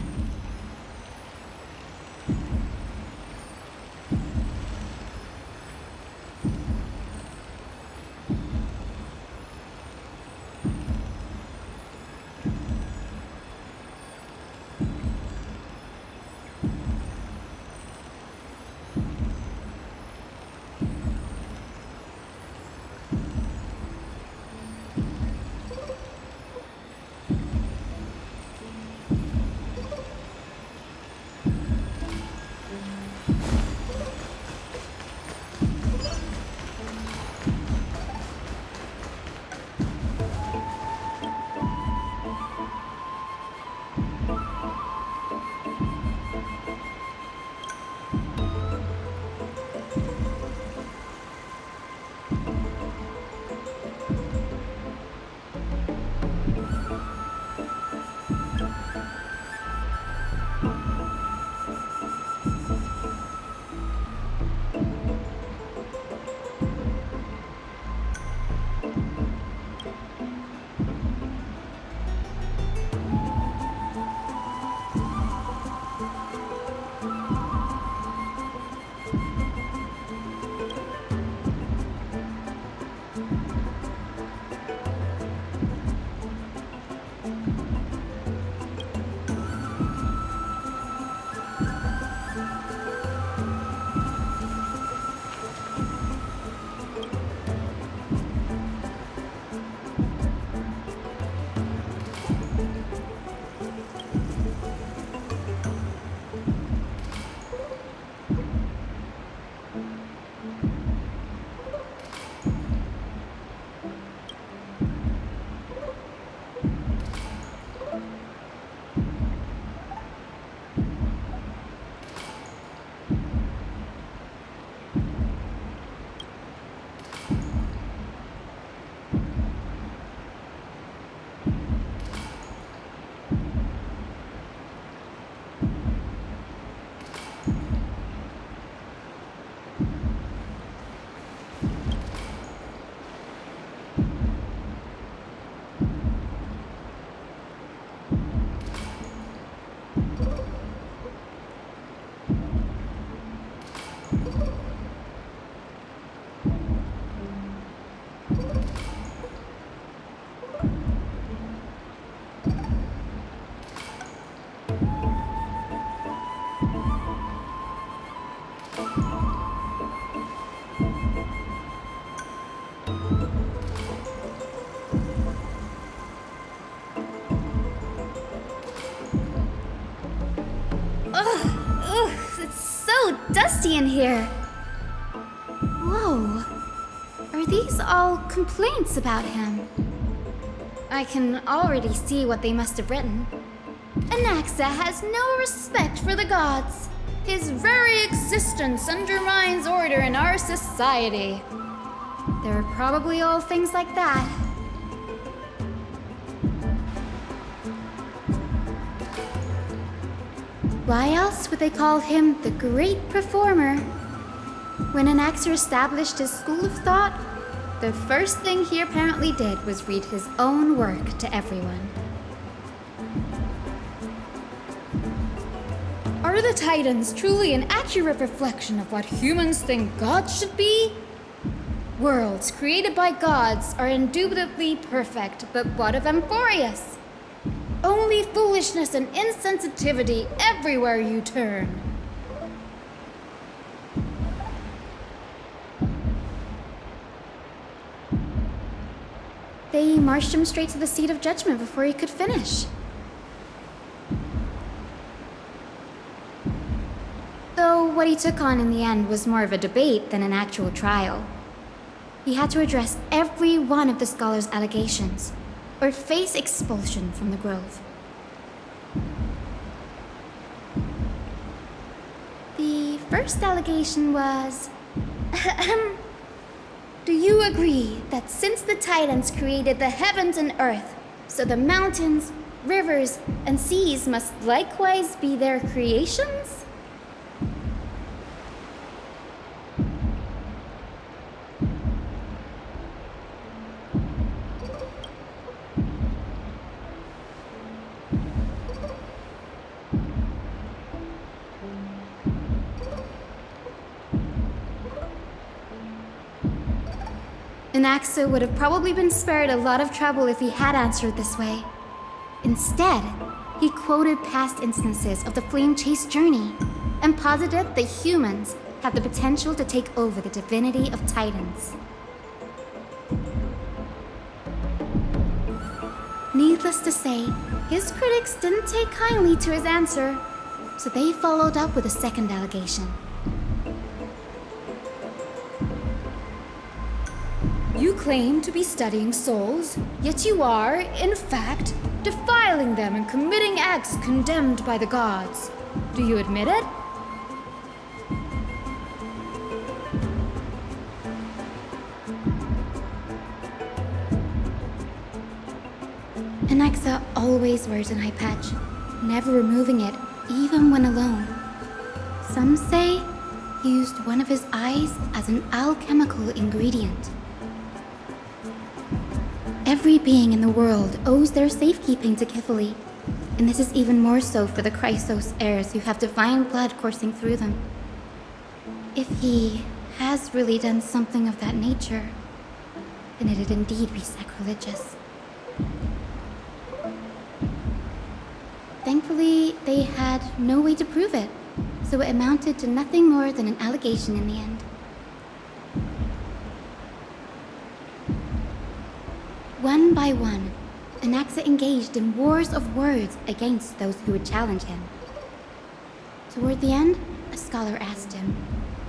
Dusty in here. Whoa. Are these all complaints about him? I can already see what they must have written. Anaxa has no respect for the gods. His very existence undermines order in our society. There are probably all things like that. Why else would they call him the Great Performer? When Anaxer established his school of thought, the first thing he apparently did was read his own work to everyone. Are the Titans truly an accurate reflection of what humans think gods should be? worlds created by gods are indubitably perfect, but what of Amphorius? Only foolishness and insensitivity everywhere you turn. They marched him straight to the seat of judgment before he could finish. Though what he took on in the end was more of a debate than an actual trial. He had to address every one of the scholar's allegations, or face expulsion from the Grove. The first allegation was... Do you agree that since the Titans created the heavens and earth, so the mountains, rivers, and seas must likewise be their creations? Anaxa would have probably been spared a lot of trouble if he had answered this way. Instead, he quoted past instances of the Flame Chase journey and posited that humans have the potential to take over the divinity of Titans. Needless to say, his critics didn't take kindly to his answer, so they followed up with a second allegation. You claim to be studying souls, yet you are, in fact, defiling them and committing acts condemned by the gods. Do you admit it? Anaxa always wears an eye patch, never removing it, even when alone. Some say he used one of his eyes as an alchemical ingredient. Every being in the world owes their safekeeping to Kifili, and this is even more so for the Chrysos heirs who have divine blood coursing through them. If he has really done something of that nature, then it'd indeed be sacrilegious. Thankfully, they had no way to prove it, so it amounted to nothing more than an allegation in the end. One by one, Anaxa engaged in wars of words against those who would challenge him. Toward the end, a scholar asked him,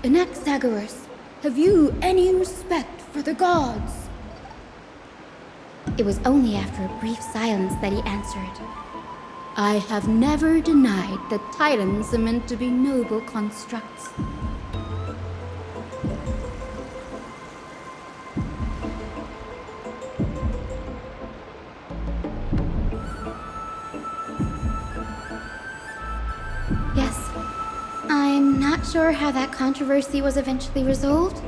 "Anaxagoras, have you any respect for the gods?" It was only after a brief silence that he answered, "I have never denied that Titans are meant to be noble constructs." Yes, I'm not sure how that controversy was eventually resolved,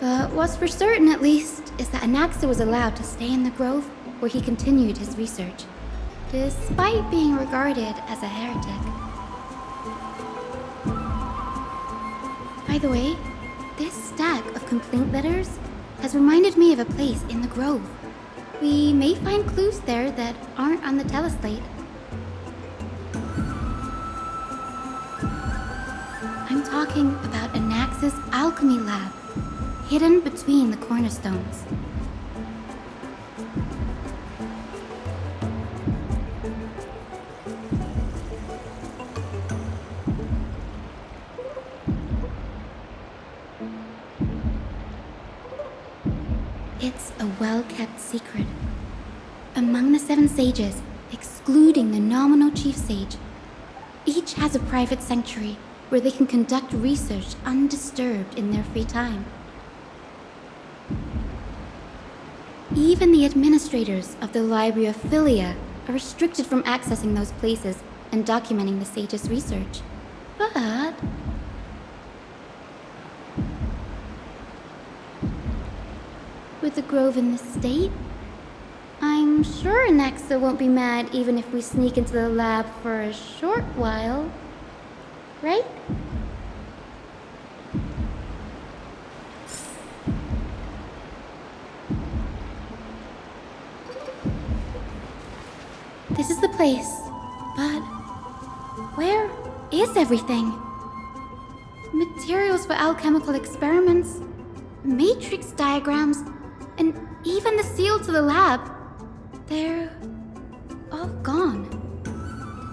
but what's for certain at least is that Anaxa was allowed to stay in the Grove where he continued his research, despite being regarded as a heretic. By the way, this stack of complaint letters has reminded me of a place in the Grove. We may find clues there that aren't on the teleslate. I'm talking about Anaxa's alchemy lab, hidden between the cornerstones. It's a well-kept secret. Among the 7 sages, excluding the nominal chief sage, each has a private sanctuary where they can conduct research undisturbed in their free time. Even the administrators of the Library of Philia are restricted from accessing those places and documenting the sage's research. But with the Grove in this state, I'm sure Anaxa won't be mad even if we sneak into the lab for a short while. Right? This is the place. But where is everything? Materials for alchemical experiments, matrix diagrams, and even the seal to the lab. They're all gone.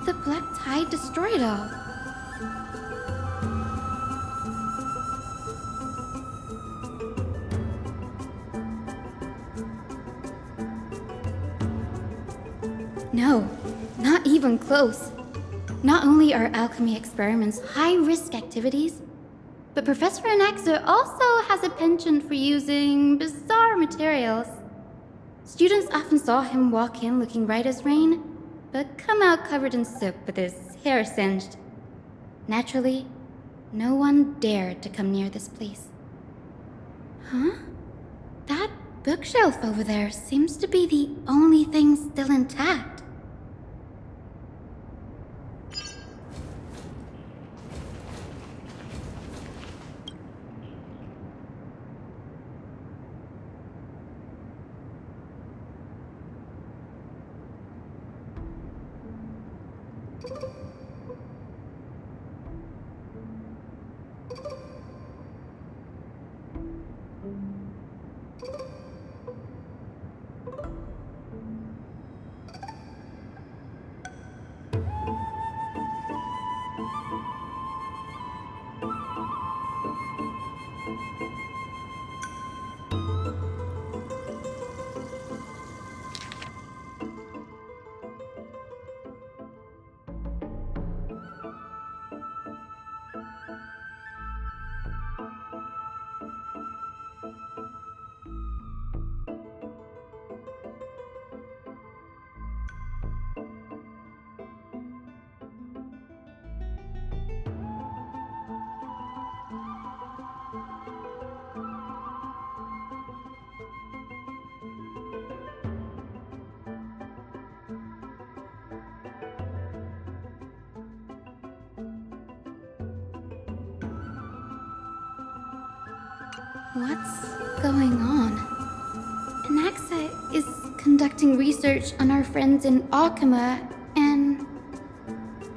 Did the black tide destroy it all? No, not even close. Not only are alchemy experiments high-risk activities, but Professor Anaxa also has a penchant for using bizarre materials. Students often saw him walk in looking right as rain, but come out covered in soot with his hair singed. Naturally, no one dared to come near this place. Huh? That bookshelf over there seems to be the only thing still intact. What's going on? Anaxa is conducting research on our friends in Alchema and...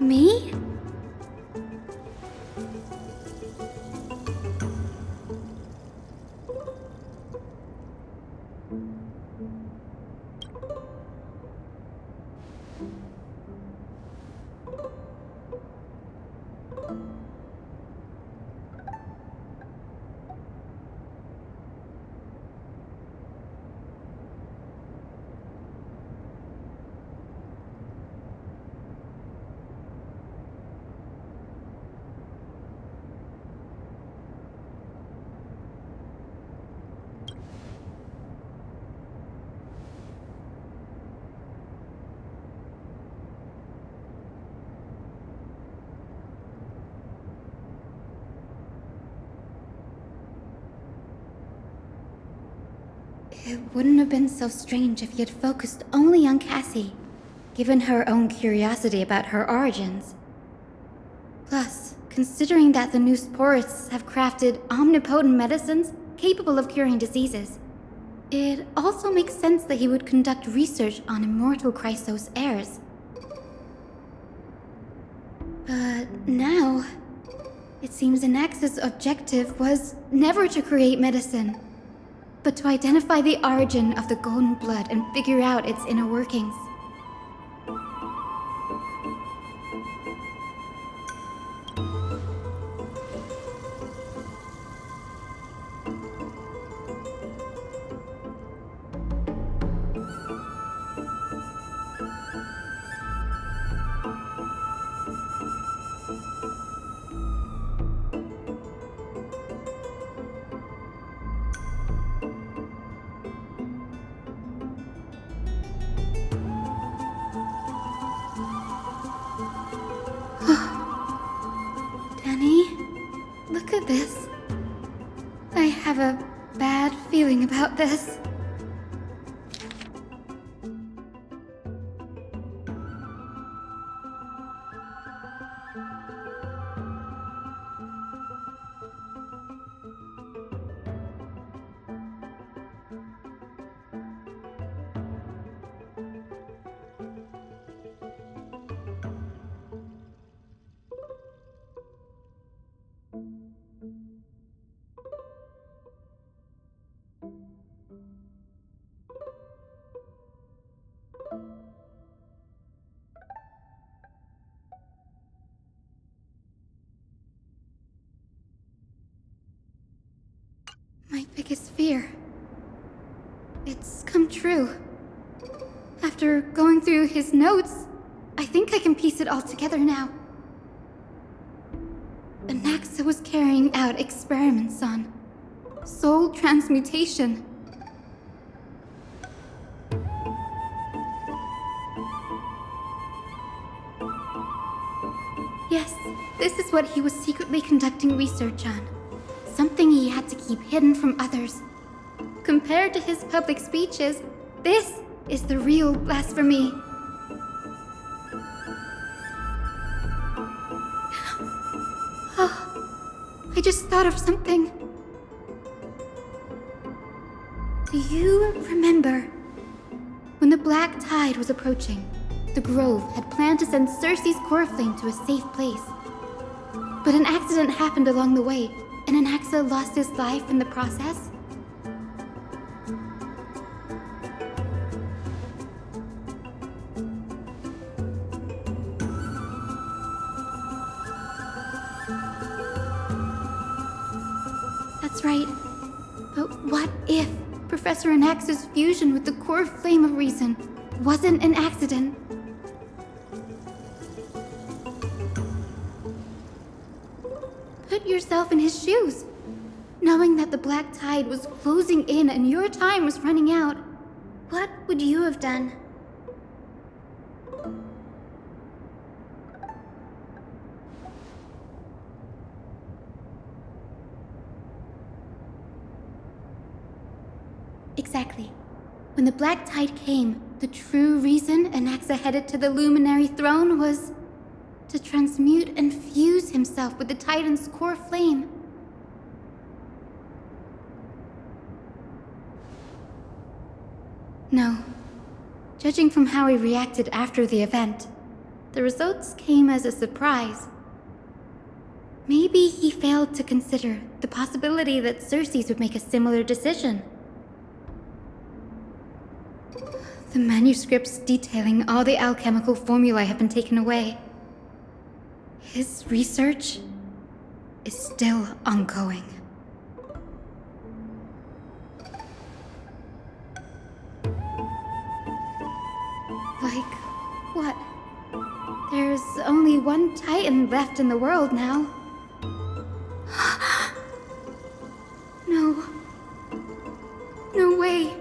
me? It wouldn't have been so strange if he had focused only on Cassie, given her own curiosity about her origins. Plus, considering that the new sporists have crafted omnipotent medicines capable of curing diseases, it also makes sense that he would conduct research on immortal Chrysos heirs. But now, it seems Anaxa's objective was never to create medicine, but to identify the origin of the golden blood and figure out its inner workings. Danny, look at this. I have a bad feeling about this. fear. It's come true. After going through his notes, I think I can piece it all together now. Anaxa was carrying out experiments on soul transmutation. Yes, this is what he was secretly conducting research on. Something he had to keep hidden from others. Compared to his public speeches, this is the real blasphemy. Oh, I just thought of something. Do you remember when the black tide was approaching? The Grove had planned to send Circe's core flame to a safe place. But an accident happened along the way, and Anaxa lost his life in the process? That's right. But what if Professor Anaxa's fusion with the core flame of reason wasn't an accident? Put yourself in his shoes. Knowing that the black tide was closing in and your time was running out, what would you have done? Exactly. When the black tide came, the true reason Anaxa headed to the Luminary Throne was to transmute and fuse himself with the Titan's core flame. No. Judging from how he reacted after the event, the results came as a surprise. Maybe he failed to consider the possibility that Circe would make a similar decision. The manuscripts detailing all the alchemical formulae have been taken away. His research is still ongoing. Like what? There's only one Titan left in the world now. No. No way.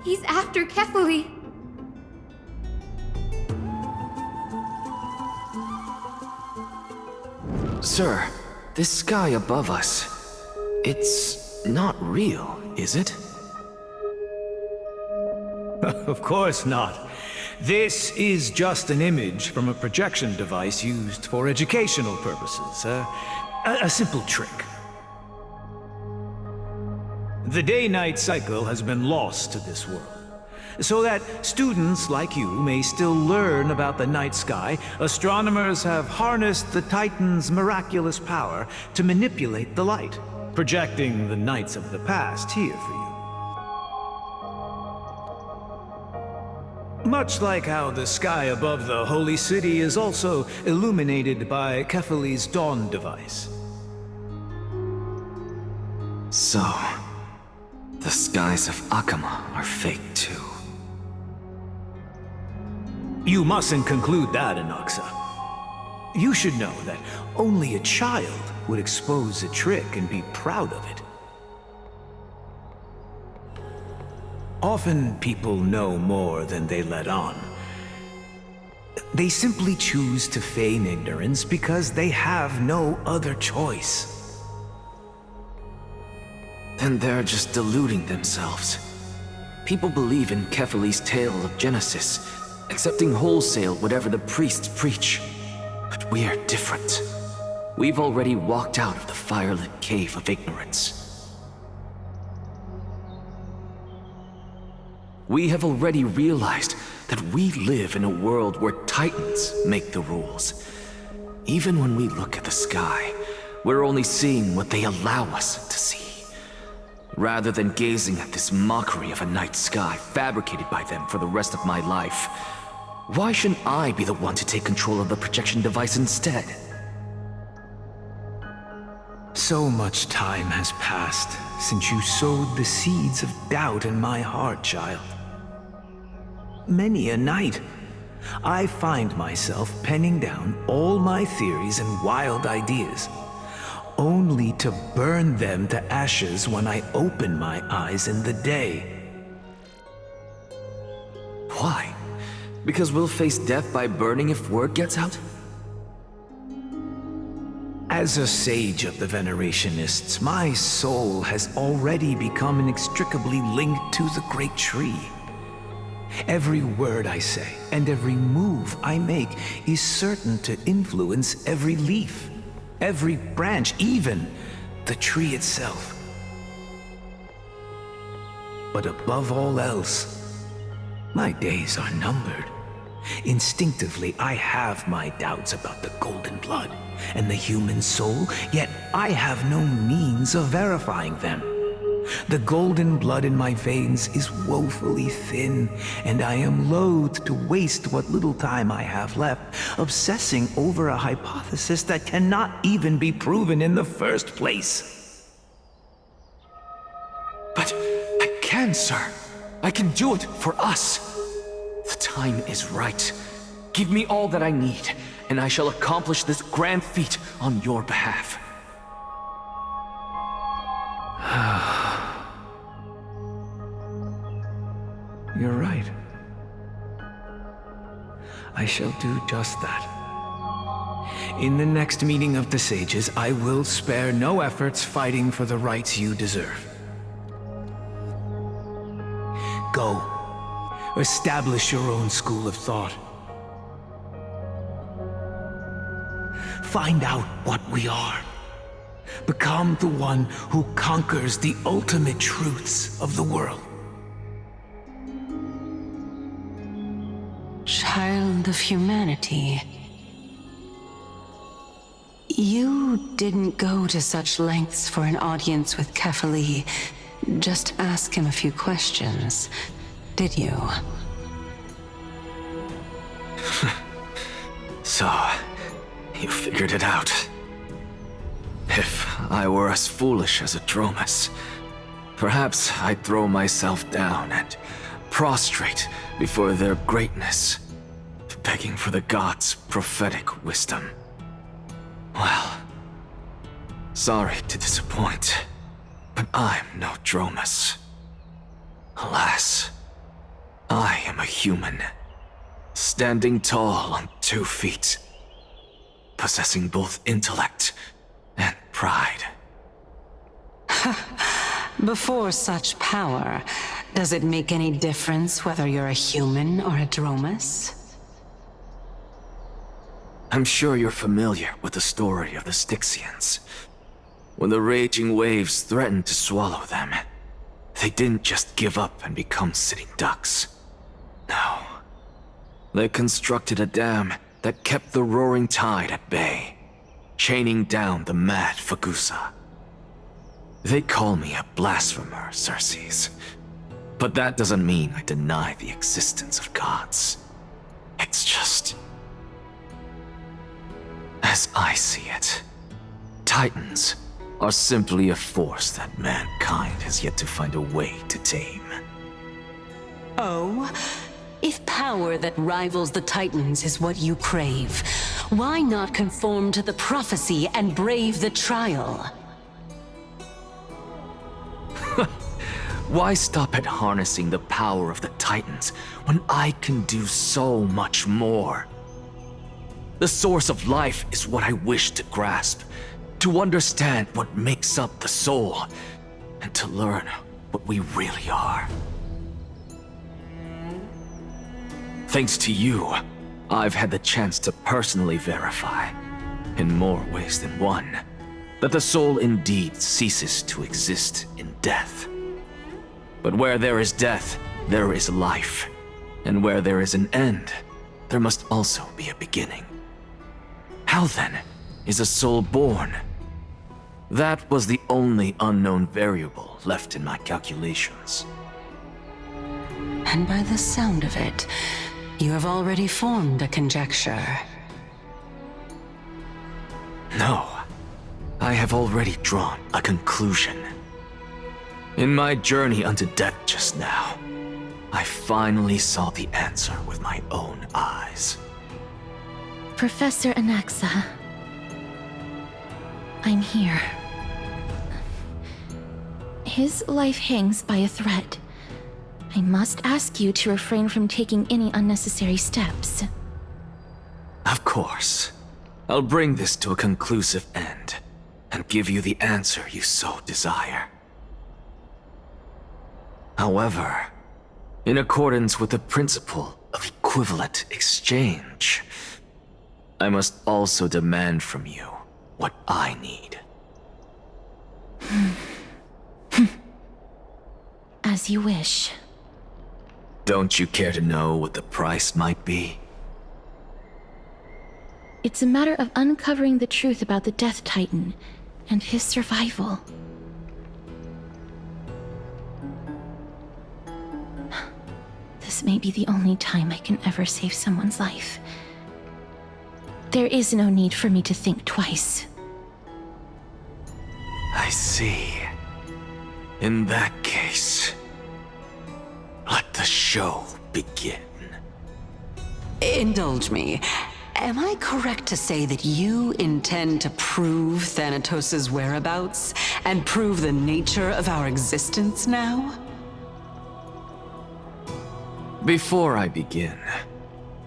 He's after Kefali. Sir, this sky above us, it's not real, is it? Of course not. This is just an image from a projection device used for educational purposes. A simple trick. The day-night cycle has been lost to this world, so that students like you may still learn about the night sky. Astronomers have harnessed the Titan's miraculous power to manipulate the light, projecting the nights of the past here for you. Much like how the sky above the Holy City is also illuminated by Kefali's dawn device. So, the skies of Akama are fake too. You mustn't conclude that, Anaxa. You should know that only a child would expose a trick and be proud of it. Often people know more than they let on. They simply choose to feign ignorance because they have no other choice. Then they're just deluding themselves. People believe in Kefali's tale of Genesis, accepting wholesale whatever the priests preach. But we're different. We've already walked out of the firelit cave of ignorance. We have already realized that we live in a world where Titans make the rules. Even when we look at the sky, we're only seeing what they allow us to see. rather than gazing at this mockery of a night sky fabricated by them for the rest of my life. Why shouldn't I be the one to take control of the projection device instead? So much time has passed since you sowed the seeds of doubt in my heart, child. Many a night, I find myself penning down all my theories and wild ideas, only to burn them to ashes when I open my eyes in the day. Why? Because we'll face death by burning if word gets out? As a sage of the Venerationists, my soul has already become inextricably linked to the great tree. Every word I say and every move I make is certain to influence every leaf, every branch, even the tree itself. But above all else, my days are numbered. Instinctively, I have my doubts about the golden blood and the human soul, yet I have no means of verifying them. The golden blood in my veins is woefully thin, and I am loath to waste what little time I have left obsessing over a hypothesis that cannot even be proven in the first place. But I can, sir. I can do it for us. The time is right. Give me all that I need, and I shall accomplish this grand feat on your behalf. You're right. I shall do just that. In the next meeting of the sages, I will spare no efforts fighting for the rights you deserve. Go. Establish your own school of thought. Find out what we are. Become the one who conquers the ultimate truths of the world. Child of humanity. You didn't go to such lengths for an audience with Kefali. Just ask him a few questions, did you? So, you figured it out. If I were as foolish as Adromus, perhaps I'd throw myself down and prostrate before their greatness, begging for the gods' prophetic wisdom. Well, sorry to disappoint, but I'm no Dromus. Alas, I am a human, standing tall on 2 feet, possessing both intellect and pride. Before such power, does it make any difference whether you're a human or a Dromus? I'm sure you're familiar with the story of the Styxians. When the raging waves threatened to swallow them, they didn't just give up and become sitting ducks. No. They constructed a dam that kept the roaring tide at bay, chaining down the mad Fagusa. They call me a blasphemer, Circes. But that doesn't mean I deny the existence of gods. It's just... as I see it, Titans are simply a force that mankind has yet to find a way to tame. Oh? If power that rivals the Titans is what you crave, why not conform to the prophecy and brave the trial? Why stop at harnessing the power of the Titans when I can do so much more? The source of life is what I wish to grasp, to understand what makes up the soul, and to learn what we really are. Thanks to you, I've had the chance to personally verify, in more ways than one, that the soul indeed ceases to exist in death. But where there is death, there is life. And where there is an end, there must also be a beginning. How then is a soul born? That was the only unknown variable left in my calculations. And by the sound of it, you have already formed a conjecture. No, I have already drawn a conclusion. In my journey unto death just now, I finally saw the answer with my own eyes. Professor Anaxa, I'm here. His life hangs by a thread. I must ask you to refrain from taking any unnecessary steps. Of course. I'll bring this to a conclusive end, and give you the answer you so desire. However, in accordance with the principle of equivalent exchange, I must also demand from you what I need. As you wish. Don't you care to know what the price might be? It's a matter of uncovering the truth about the Death Titan and his survival. This may be the only time I can ever save someone's life. There is no need for me to think twice. I see. In that case, let the show begin. Indulge me. Am I correct to say that you intend to prove Thanatos' whereabouts and prove the nature of our existence now? Before I begin,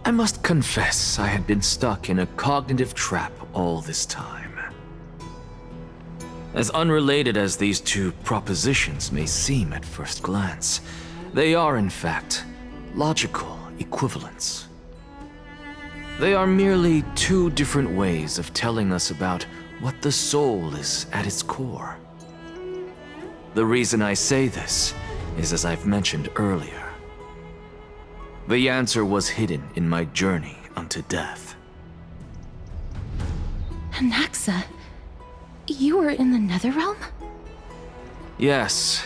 I must confess I had been stuck in a cognitive trap all this time. As unrelated as these two propositions may seem at first glance, they are in fact logical equivalents. They are merely two different ways of telling us about what the soul is at its core. The reason I say this is as I've mentioned earlier. The answer was hidden in my journey unto death. Anaxa, you were in the Netherrealm? Yes,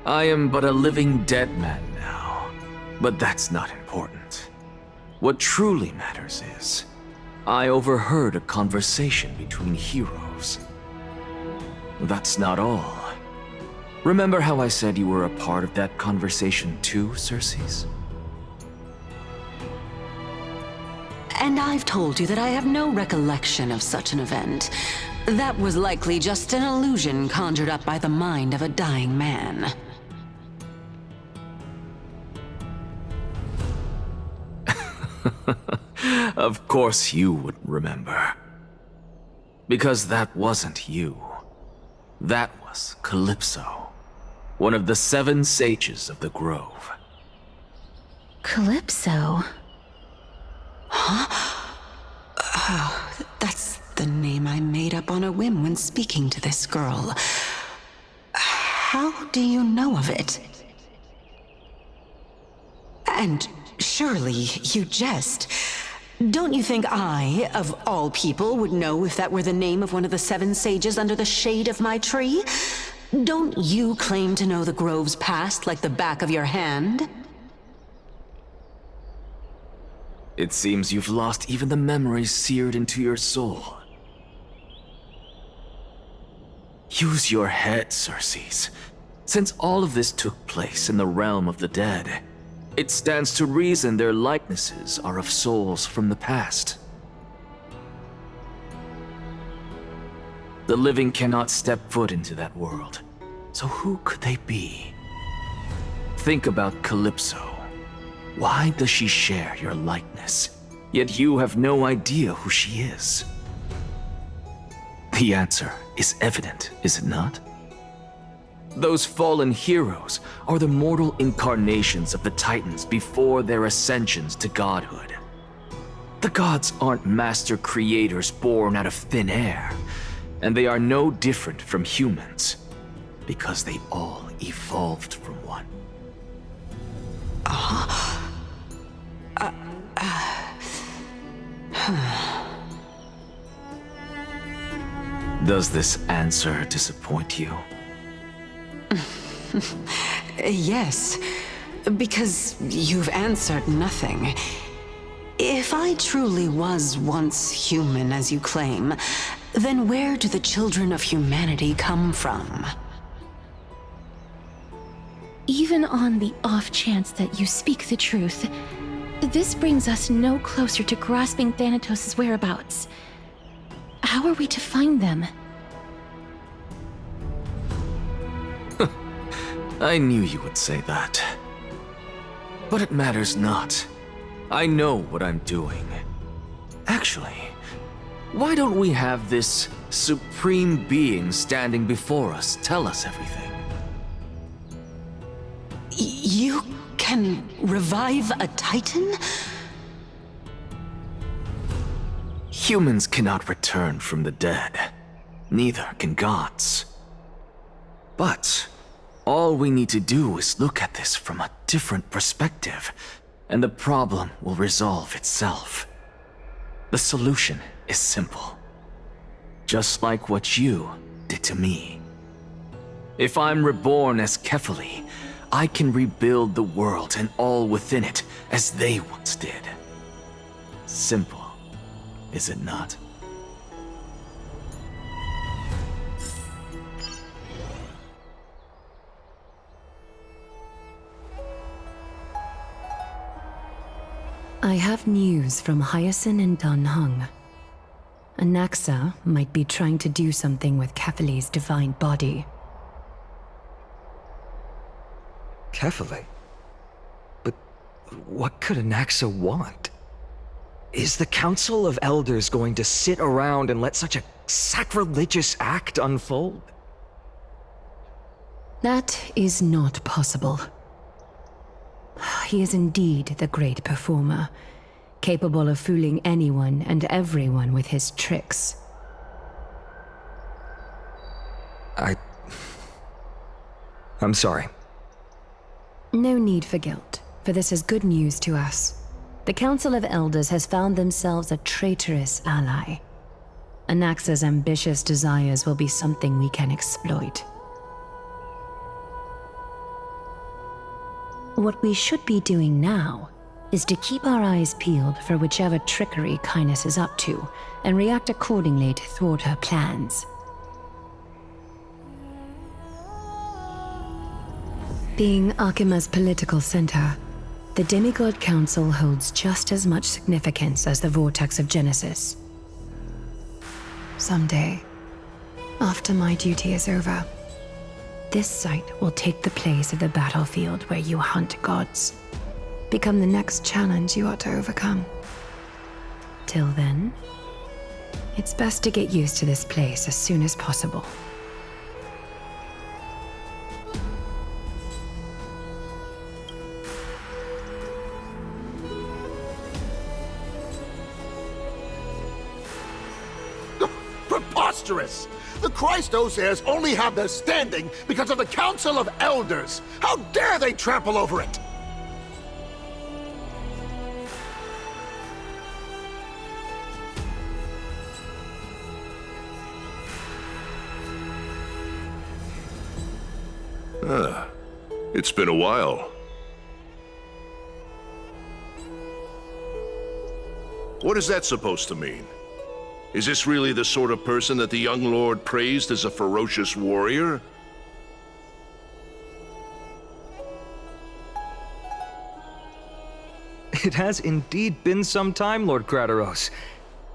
I am but a living dead man now, but that's not important. What truly matters is, I overheard a conversation between heroes. That's not all. Remember how I said you were a part of that conversation too, Circes? And I've told you that I have no recollection of such an event. That was likely just an illusion conjured up by the mind of a dying man. Of course you would remember. Because that wasn't you. That was Calypso, one of the 7 sages of the Grove. Calypso? Huh? Oh, that's the name I made up on a whim when speaking to this girl. How do you know of it? And surely you jest. Don't you think I, of all people, would know if that were the name of one of the 7 sages under the shade of my tree? Don't you claim to know the Grove's past like the back of your hand? It seems you've lost even the memories seared into your soul. Use your head, Circes. Since all of this took place in the realm of the dead, it stands to reason their likenesses are of souls from the past. The living cannot step foot into that world, so who could they be? Think about Calypso. Why does she share your likeness, yet you have no idea who she is? The answer is evident, is it not? Those fallen heroes are the mortal incarnations of the Titans before their ascensions to godhood. The gods aren't master creators born out of thin air, and they are no different from humans, because they all evolved from one. Does this answer disappoint you? Yes, because you've answered nothing. If I truly was once human, as you claim, then where do the children of humanity come from? Even on the off chance that you speak the truth, this brings us no closer to grasping Thanatos' whereabouts. How are we to find them? I knew you would say that. But it matters not. I know what I'm doing. Actually, why don't we have this supreme being standing before us tell us everything? You can revive a Titan? Humans cannot return from the dead. Neither can gods. But all we need to do is look at this from a different perspective, and the problem will resolve itself. The solution is simple. Just like what you did to me. If I'm reborn as Kefali, I can rebuild the world and all within it as they once did. Simple, is it not? I have news from Hyacinth and Dan Heng. Anaxa might be trying to do something with Kefali's divine body. Kefali? But what could Anaxa want? Is the Council of Elders going to sit around and let such a sacrilegious act unfold? That is not possible. He is indeed the great performer, capable of fooling anyone and everyone with his tricks. I'm sorry. No need for guilt, for this is good news to us. The Council of Elders has found themselves a traitorous ally. Anaxa's ambitious desires will be something we can exploit. What we should be doing now is to keep our eyes peeled for whichever trickery Kynus is up to, and react accordingly to thwart her plans. Being Akima's political center, the Demigod Council holds just as much significance as the Vortex of Genesis. Someday, after my duty is over, this site will take the place of the battlefield where you hunt gods. Become the next challenge you ought to overcome. Till then, it's best to get used to this place as soon as possible. Preposterous! The Christos only have their standing because of the Council of Elders! How dare they trample over it! It's been a while. What is that supposed to mean? Is this really the sort of person that the young lord praised as a ferocious warrior? It has indeed been some time, Lord Krateros.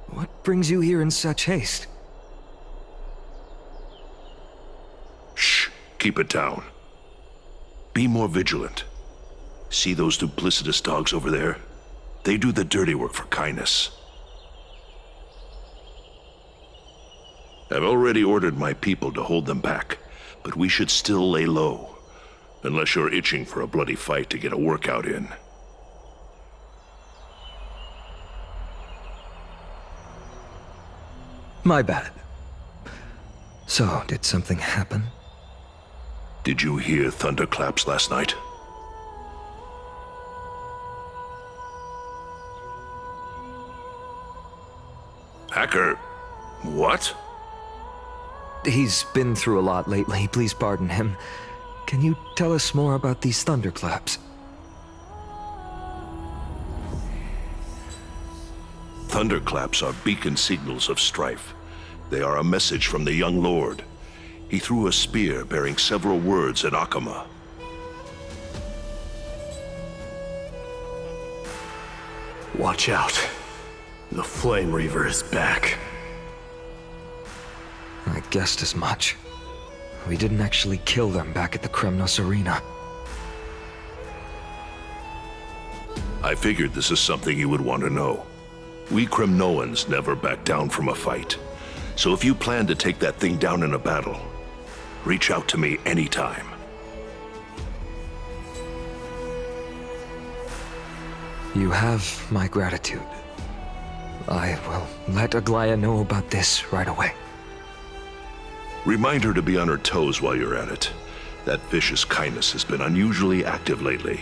What brings you here in such haste? Shh, keep it down. Be more vigilant. See those duplicitous dogs over there? They do the dirty work for Kynus. I've already ordered my people to hold them back, but we should still lay low. Unless you're itching for a bloody fight to get a workout in. My bad. So, did something happen? Did you hear thunderclaps last night? Hacker, what? He's been through a lot lately. Please pardon him. Can you tell us more about these thunderclaps? Thunderclaps are beacon signals of strife. They are a message from the young lord. He threw a spear bearing several words at Akama. Watch out. The Flame Reaver is back. I guessed as much. We didn't actually kill them back at the Kremnos Arena. I figured this is something you would want to know. We Kremnoans never back down from a fight. So if you plan to take that thing down in a battle, reach out to me anytime. You have my gratitude. I will let Aglaya know about this right away. Remind her to be on her toes while you're at it. That vicious kindness has been unusually active lately.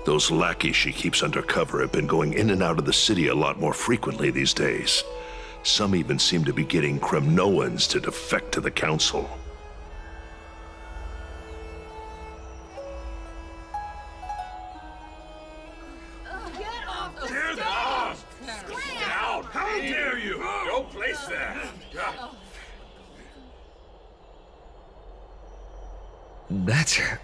Those lackeys she keeps undercover have been going in and out of the city a lot more frequently these days. Some even seem to be getting Kremnoans to defect to the council. How dare you! Don't place that! That's her.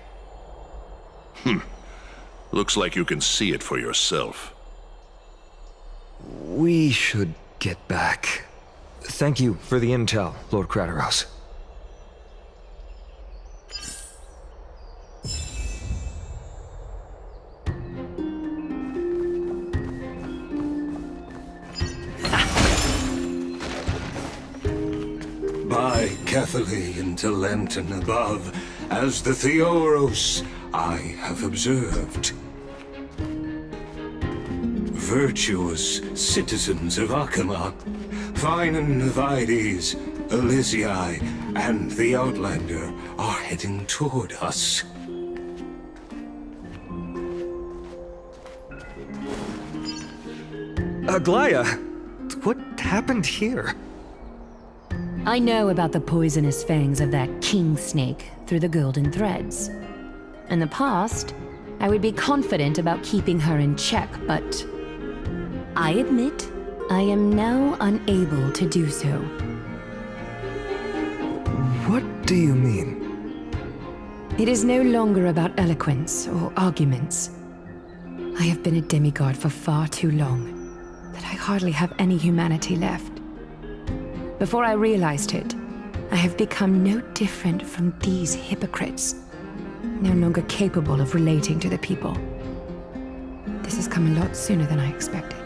Looks like you can see it for yourself. We should get back. Thank you for the intel, Lord Krateros. By Catholic into Lenten above, as the Theoros I have observed. Virtuous citizens of Akama, Finan Vides, Elysiae, and the Outlander are heading toward us. Aglaya, what happened here? I know about the poisonous fangs of that king snake through the golden threads. In the past, I would be confident about keeping her in check, but I admit I am now unable to do so. What do you mean? It is no longer about eloquence or arguments. I have been a demigod for far too long that I hardly have any humanity left. Before I realized it, I have become no different from these hypocrites, no longer capable of relating to the people. This has come a lot sooner than I expected.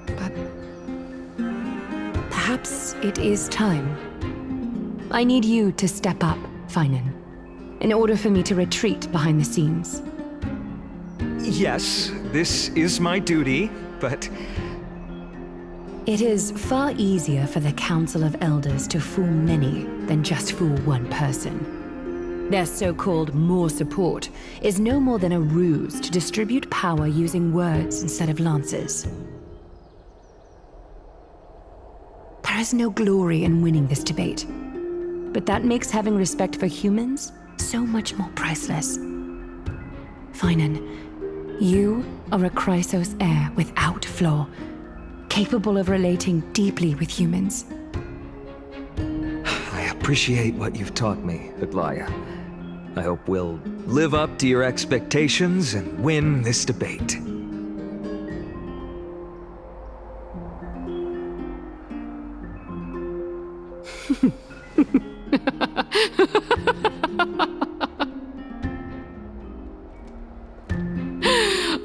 But perhaps it is time. I need you to step up, Finan, in order for me to retreat behind the scenes. Yes, this is my duty, but... It is far easier for the Council of Elders to fool many than just fool one person. Their so-called more support is no more than a ruse to distribute power using words instead of lances. There is no glory in winning this debate, but that makes having respect for humans so much more priceless. Finan, you are a Chrysos heir without flaw, capable of relating deeply with humans. I appreciate what you've taught me, Aglaya. I hope we'll live up to your expectations and win this debate.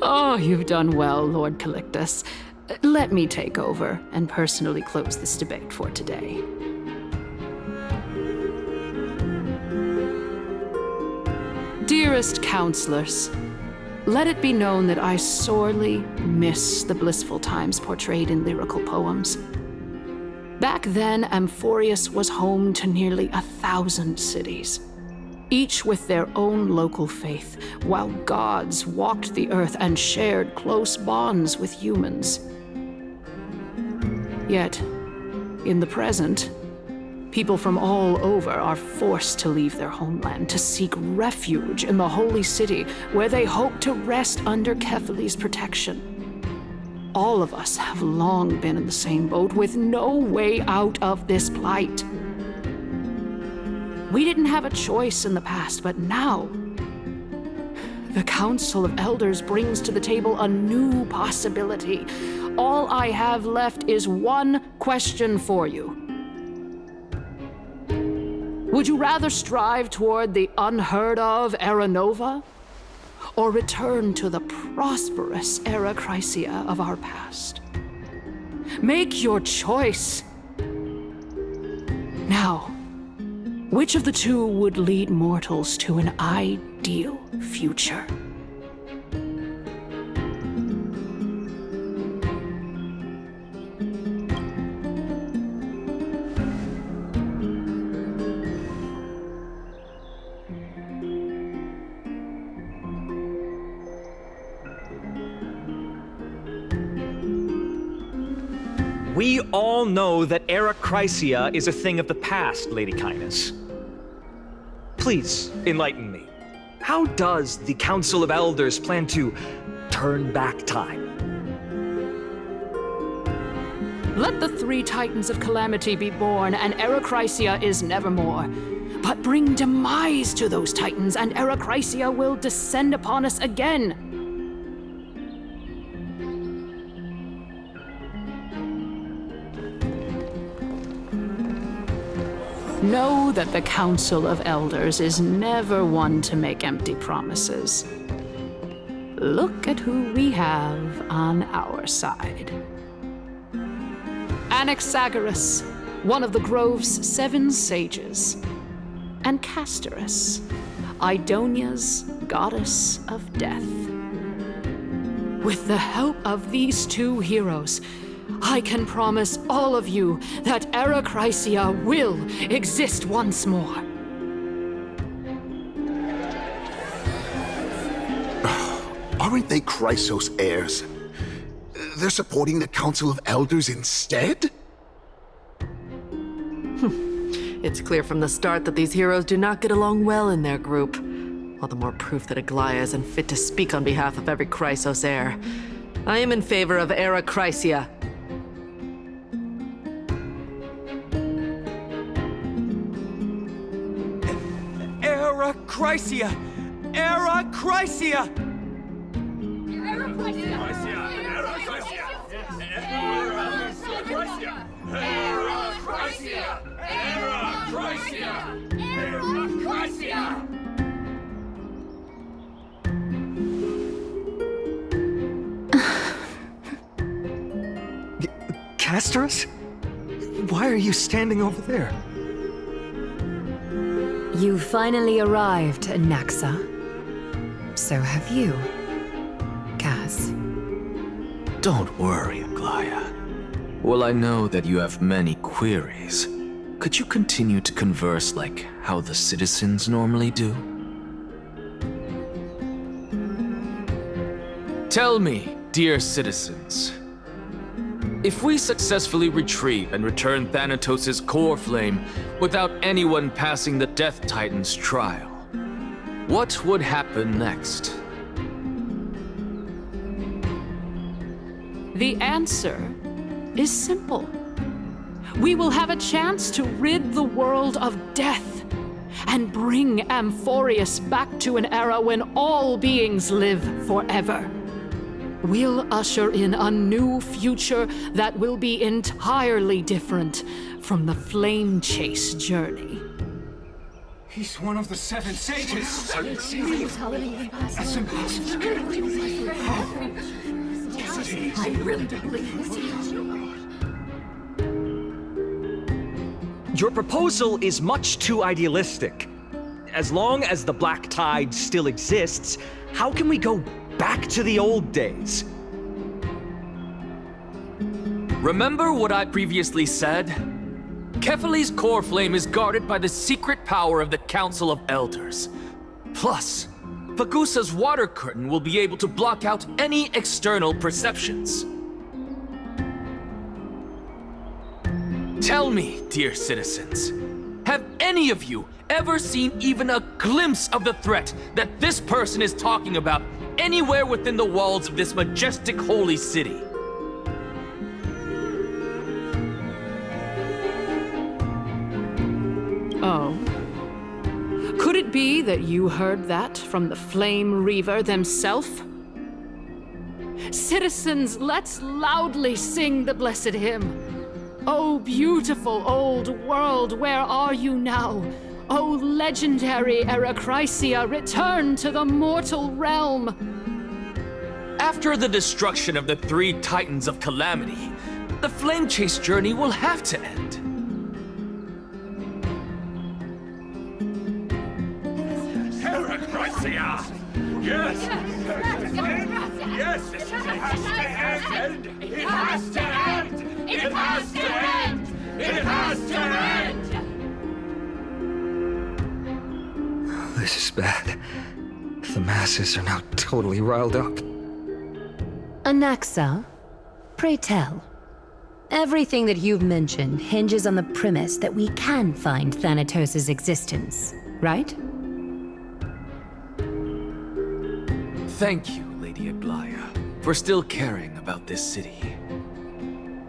Oh, you've done well, Lord Calictus. Let me take over and personally close this debate for today. Dearest counselors, let it be known that I sorely miss the blissful times portrayed in lyrical poems. Back then, Amphorius was home to nearly 1,000 cities, each with their own local faith, while gods walked the earth and shared close bonds with humans. Yet, in the present, people from all over are forced to leave their homeland to seek refuge in the holy city, where they hope to rest under Kefali's protection. All of us have long been in the same boat, with no way out of this plight. We didn't have a choice in the past, but now, the Council of Elders brings to the table a new possibility. All I have left is one question for you. Would you rather strive toward the unheard of Era Nova, or return to the prosperous Era Chrysia of our past? Make your choice. Now, which of the two would lead mortals to an ideal future? We all know that Era Chrysia is a thing of the past, Lady Kindness. Please, enlighten me. How does the Council of Elders plan to turn back time? Let the three Titans of Calamity be born, and Era Chrysia is nevermore. But bring demise to those Titans, and Era Chrysia will descend upon us again. Know that the Council of Elders is never one to make empty promises. Look at who we have on our side. Anaxagoras, one of the Grove's 7 sages, and Castorus, Idonia's goddess of death. With the help of these two heroes, I can promise all of you that Era Chrysia will exist once more. Aren't they Chrysos heirs? They're supporting the Council of Elders instead? It's clear from the start that these heroes do not get along well in their group. All the more proof that Aglaya isn't fit to speak on behalf of every Chrysos heir. I am in favor of Era Chrysia. Era Chrysia! Era Chrysia! Era Chrysia! Era Chrysia! Era Chrysia! Era Chrysia! Era Chrysia! Era Chrysia! Castorus? Why are you standing over there? You finally arrived, Naxa. So have you, Kaz. Don't worry, Aglaya. Well, I know that you have many queries. Could you continue to converse like how the citizens normally do? Tell me, dear citizens, if we successfully retrieve and return Thanatos' core flame without anyone passing the Death Titan's trial, what would happen next? The answer is simple. We will have a chance to rid the world of death and bring Amphorius back to an era when all beings live forever. We'll usher in a new future that will be entirely different from the Flame Chase journey. He's one of the 7 sages. That's impossible. I really don't believe this. Your proposal is much too idealistic. As long as the Black Tide still exists, how can we go back to the old days? Remember what I previously said? Kefali's core flame is guarded by the secret power of the Council of Elders. Plus, Pagusa's water curtain will be able to block out any external perceptions. Tell me, dear citizens, have any of you ever seen even a glimpse of the threat that this person is talking about anywhere within the walls of this majestic holy city? Oh. Could it be that you heard that from the Flame Reaver themselves? Citizens, let's loudly sing the blessed hymn. Oh, beautiful old world, where are you now? Oh, legendary Erechrysia, return to the mortal realm! After the destruction of the 3 Titans of Calamity, the Flame Chase journey will have to end. Erechrysia! Yes! Yes! It has to end! It has to end! It has to end! It has to end! This is bad. The masses are now totally riled up. Anaxa, pray tell. Everything that you've mentioned hinges on the premise that we can find Thanatos' existence, right? Thank you, Lady Aglaya, for still caring about this city.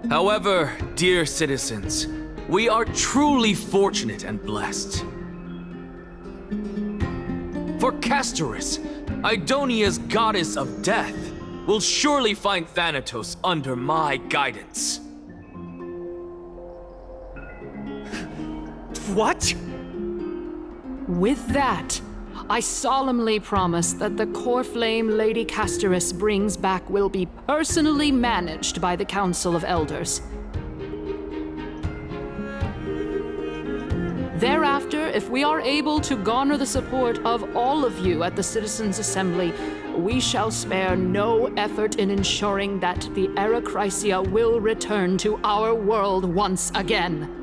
However, dear citizens, we are truly fortunate and blessed. For Castorus, Idonia's goddess of death, will surely find Thanatos under my guidance. What? With that, I solemnly promise that the core flame Lady Castorus brings back will be personally managed by the Council of Elders. Thereafter, if we are able to garner the support of all of you at the Citizens' Assembly, we shall spare no effort in ensuring that the Erechrysia will return to our world once again.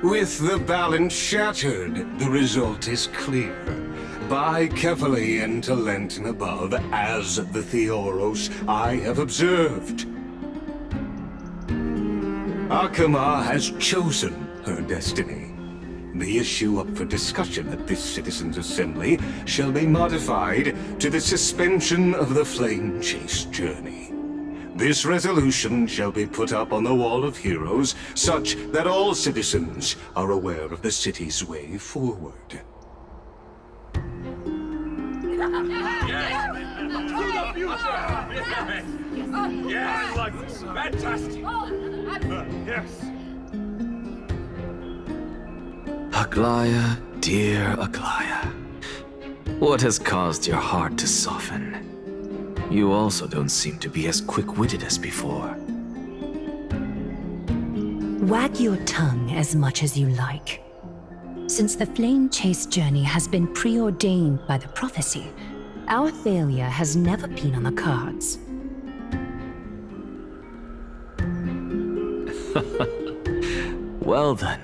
With the balance shattered, the result is clear. Buy carefully into Lent and above, as the Theoros I have observed. Akama has chosen her destiny. The issue up for discussion at this Citizens' Assembly shall be modified to the suspension of the Flame Chase journey. This resolution shall be put up on the Wall of Heroes, such that all citizens are aware of the city's way forward. Yes! To the future! Yes! Yes! I like this. Fantastic! Yes! Aglaya, dear Aglaya, what has caused your heart to soften? You also don't seem to be as quick-witted as before. Wag your tongue as much as you like. Since the Flame Chase journey has been preordained by the prophecy, our failure has never been on the cards. Well then,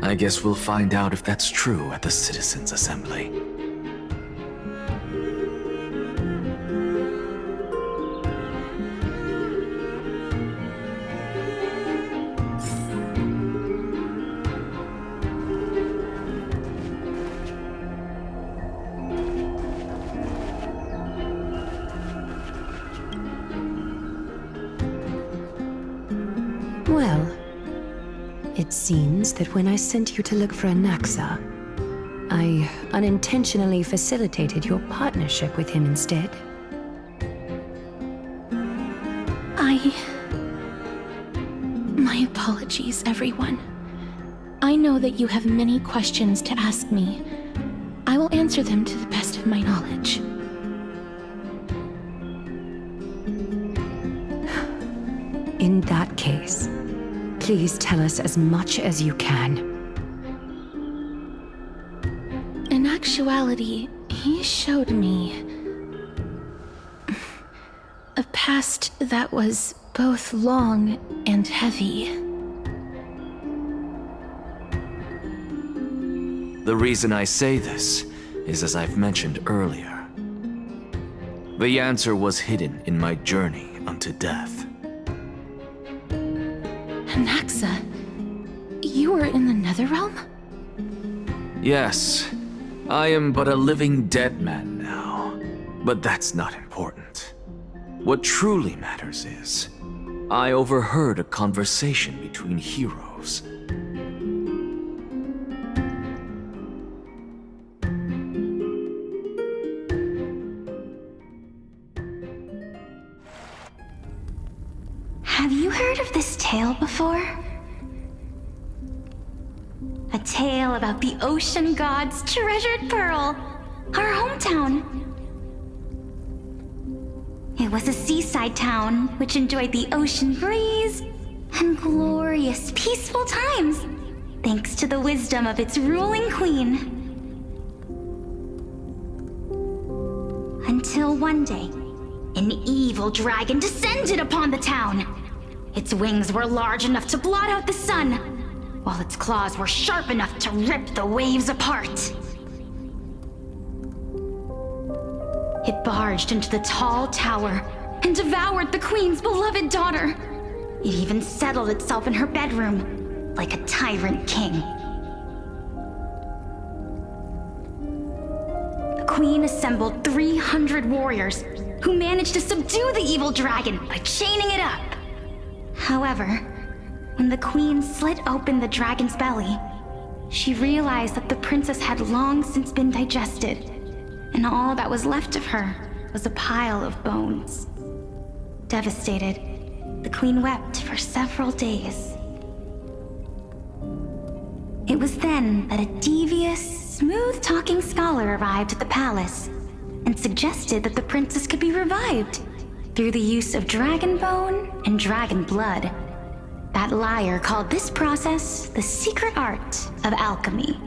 I guess we'll find out if that's true at the Citizens' Assembly. Well, it seems that when I sent you to look for Anaxa, I unintentionally facilitated your partnership with him instead. My apologies, everyone. I know that you have many questions to ask me. I will answer them to the best of my knowledge. In that case, please tell us as much as you can. In actuality, he showed me a past that was both long and heavy. The reason I say this is as I've mentioned earlier. The answer was hidden in my journey unto death. Naxa, you were in the Netherrealm? Yes, I am but a living dead man now, but that's not important. What truly matters is, I overheard a conversation between heroes. Have you heard of this tale before? A tale about the ocean god's treasured pearl, our hometown. It was a seaside town which enjoyed the ocean breeze and glorious, peaceful times, thanks to the wisdom of its ruling queen. Until one day, an evil dragon descended upon the town. Its wings were large enough to blot out the sun, while its claws were sharp enough to rip the waves apart. It barged into the tall tower and devoured the queen's beloved daughter. It even settled itself in her bedroom, like a tyrant king. The queen assembled 300 warriors who managed to subdue the evil dragon by chaining it up. However, when the queen slit open the dragon's belly, she realized that the princess had long since been digested, and all that was left of her was a pile of bones. Devastated, the queen wept for several days. It was then that a devious, smooth-talking scholar arrived at the palace and suggested that the princess could be revived through the use of dragon bone and dragon blood. That liar called this process the secret art of alchemy.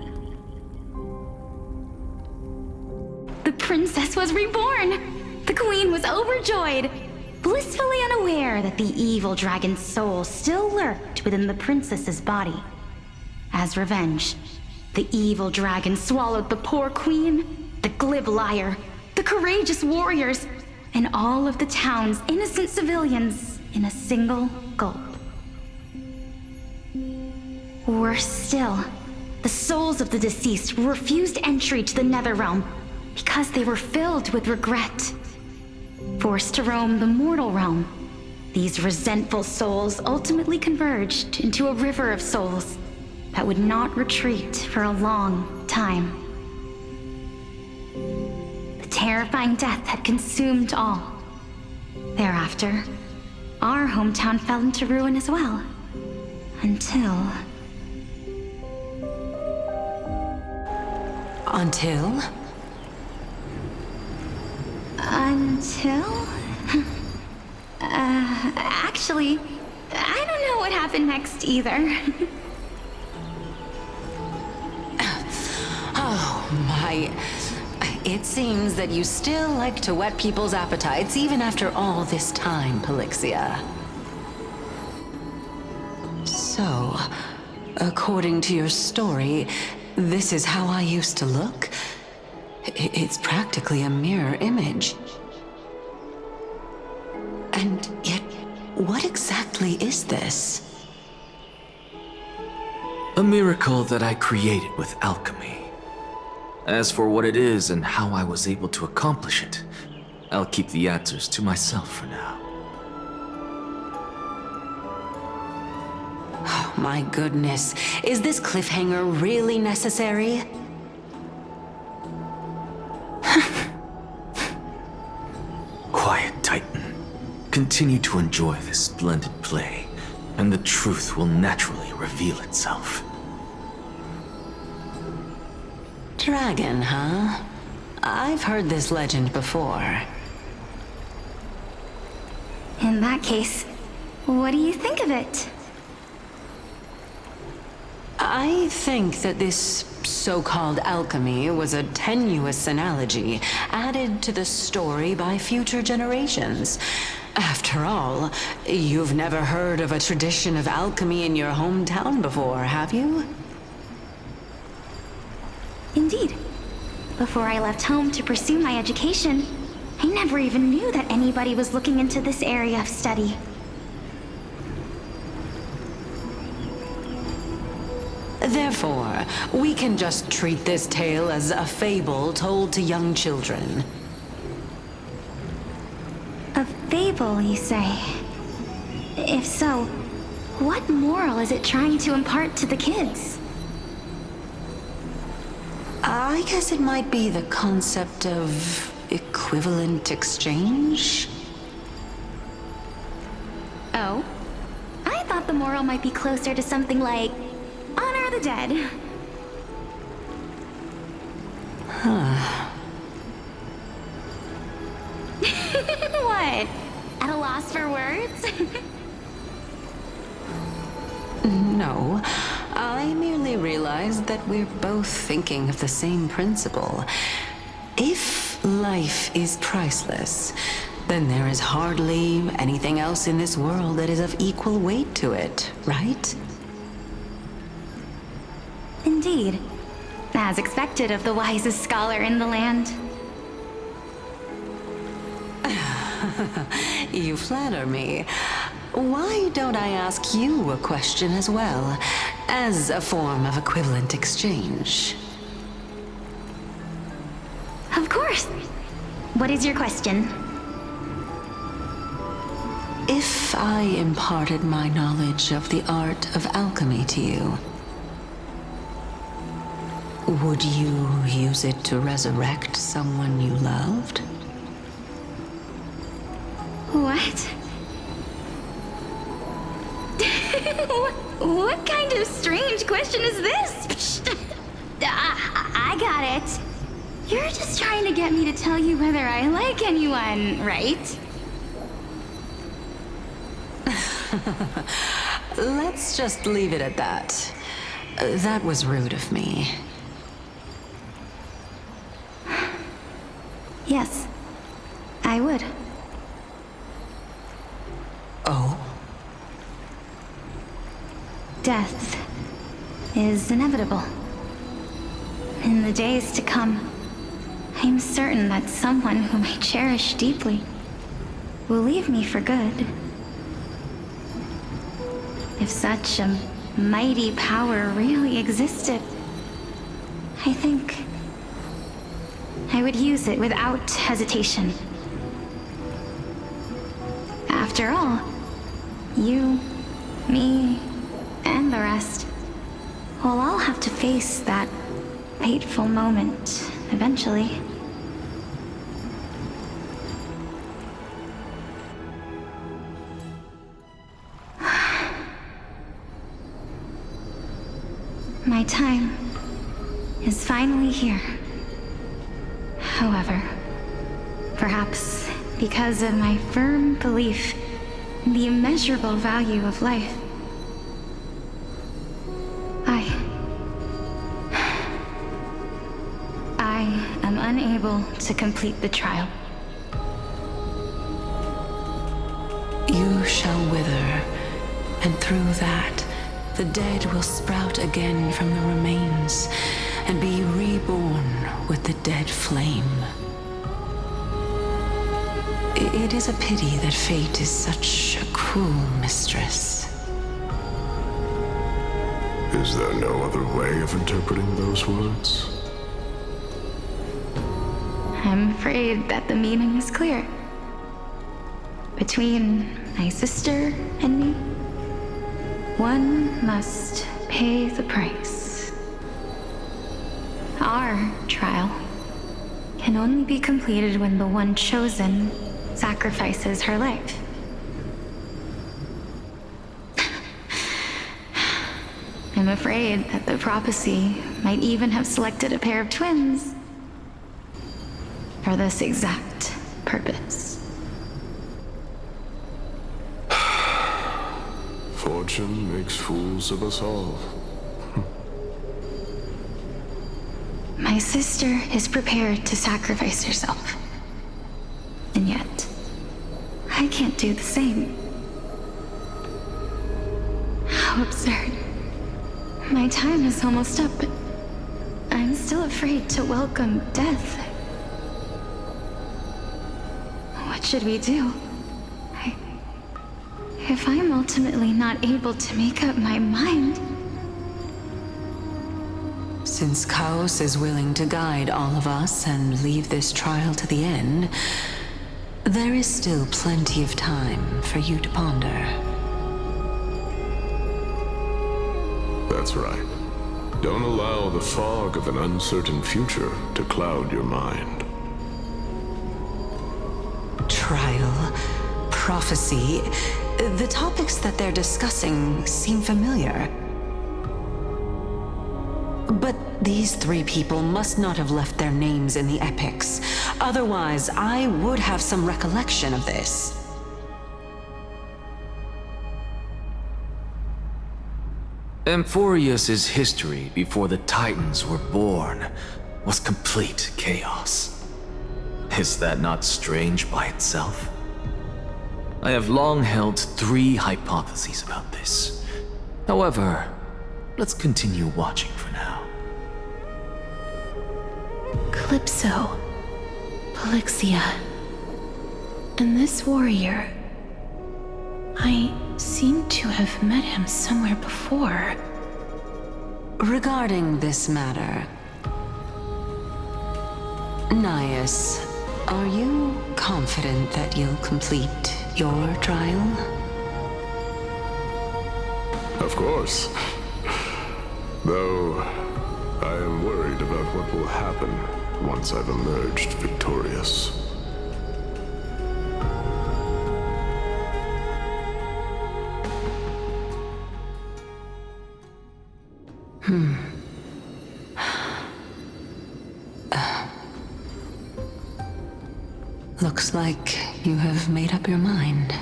The princess was reborn! The queen was overjoyed, blissfully unaware that the evil dragon's soul still lurked within the princess's body. As revenge, the evil dragon swallowed the poor queen, the glib liar, the courageous warriors, and all of the town's innocent civilians in a single gulp. Worse still, the souls of the deceased refused entry to the Netherrealm because they were filled with regret. Forced to roam the mortal realm, these resentful souls ultimately converged into a river of souls that would not retreat for a long time. Terrifying death had consumed all. Thereafter, our hometown fell into ruin as well. Until... Until? Actually, I don't know what happened next either. Oh, my... It seems that you still like to whet people's appetites even after all this time, Pelixia. So, according to your story, this is how I used to look? It's practically a mirror image. And yet, what exactly is this? A miracle that I created with alchemy. As for what it is and how I was able to accomplish it, I'll keep the answers to myself for now. Oh, my goodness. Is this cliffhanger really necessary? Quiet, Titan. Continue to enjoy this splendid play, and the truth will naturally reveal itself. Dragon, huh? I've heard this legend before. In that case, what do you think of it? I think that this so-called alchemy was a tenuous analogy added to the story by future generations. After all, you've never heard of a tradition of alchemy in your hometown before, have you? Indeed. Before I left home to pursue my education, I never even knew that anybody was looking into this area of study. Therefore, we can just treat this tale as a fable told to young children. A fable, you say? If so, what moral is it trying to impart to the kids? I guess it might be the concept of equivalent exchange? Oh? I thought the moral might be closer to something like honor the dead. Huh. What? At a loss for words? No, I merely realized that we're both thinking of the same principle. If life is priceless, then there is hardly anything else in this world that is of equal weight to it, right? Indeed. As expected of the wisest scholar in the land. You flatter me. Why don't I ask you a question as well, as a form of equivalent exchange? Of course. What is your question? If I imparted my knowledge of the art of alchemy to you, would you use it to resurrect someone you loved? What? What kind of strange question is this? I got it. You're just trying to get me to tell you whether I like anyone, right? Let's just leave it at that. That was rude of me. Yes, I would. Oh? Death is inevitable. In the days to come, I'm certain that someone whom I cherish deeply will leave me for good. If such a mighty power really existed, I think I would use it without hesitation. After all, you, me, and the rest will all have to face that fateful moment eventually. My time is finally here. However, perhaps because of my firm belief in the immeasurable value of life, I am unable to complete the trial. You shall wither, and through that, the dead will sprout again from the remains and be reborn with the dead flame. It is a pity that fate is such a cruel mistress. Is there no other way of interpreting those words? I'm afraid that the meaning is clear. Between my sister and me, one must pay the price. Our trial can only be completed when the one chosen sacrifices her life. I'm afraid that the prophecy might even have selected a pair of twins for this exact purpose. Fortune makes fools of us all. My sister is prepared to sacrifice herself. And yet, I can't do the same. How absurd. My time is almost up, but I'm still afraid to welcome death. What should we do? If I'm ultimately not able to make up my mind... Since Chaos is willing to guide all of us and leave this trial to the end, there is still plenty of time for you to ponder. That's right. Don't allow the fog of an uncertain future to cloud your mind. Trial, prophecy, the topics that they're discussing seem familiar. But these three people must not have left their names in the epics. Otherwise, I would have some recollection of this. Amphorius's history before the Titans were born was complete chaos. Is that not strange by itself? I have long held 3 hypotheses about this. However, let's continue watching for now. Calypso, Polixia, and this warrior. I seem to have met him somewhere before. Regarding this matter, Nias, are you confident that you'll complete your trial? Of course. Though, I am worried about what will happen once I've emerged victorious. Looks like you have made up your mind.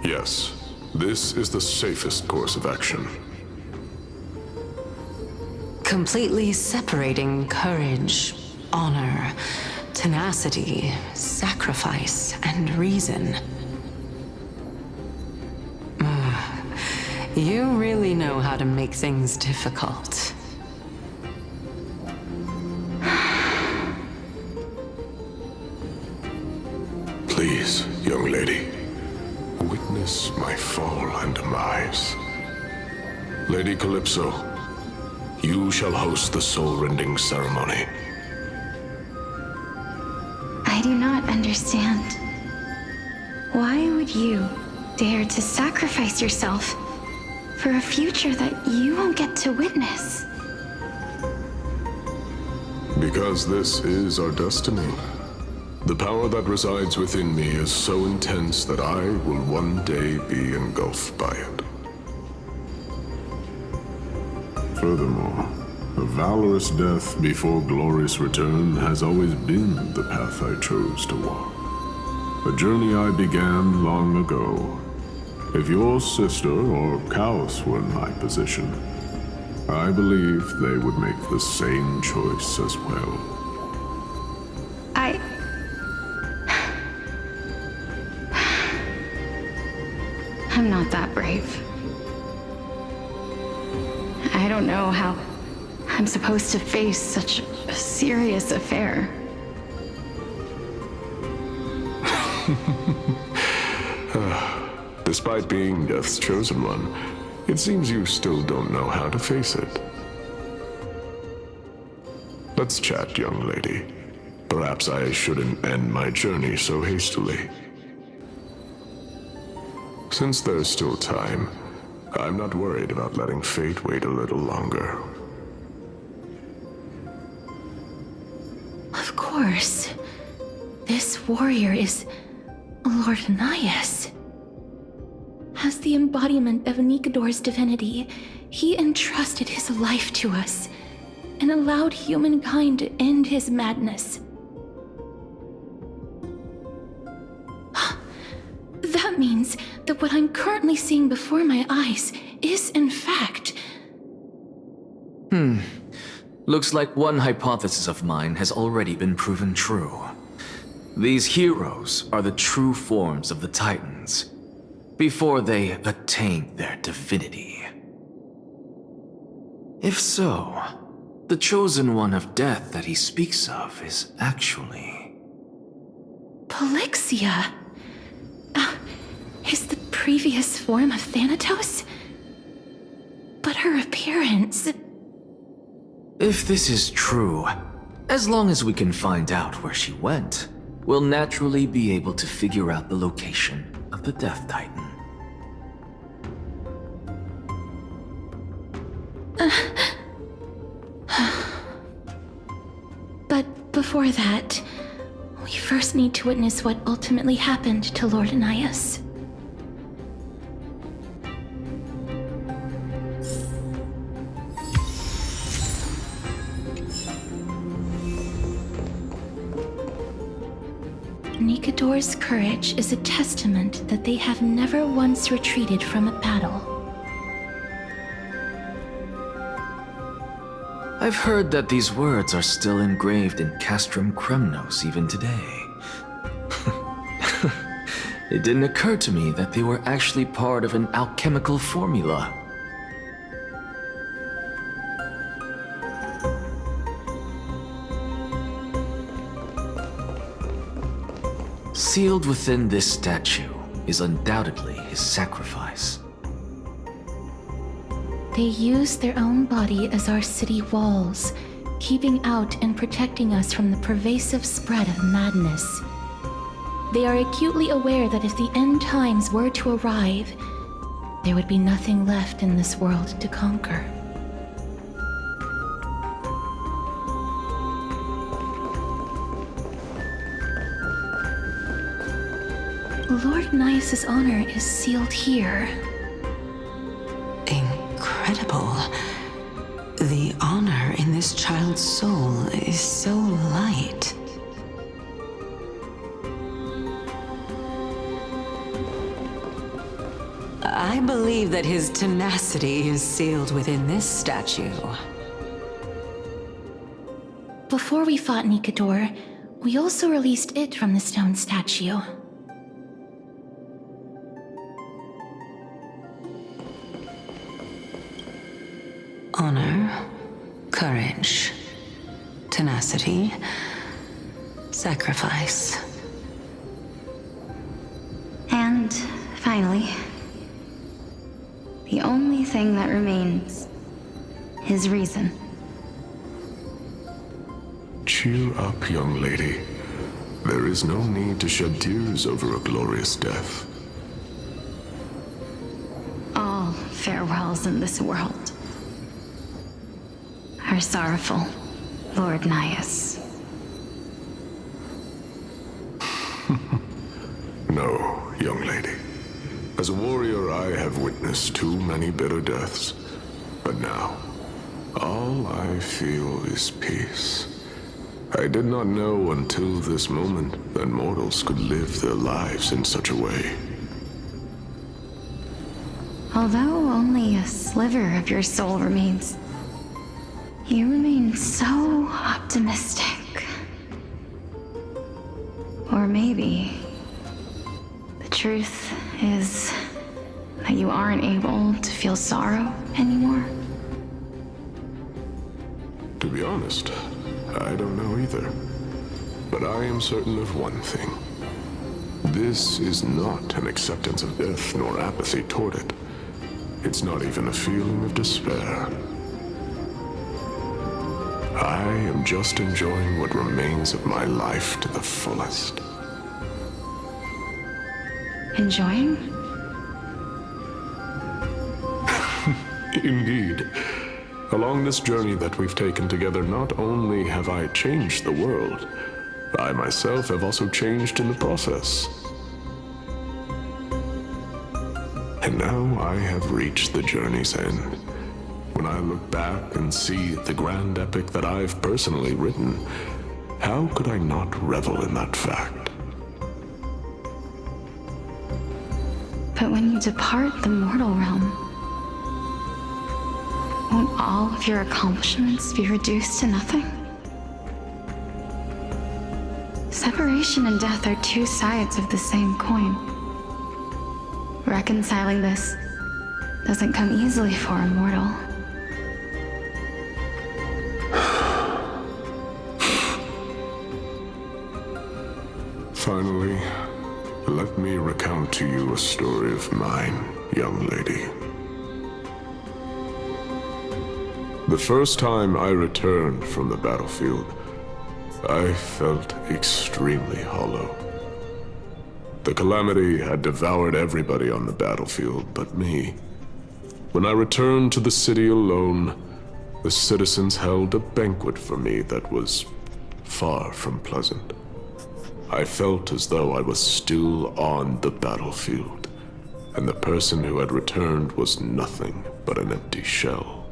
Yes, this is the safest course of action. Completely separating courage, honor, tenacity, sacrifice, and reason. You really know how to make things difficult. Please, young lady, witness my fall and demise. Lady Calypso, you shall host the soul-rending ceremony. I do not understand. Why would you dare to sacrifice yourself for a future that you won't get to witness? Because this is our destiny. The power that resides within me is so intense that I will one day be engulfed by it. Furthermore, a valorous death before glorious return has always been the path I chose to walk. A journey I began long ago. If your sister or Chaos were in my position, I believe they would make the same choice as well. I'm not that brave. I don't know how I'm supposed to face such a serious affair. Despite being Death's chosen one, it seems you still don't know how to face it. Let's chat, young lady. Perhaps I shouldn't end my journey so hastily. Since there's still time, I'm not worried about letting fate wait a little longer. Of course. This warrior is Lord Nias. As the embodiment of Nikador's divinity, he entrusted his life to us and allowed humankind to end his madness. That means that what I'm currently seeing before my eyes is, in fact... Looks like one hypothesis of mine has already been proven true. These heroes are the true forms of the Titans, before they attained their divinity. If so, the chosen one of death that he speaks of is actually... Polixia! Is the previous form of Thanatos? But her appearance... If this is true, as long as we can find out where she went, we'll naturally be able to figure out the location of the Death Titan. But before that, we first need to witness what ultimately happened to Lord Anias. Nikador's courage is a testament that they have never once retreated from a battle. I've heard that these words are still engraved in Castrum Kremnos even today. It didn't occur to me that they were actually part of an alchemical formula. Sealed within this statue is undoubtedly his sacrifice. They use their own body as our city walls, keeping out and protecting us from the pervasive spread of madness. They are acutely aware that if the end times were to arrive, there would be nothing left in this world to conquer. Lord Nias's honor is sealed here. Incredible. The honor in this child's soul is so light. I believe that his tenacity is sealed within this statue. Before we fought Nikador, we also released it from the stone statue. Honor, courage, tenacity, sacrifice. And finally, the only thing that remains is reason. Cheer up, young lady. There is no need to shed tears over a glorious death. All farewells in this world are sorrowful, Lord Nias. No, young lady. As a warrior, I have witnessed too many bitter deaths. But now, all I feel is peace. I did not know until this moment that mortals could live their lives in such a way. Although only a sliver of your soul remains, you remain so optimistic. Or maybe the truth is that you aren't able to feel sorrow anymore. To be honest, I don't know either. But I am certain of one thing. This is not an acceptance of death nor apathy toward it. It's not even a feeling of despair. I am just enjoying what remains of my life to the fullest. Enjoying? Indeed. Along this journey that we've taken together, not only have I changed the world, I myself have also changed in the process. And now I have reached the journey's end. When I look back and see the grand epic that I've personally written, how could I not revel in that fact? But when you depart the mortal realm, won't all of your accomplishments be reduced to nothing? Separation and death are two sides of the same coin. Reconciling this doesn't come easily for a mortal. Finally, let me recount to you a story of mine, young lady. The first time I returned from the battlefield, I felt extremely hollow. The calamity had devoured everybody on the battlefield but me. When I returned to the city alone, the citizens held a banquet for me that was far from pleasant. I felt as though I was still on the battlefield, and the person who had returned was nothing but an empty shell.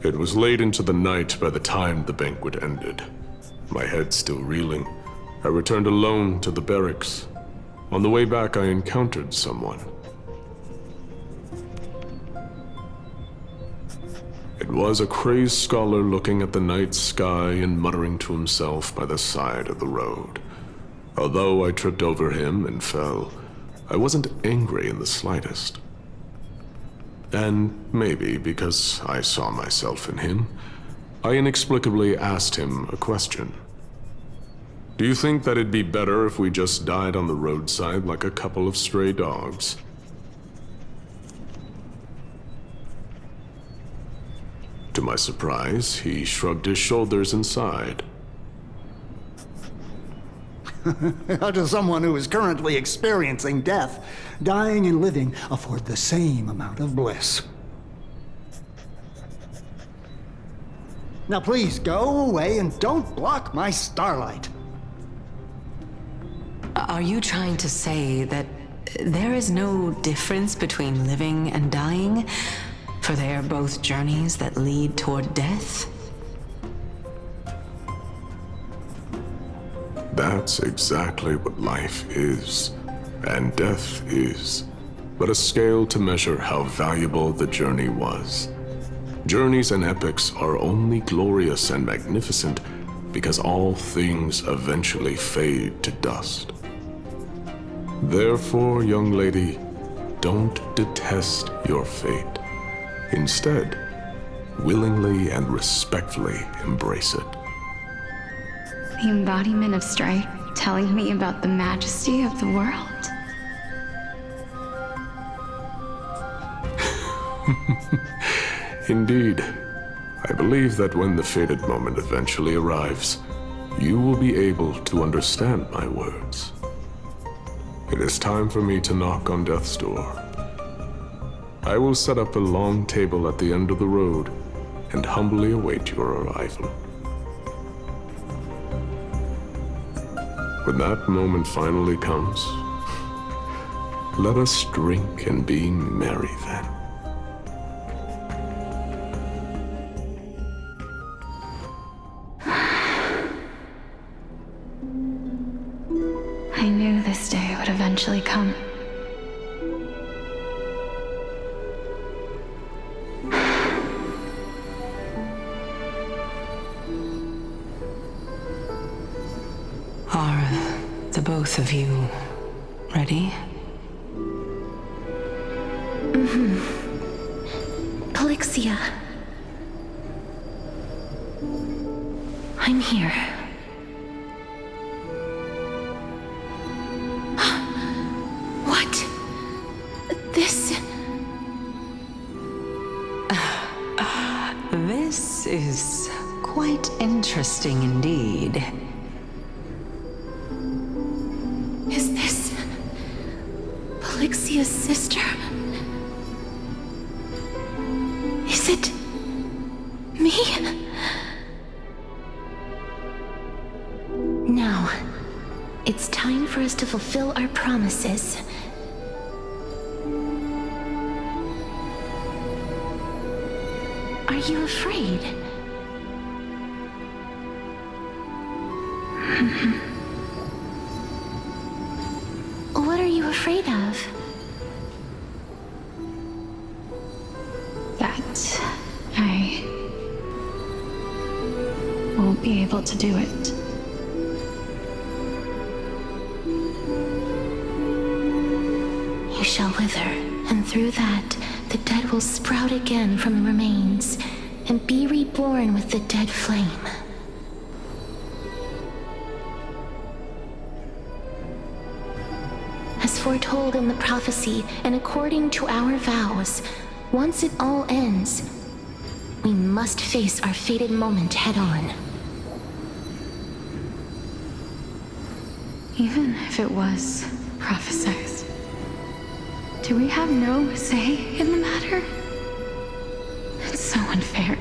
It was late into the night by the time the banquet ended. My head still reeling, I returned alone to the barracks. On the way back, I encountered someone. It was a crazed scholar looking at the night sky and muttering to himself by the side of the road. Although I tripped over him and fell, I wasn't angry in the slightest. And maybe because I saw myself in him, I inexplicably asked him a question. Do you think that it'd be better if we just died on the roadside like a couple of stray dogs? To my surprise, he shrugged his shoulders and sighed. How does someone who is currently experiencing death, dying and living, afford the same amount of bliss? Now please, go away and don't block my starlight. Are you trying to say that there is no difference between living and dying? For they are both journeys that lead toward death? That's exactly what life is, and death is, but a scale to measure how valuable the journey was. Journeys and epics are only glorious and magnificent because all things eventually fade to dust. Therefore, young lady, don't detest your fate. Instead, willingly and respectfully embrace it. The embodiment of strife, telling me about the majesty of the world. Indeed. I believe that when the fated moment eventually arrives, you will be able to understand my words. It is time for me to knock on death's door. I will set up a long table at the end of the road and humbly await your arrival. When that moment finally comes, let us drink and be merry then. I knew this day would eventually come. Are the both of you ready? Polixia. I'm here. What? This... This is quite interesting indeed. Is this... Polixia's sister? Is it... me? Now, it's time for us to fulfill our promises. Are you afraid? What are you afraid of? That I won't be able to do it. You shall wither, and through that, the dead will sprout again from the remains, and be reborn with the dead flame. as foretold in the prophecy and according to our vows, once it all ends, we must face our fated moment head-on. Even if it was prophesized, do we have no say in the matter? It's so unfair.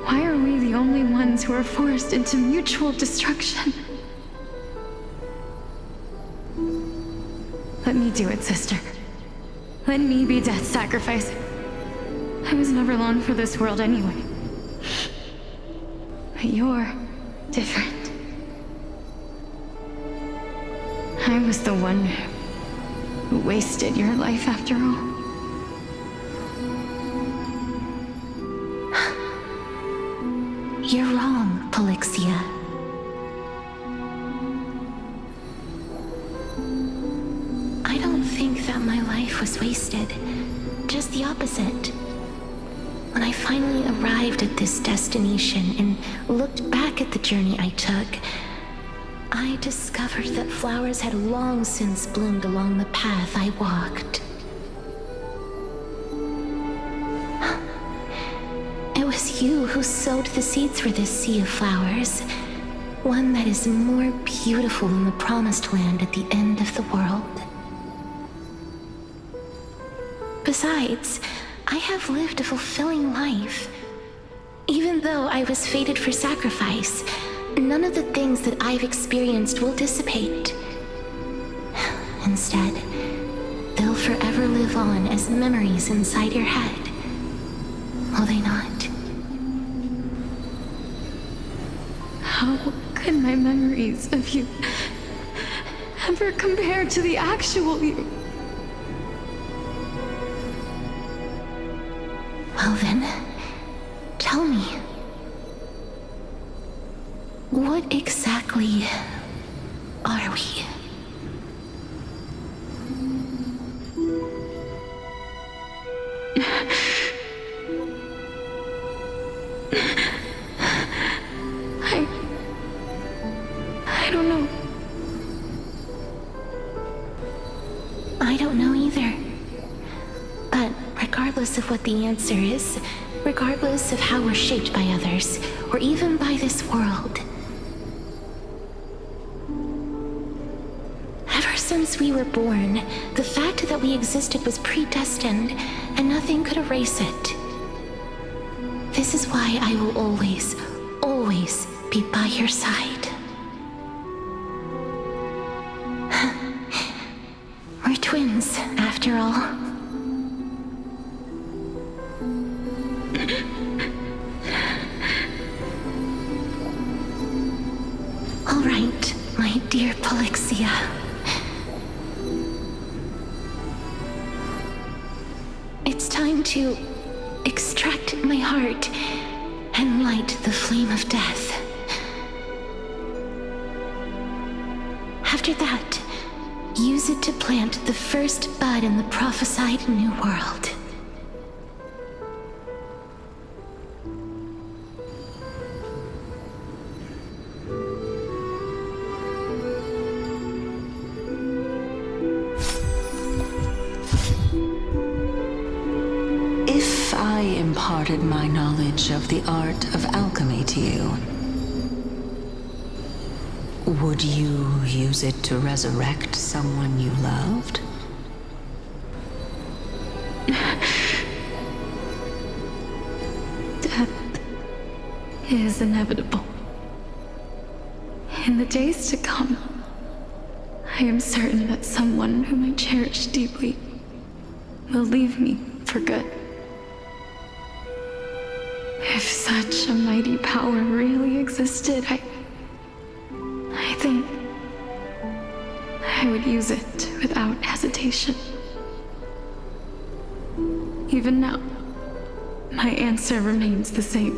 Why are we the only ones who are forced into mutual destruction? Let me do it, sister. Let me be death's sacrifice. I was never long for this world anyway. But you're different. I was the one who wasted your life after all. You're wrong, Polixia. I don't think that my life was wasted. Just the opposite. When I finally arrived at this destination and looked back at the journey I took, I discovered that flowers had long since bloomed along the path I walked. It was you who sowed the seeds for this sea of flowers, one that is more beautiful than the promised land at the end of the world. Besides, I have lived a fulfilling life. Even though I was fated for sacrifice, none of the things that I've experienced will dissipate. Instead, they'll forever live on as memories inside your head. Will they not? How could my memories of you ever compare to the actual you? Well then, tell me. What exactly are we? I don't know. I don't know either. But regardless of what the answer is, regardless of how we're shaped by others, or even by this world, ever since we were born, the fact that we existed was predestined, and nothing could erase it. This is why I will always, always be by your side. We're twins, after all. All right, my dear Polixia. It's time to extract my heart and light the flame of death. After that, use it to plant the first bud in the prophesied new world. If I imparted my knowledge of the art of alchemy to you, would you use it to resurrect someone you loved? Death is inevitable. In the days to come, I am certain that someone whom I cherish deeply will leave me for good. If such a mighty power really existed, I think I would use it without hesitation. Even now, my answer remains the same.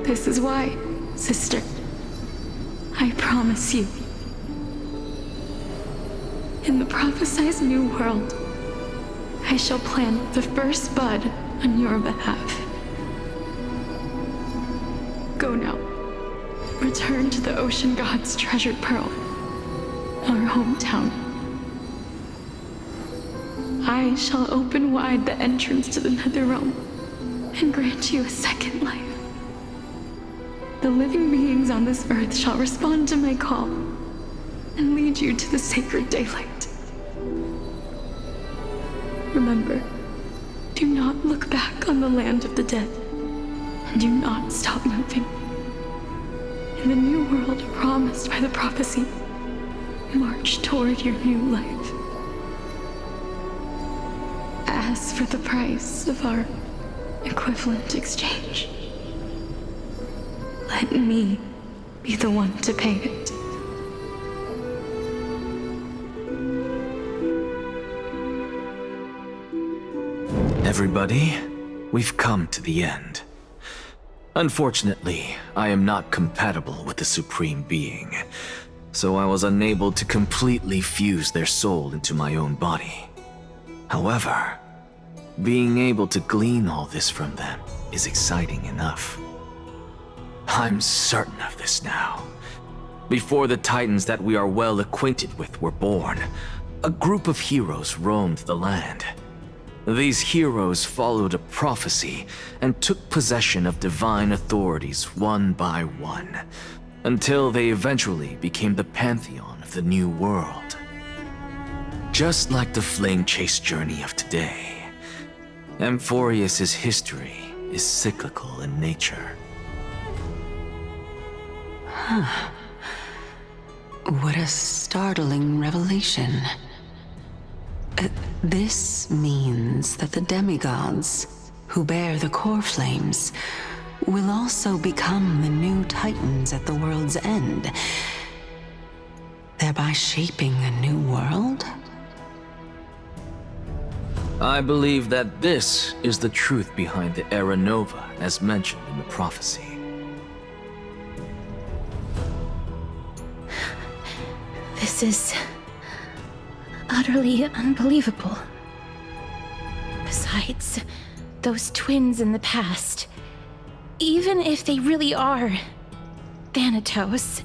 This is why, sister, I promise you, in the prophesied new world, I shall plant the first bud on your behalf. Go now. Return to the ocean god's treasured pearl, our hometown. I shall open wide the entrance to the Netherrealm and grant you a second life. The living beings on this earth shall respond to my call and lead you to the sacred daylight. Remember, do not look back on the land of the dead, and do not stop moving. In the new world promised by the prophecy, march toward your new life. As for the price of our equivalent exchange, let me be the one to pay it. Everybody, we've come to the end. Unfortunately, I am not compatible with the Supreme Being, so I was unable to completely fuse their soul into my own body. However, being able to glean all this from them is exciting enough. I'm certain of this now. Before the Titans that we are well acquainted with were born, a group of heroes roamed the land. These heroes followed a prophecy and took possession of divine authorities one by one, until they eventually became the pantheon of the new world. Just like the flame chase journey of today, Amphorius's history is cyclical in nature. Huh. What a startling revelation. This means that the demigods, who bear the core flames, will also become the new Titans at the world's end, thereby shaping a new world? I believe that this is the truth behind the Era Nova, as mentioned in the prophecy. This is utterly unbelievable. Besides, those twins in the past, even if they really are Thanatos,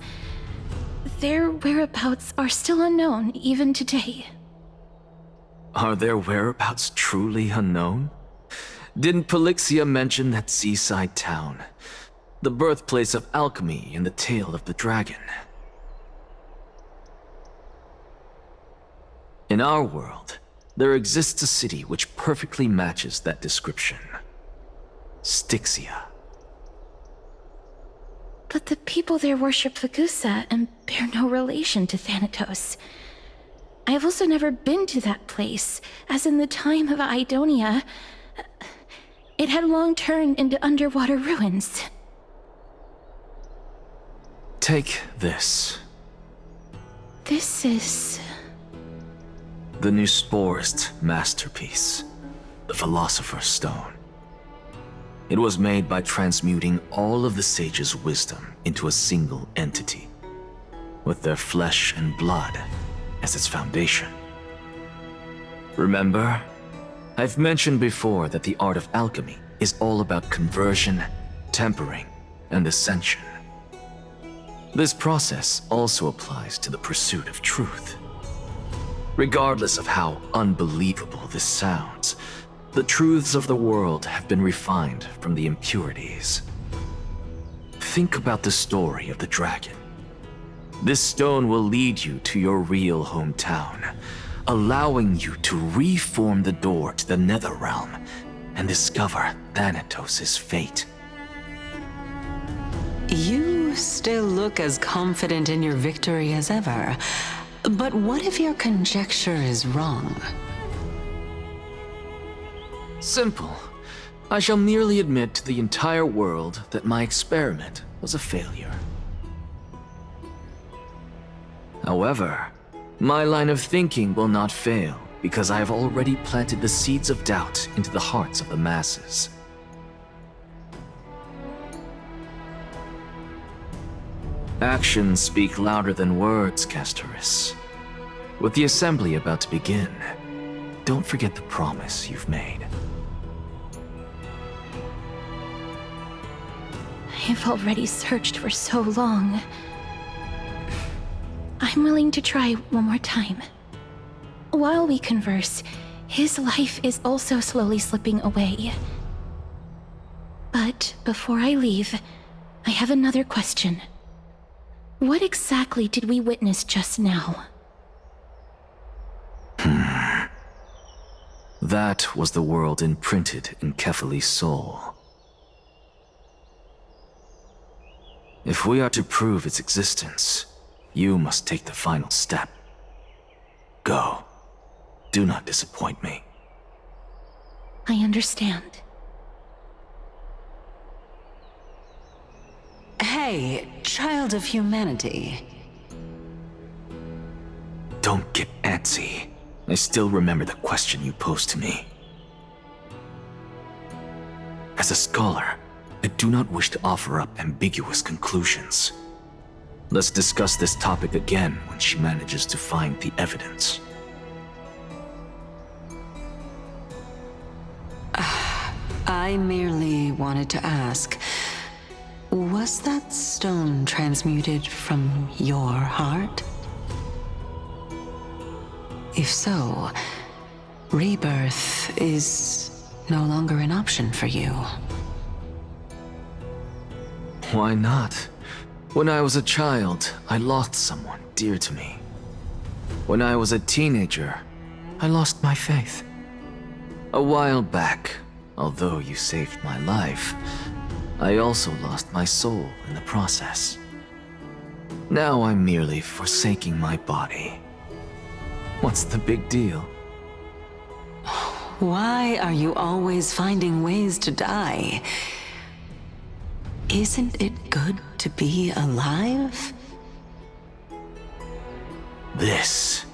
their whereabouts are still unknown even today. Are their whereabouts truly unknown? Didn't Polixia mention that seaside town, the birthplace of alchemy in the tale of the dragon? In our world, there exists a city which perfectly matches that description. Styxia. But the people there worship Vagusa and bear no relation to Thanatos. I have also never been to that place, as in the time of Idonia, it had long turned into underwater ruins. Take this. This is... the Nusporist masterpiece, the Philosopher's Stone. It was made by transmuting all of the sages' wisdom into a single entity, with their flesh and blood as its foundation. Remember, I've mentioned before that the art of alchemy is all about conversion, tempering, and ascension. This process also applies to the pursuit of truth. Regardless of how unbelievable this sounds, the truths of the world have been refined from the impurities. Think about the story of the dragon. This stone will lead you to your real hometown, allowing you to reform the door to the Netherrealm and discover Thanatos' fate. You still look as confident in your victory as ever. But what if your conjecture is wrong? Simple. I shall merely admit to the entire world that my experiment was a failure. However, my line of thinking will not fail because I have already planted the seeds of doubt into the hearts of the masses. Actions speak louder than words, Castoris. With the assembly about to begin, don't forget the promise you've made. I have already searched for so long. I I'm willing to try one more time. While we converse, his life is also slowly slipping away. But before I leave, I have another question. What exactly did we witness just now? That was the world imprinted in Kefali's soul. If we are to prove its existence, you must take the final step. Go. Do not disappoint me. I understand. Hey, child of humanity. Don't get antsy. I still remember the question you posed to me. As a scholar, I do not wish to offer up ambiguous conclusions. Let's discuss this topic again when she manages to find the evidence. I merely wanted to ask, was that stone transmuted from your heart? If so, rebirth is no longer an option for you. Why not? When I was a child, I lost someone dear to me. When I was a teenager, I lost my faith. A while back, although you saved my life, I also lost my soul in the process. Now I'm merely forsaking my body. What's the big deal? Why are you always finding ways to die? Isn't it good to be alive? This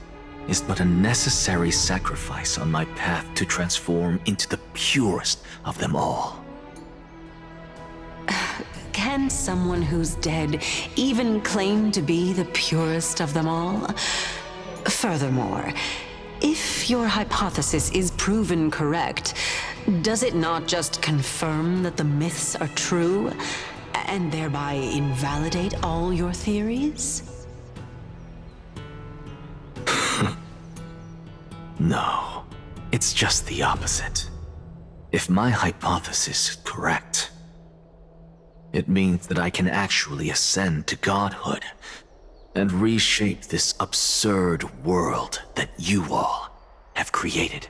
is but a necessary sacrifice on my path to transform into the purest of them all. Can someone who's dead even claim to be the purest of them all? Furthermore, if your hypothesis is proven correct, does it not just confirm that the myths are true, and thereby invalidate all your theories? No, it's just the opposite. If my hypothesis is correct, it means that I can actually ascend to godhood and reshape this absurd world that you all have created.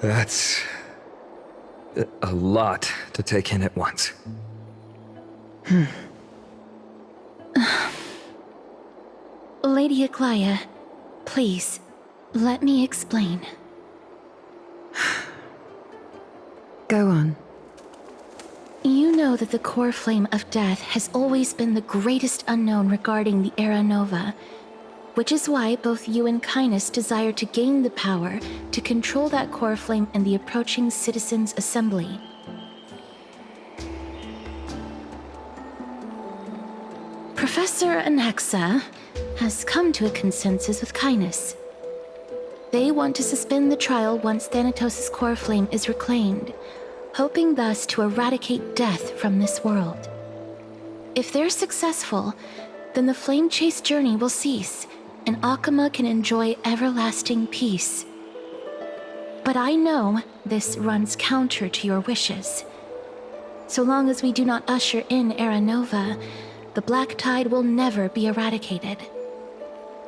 That's a lot to take in at once. Lady Aglaia, please, let me explain. Go on. You know that the core flame of death has always been the greatest unknown regarding the Era Nova, which is why both you and Kindness desire to gain the power to control that core flame in the approaching Citizens' Assembly. Professor Anaxa has come to a consensus with Kindness. They want to suspend the trial once Thanatos' core flame is reclaimed, hoping thus to eradicate death from this world. If they're successful, then the flame chase journey will cease, and Akama can enjoy everlasting peace. But I know this runs counter to your wishes. So long as we do not usher in Era Nova, the Black Tide will never be eradicated.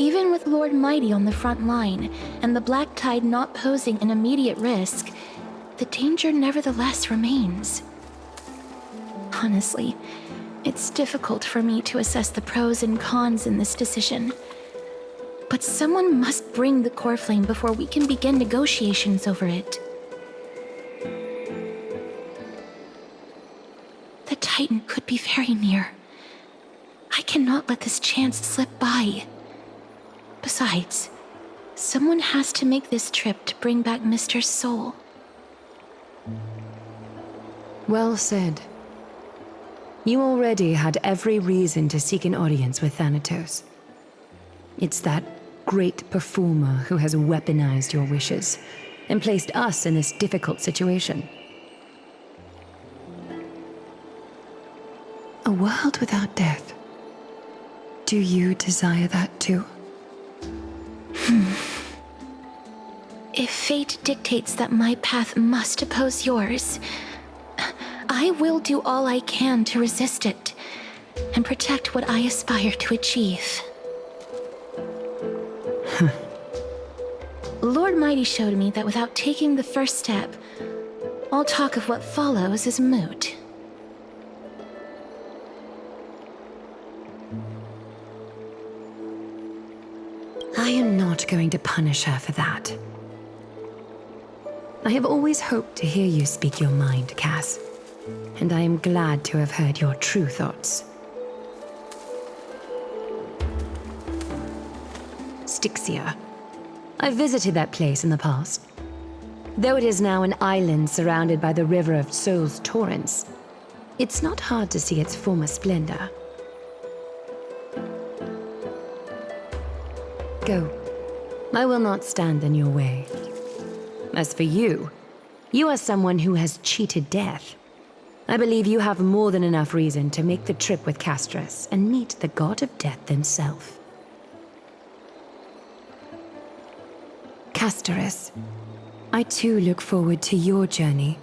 Even with Lord Mighty on the front line, and the Black Tide not posing an immediate risk, the danger nevertheless remains. Honestly, it's difficult for me to assess the pros and cons in this decision. But someone must bring the core flame before we can begin negotiations over it. The Titan could be very near. I cannot let this chance slip by. Besides, someone has to make this trip to bring back Mr. Soul. Well said. You already had every reason to seek an audience with Thanatos. It's that great performer who has weaponized your wishes, and placed us in this difficult situation. A world without death. Do you desire that too? If fate dictates that my path must oppose yours, I will do all I can to resist it and protect what I aspire to achieve. Lord Mighty showed me that without taking the first step, all talk of what follows is moot. I am not going to punish her for that. I have always hoped to hear you speak your mind, Cass, and I am glad to have heard your true thoughts. Styxia. I visited that place in the past. Though it is now an island surrounded by the river of Souls torrents, it's not hard to see its former splendor. Go. I will not stand in your way. As for you, you are someone who has cheated death. I believe you have more than enough reason to make the trip with Castris and meet the god of death himself. Castris, I too look forward to your journey.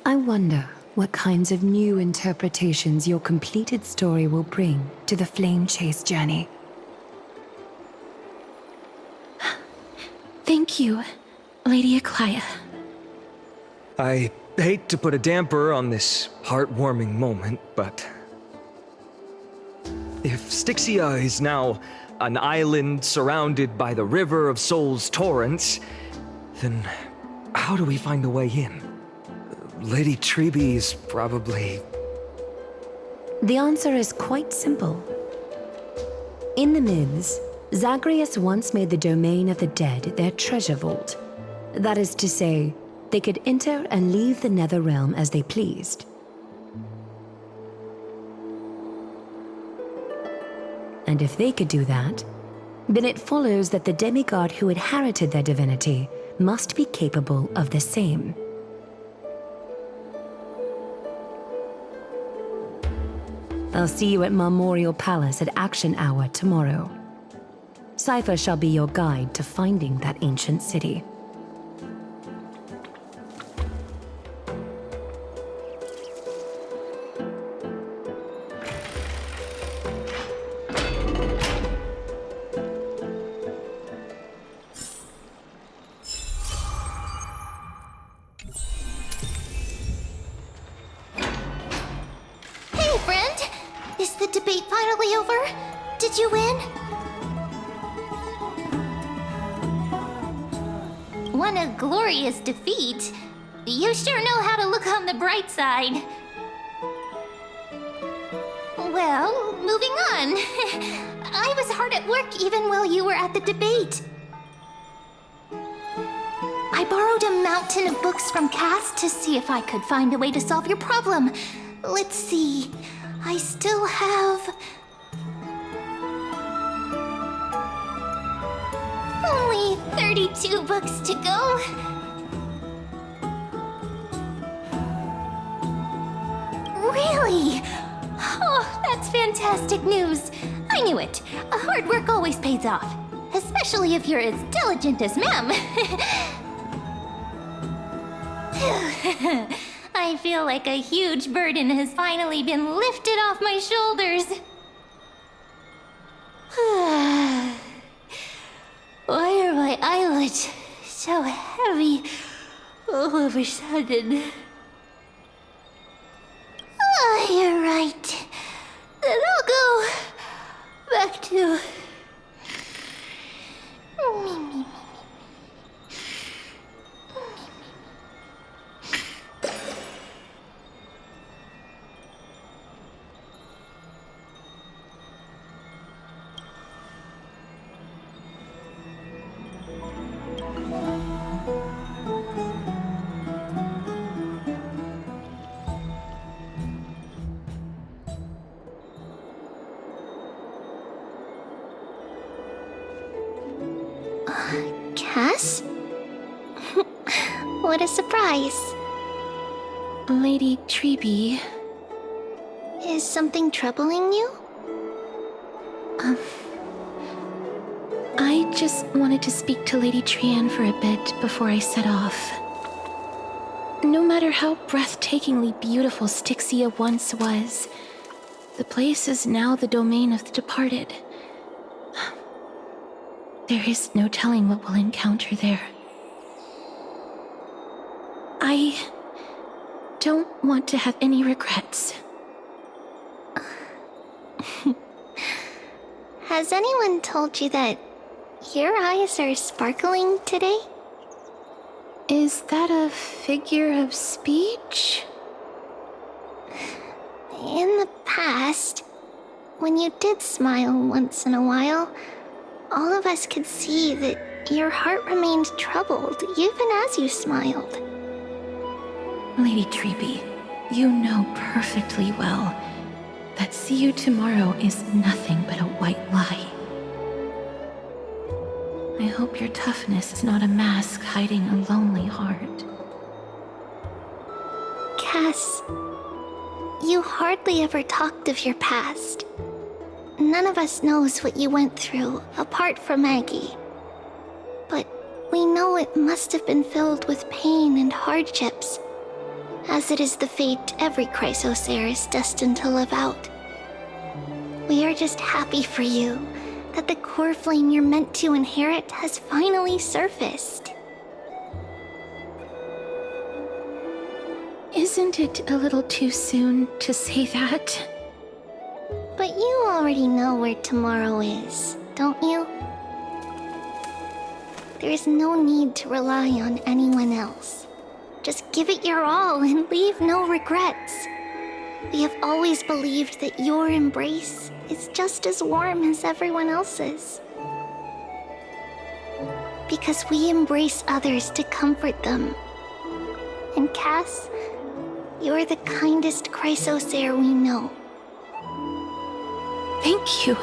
I wonder what kinds of new interpretations your completed story will bring to the Flame Chase journey. Thank you, Lady Eclia. I hate to put a damper on this heartwarming moment, but if Styxia is now an island surrounded by the river of Souls torrents, then how do we find a way in? Lady Treby is probably... The answer is quite simple. In the myths, Zagreus once made the domain of the dead their treasure vault. That is to say, they could enter and leave the nether realm as they pleased. And if they could do that, then it follows that the demigod who inherited their divinity must be capable of the same. I'll see you at Marmorial Palace at Action Hour tomorrow. Cypher shall be your guide to finding that ancient city. Hey, friend! Is the debate finally over? Did you win? What a glorious defeat. You sure know how to look on the bright side. Well, moving on. I was hard at work even while you were at the debate. I borrowed a mountain of books from Cass to see if I could find a way to solve your problem. Let's see. I still have... only 32 books to go. Really? Oh, that's fantastic news. I knew it. Hard work always pays off. Especially if you're as diligent as Ma'am. I feel like a huge burden has finally been lifted off my shoulders. Why are my eyelids so heavy all of a sudden? Oh, you're right. Then I'll go back to... Cass? What a surprise. Lady Treeby. Is something troubling you? I just wanted to speak to Lady Trian for a bit before I set off. No matter how breathtakingly beautiful Styxia once was, the place is now the domain of the departed. There is no telling what we'll encounter there. I don't want to have any regrets. Has anyone told you that your eyes are sparkling today? Is that a figure of speech? In the past, when you did smile once in a while, all of us could see that your heart remained troubled even as you smiled. Lady Treeby, you know perfectly well that see you tomorrow is nothing but a white lie. I hope your toughness is not a mask hiding a lonely heart. Cass, you hardly ever talked of your past. None of us knows what you went through, apart from Maggie. But we know it must have been filled with pain and hardships, as it is the fate every Chrysosaur is destined to live out. We are just happy for you that the core flame you're meant to inherit has finally surfaced. Isn't it a little too soon to say that? But you already know where tomorrow is, don't you? There is no need to rely on anyone else. Just give it your all and leave no regrets. We have always believed that your embrace is just as warm as everyone else's. Because we embrace others to comfort them. And Cass, you're the kindest Chrysosaur we know. Thank you,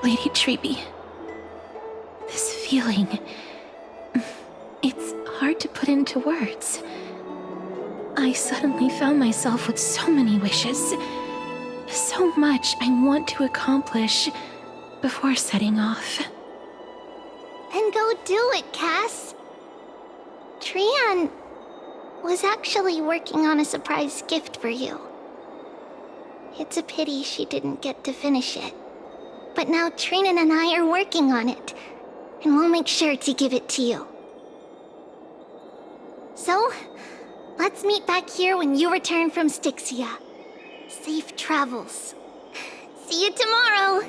Lady Treeby. This feeling... it's hard to put into words. I suddenly found myself with so many wishes. So much I want to accomplish before setting off. Then go do it, Cass. Trian was actually working on a surprise gift for you. It's a pity she didn't get to finish it. But now Trinan and I are working on it, and we'll make sure to give it to you. So, let's meet back here when you return from Styxia. Safe travels. See you tomorrow!